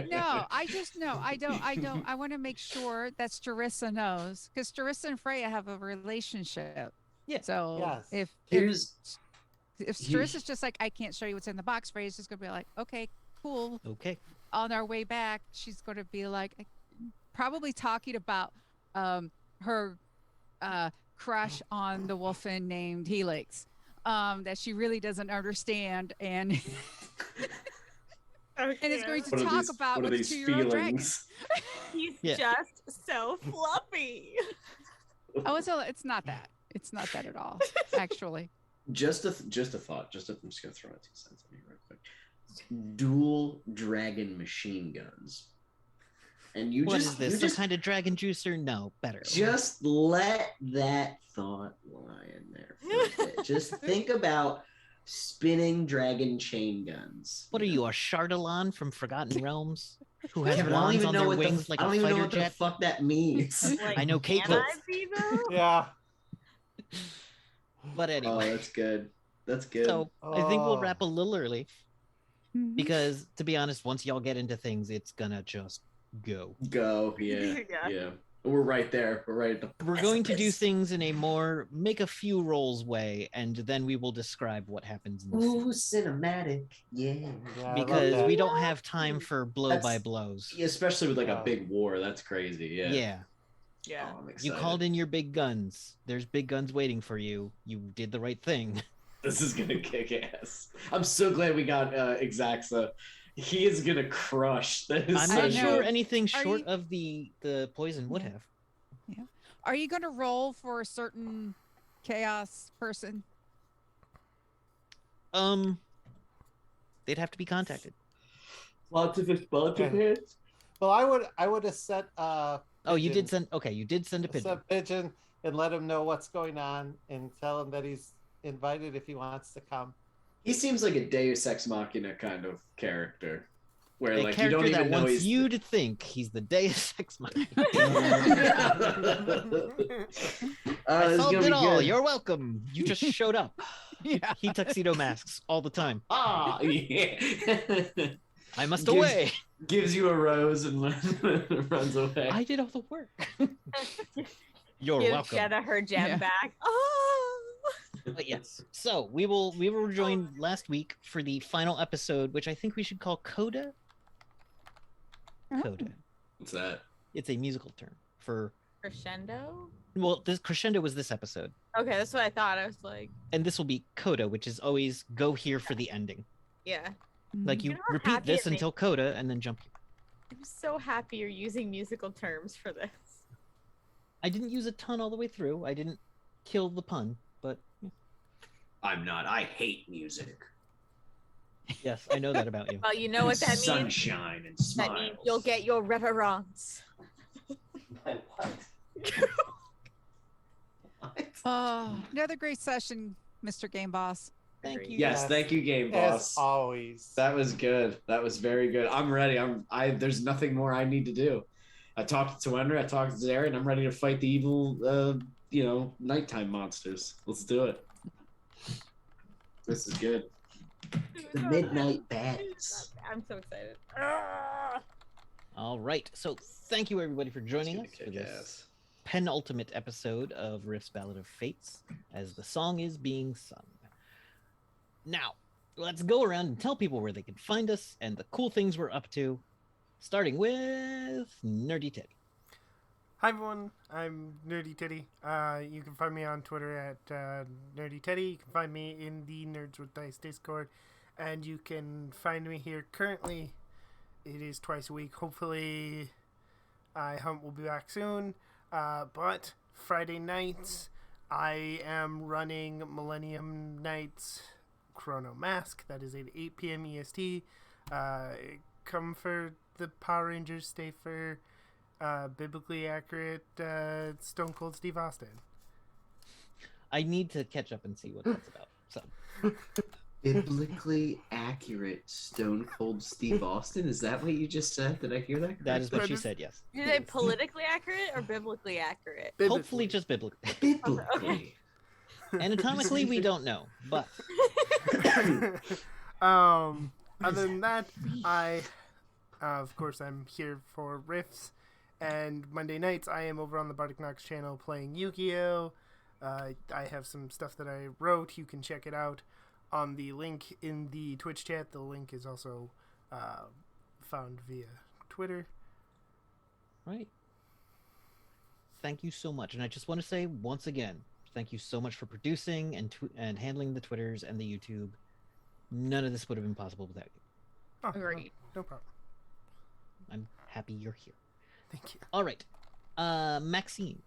No, I just know. I don't. I want to make sure that Starissa knows, because Starissa and Freya have a relationship. Yeah. So Yes. if Here's Starissa's just like, I can't show you what's in the box, Freya's just gonna be like, okay, cool. Okay. On our way back, she's gonna be like, probably talking about her crush on the wolfen named Helix, that she really doesn't understand, and and is going to What are talk these- about what are with a these 2-year-old dragon. feelings? He's Yeah. just so fluffy. Oh, it's not that. It's not that at all, actually. Just a thought. I'm just gonna throw out 2 cents at you real quick. Dual dragon machine guns, and you What just is this? you Some just kind of dragon juicer? No, better. just let that thought lie in there for a bit. Just think about spinning dragon chain guns. What are you, a Chardalon from Forgotten Realms? Who has Yeah, but I don't wands even on know their what wings the, like I don't a even know fighter what the jet? fuck that means. Like, I know Kate can does. I be though? Yeah. But Oh, anyway, that's good. That's good. so I think we'll Oh. wrap a little early Mhm. because, to be honest, once y'all get into things, it's gonna just go. Go, yeah, Yeah. yeah. We're right there. We're right at the. We're going to do precipice. things in a more make a few rolls way, and then we will describe what happens in the Ooh, scene. cinematic. Yeah. Yeah, I love Because that. we don't have time for blow by That's- blows. Especially with like Yeah. a big war. That's crazy. Yeah. Yeah. Yeah. Oh, I'm You excited. called in your big guns. There's big guns waiting for you. You did the right thing. This is gonna kick ass. I'm so glad we got Exacxa. He is gonna crush. That is I'm so not I sure know. anything Are short you- of the poison would Yeah. have. Are you going to roll for a certain chaos person? They'd have to be contacted. Lots of responsive Yeah. hits. Well, I would have set Oh, you did Pigeon- send. Okay, you did send a pigeon. set Pigeon and let him know what's going on and tell him that he's invited if he wants to come. He seems like a Deus Ex Machina kind of character, where A like you character don't even that know wants he's. you to think he's the Deus Ex Machina. I This is solved gonna it be all. good. You're welcome. You just showed up. Yeah. He tuxedo masks all the time. Ah, yeah. I must Gives- away. Gives you a rose and runs away. I did all the work. You're Give welcome. Jetta her gem Yeah. back. Oh. But yes, so we were joined last week for the final episode, which I think we should call Coda. Oh. Coda. What's that? It's a musical term for. Crescendo. Well, this Crescendo was this episode, Okay, that's what I thought. I was like, and this will be Coda, which is always go here for the ending. yeah. Like you You know how repeat happy this it makes- until Coda, and then jump here. I'm so happy you're using musical terms for this. I didn't use a ton all the way through. I didn't kill the pun, but yeah. I'm not. I hate music. Yes, I know that about you. Well, you know what that means? Sunshine and That smiles. means you'll get your reverence. What? What? Oh, another great session, Mr. Game Boss. Thank you. Yes, thank you, Game Boss. As always. That was good. That was very good. I'm ready. There's nothing more I need to do. I talked to Wender, I talked to Zara, and I'm ready to fight the evil nighttime monsters. Let's do it. This is good. The Midnight Bats. I'm so excited. Ah! All right. So thank you everybody for joining us for this penultimate episode of Riff's Ballad of Fates, as the song is being sung. Now, let's go around and tell people where they can find us and the cool things we're up to, starting with Nerdy Teddy. Hi everyone, I'm Nerdy Teddy. You can find me on Twitter at Nerdy Teddy. You can find me in the Nerds with Dice Discord, and you can find me here currently. It is twice a week. Hopefully, Hunt will be back soon. But Friday nights, I am running Millennium Nights Chrono Mask. That is at 8 p.m. EST. Come for the Power Rangers, stay for biblically accurate Stone Cold Steve Austin. I need to catch up and see what that's about. So Biblically accurate Stone Cold Steve Austin? Is that what you just said? Did I hear that? that is what correct? she said, yes. Is it politically accurate or biblically accurate? Hopefully just biblically. Biblically. Anatomically, we don't know, but Other than that, I of course I'm here for riffs, and Monday nights I am over on the Bardic Knox channel playing Yu-Gi-Oh! I have some stuff that I wrote. You can check it out on the link in the Twitch chat. The link is also found via Twitter. right. Thank you so much, and I just want to say once again, thank you so much for producing and handling the Twitters and the YouTube. None of this would have been possible without you. Oh, Agreed. No problem. I'm happy you're here. Thank you. All right, Maxine.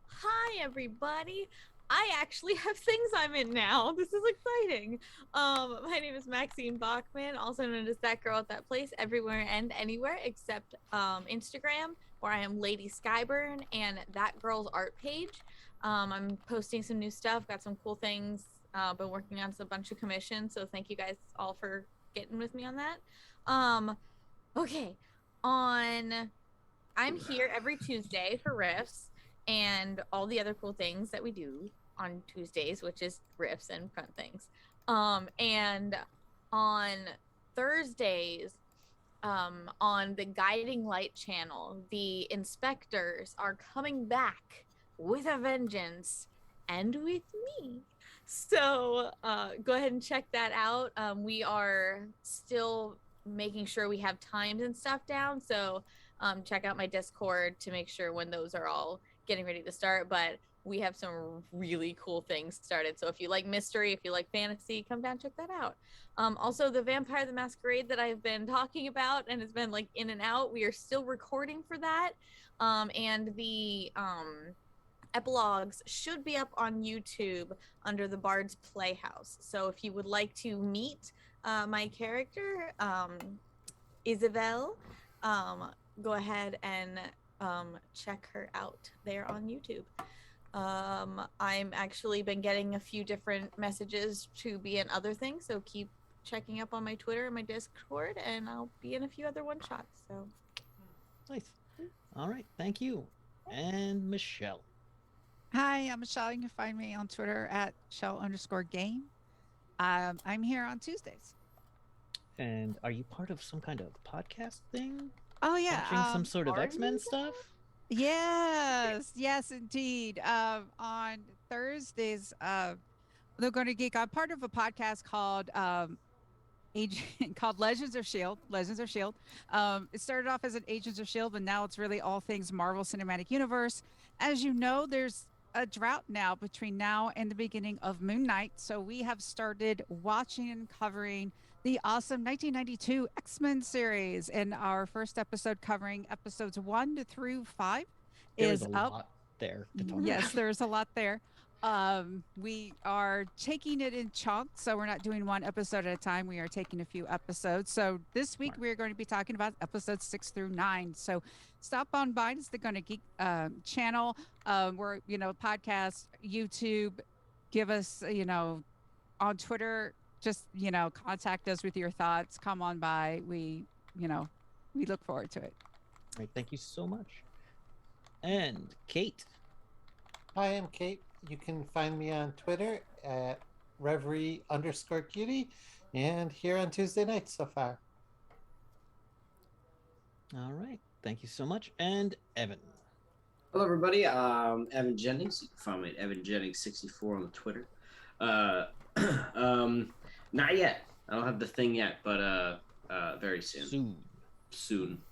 Hi, everybody. I actually have things I'm in now. This is exciting. My name is Maxine Bachman, also known as That Girl at That Place, everywhere and anywhere except Instagram, where I am Lady Skyburn, and That Girl's art page. I'm posting some new stuff, got some cool things. Been working on a bunch of commissions, so thank you guys all for getting with me on that. Okay, I'm here every Tuesday for riffs and all the other cool things that we do on Tuesdays, which is riffs and fun things. And on Thursdays, on the Guiding Light channel, the inspectors are coming back with a vengeance and with me. So go ahead and check that out. We are still making sure we have times and stuff down. So check out my Discord to make sure when those are all getting ready to start, but we have some really cool things started. So if you like mystery, if you like fantasy, come down, check that out. Also, the Vampire the Masquerade that I've been talking about and has been like in and out, we are still recording for that. And the epilogues should be up on YouTube under the Bard's Playhouse. So if you would like to meet my character, Isabel, go ahead and check her out there on YouTube. I'm actually been getting a few different messages to be in other things, so keep checking up on my Twitter and my Discord, and I'll be in a few other one shots. So Nice. All right. Thank you. And Michelle. Hi, I'm Michelle. You can find me on Twitter at Shell_game. I'm here on Tuesdays. And are you part of some kind of podcast thing? Oh yeah, Watching some sort of are X-Men you stuff? yes, indeed. On Thursdays, they're going to geek. I'm part of a podcast called called Legends of Shield. Legends of Shield. It started off as an Agents of Shield, but now it's really all things Marvel Cinematic Universe. As you know, there's a drought now between now and the beginning of Moon Knight, so we have started watching and covering the awesome 1992 X-Men series, and our first episode covering episodes 1 through 5 There is is a up. lot there to talk Yes, about. there's a lot there. We are taking it in chunks, so we're not doing one episode at a time. We are taking a few episodes. So this week Smart. we're going to be talking about episodes 6 through 9. So stop on by. It's the Gonna Geek channel. We're podcast, YouTube. Give us on Twitter. Just contact us with your thoughts. Come on by. We look forward to it. All right. Thank you so much. And Kate. Hi, I'm Kate. You can find me on Twitter at Reverie_cutie and here on Tuesday nights so far. All right. Thank you so much. And Evan. Hello, everybody. Evan Jennings. You can find me at Evan Jennings64 on the Twitter. Not yet. I don't have the thing yet, but very soon. Soon.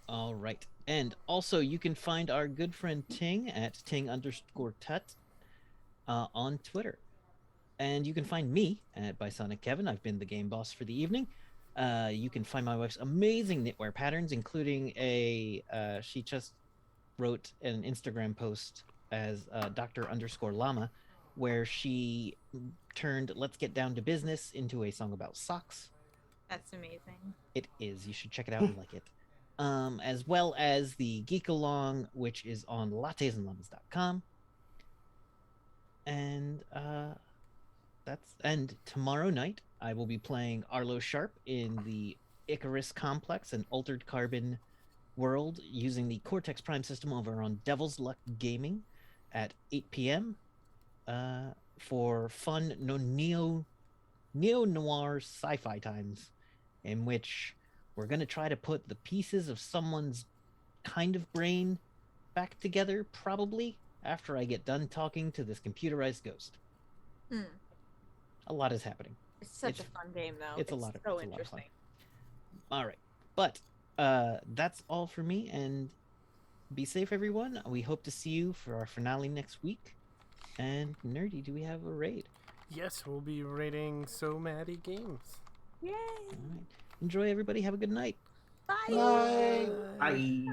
All right. And also, you can find our good friend Ting at Ting_Tut on Twitter. And you can find me at Bisonic Kevin. I've been the game boss for the evening. You can find my wife's amazing knitwear patterns, including she just wrote an Instagram post as Dr_Llama, where she turned Let's Get Down to Business into a song about socks. that's amazing. It is. You should check it out and like it. As well as the Geek Along, which is on lattesandllamas.com. And and tomorrow night I will be playing Arlo Sharp in the Icarus Complex, an Altered Carbon world, using the Cortex Prime system over on Devil's Luck Gaming at 8 p.m. For fun neo-noir sci-fi times, in which we're going to try to put the pieces of someone's kind of brain back together, probably, after I get done talking to this computerized ghost. A lot is happening. It's such a fun game, though. It's a lot of so it's a lot of interesting. fun. All right. But that's all for me, and be safe, everyone. We hope to see you for our finale next week. And Nerdy, do we have a raid? Yes, we'll be rating So Maddie Games. Yay! All right. Enjoy, everybody. Have a good night. Bye. Bye. Bye.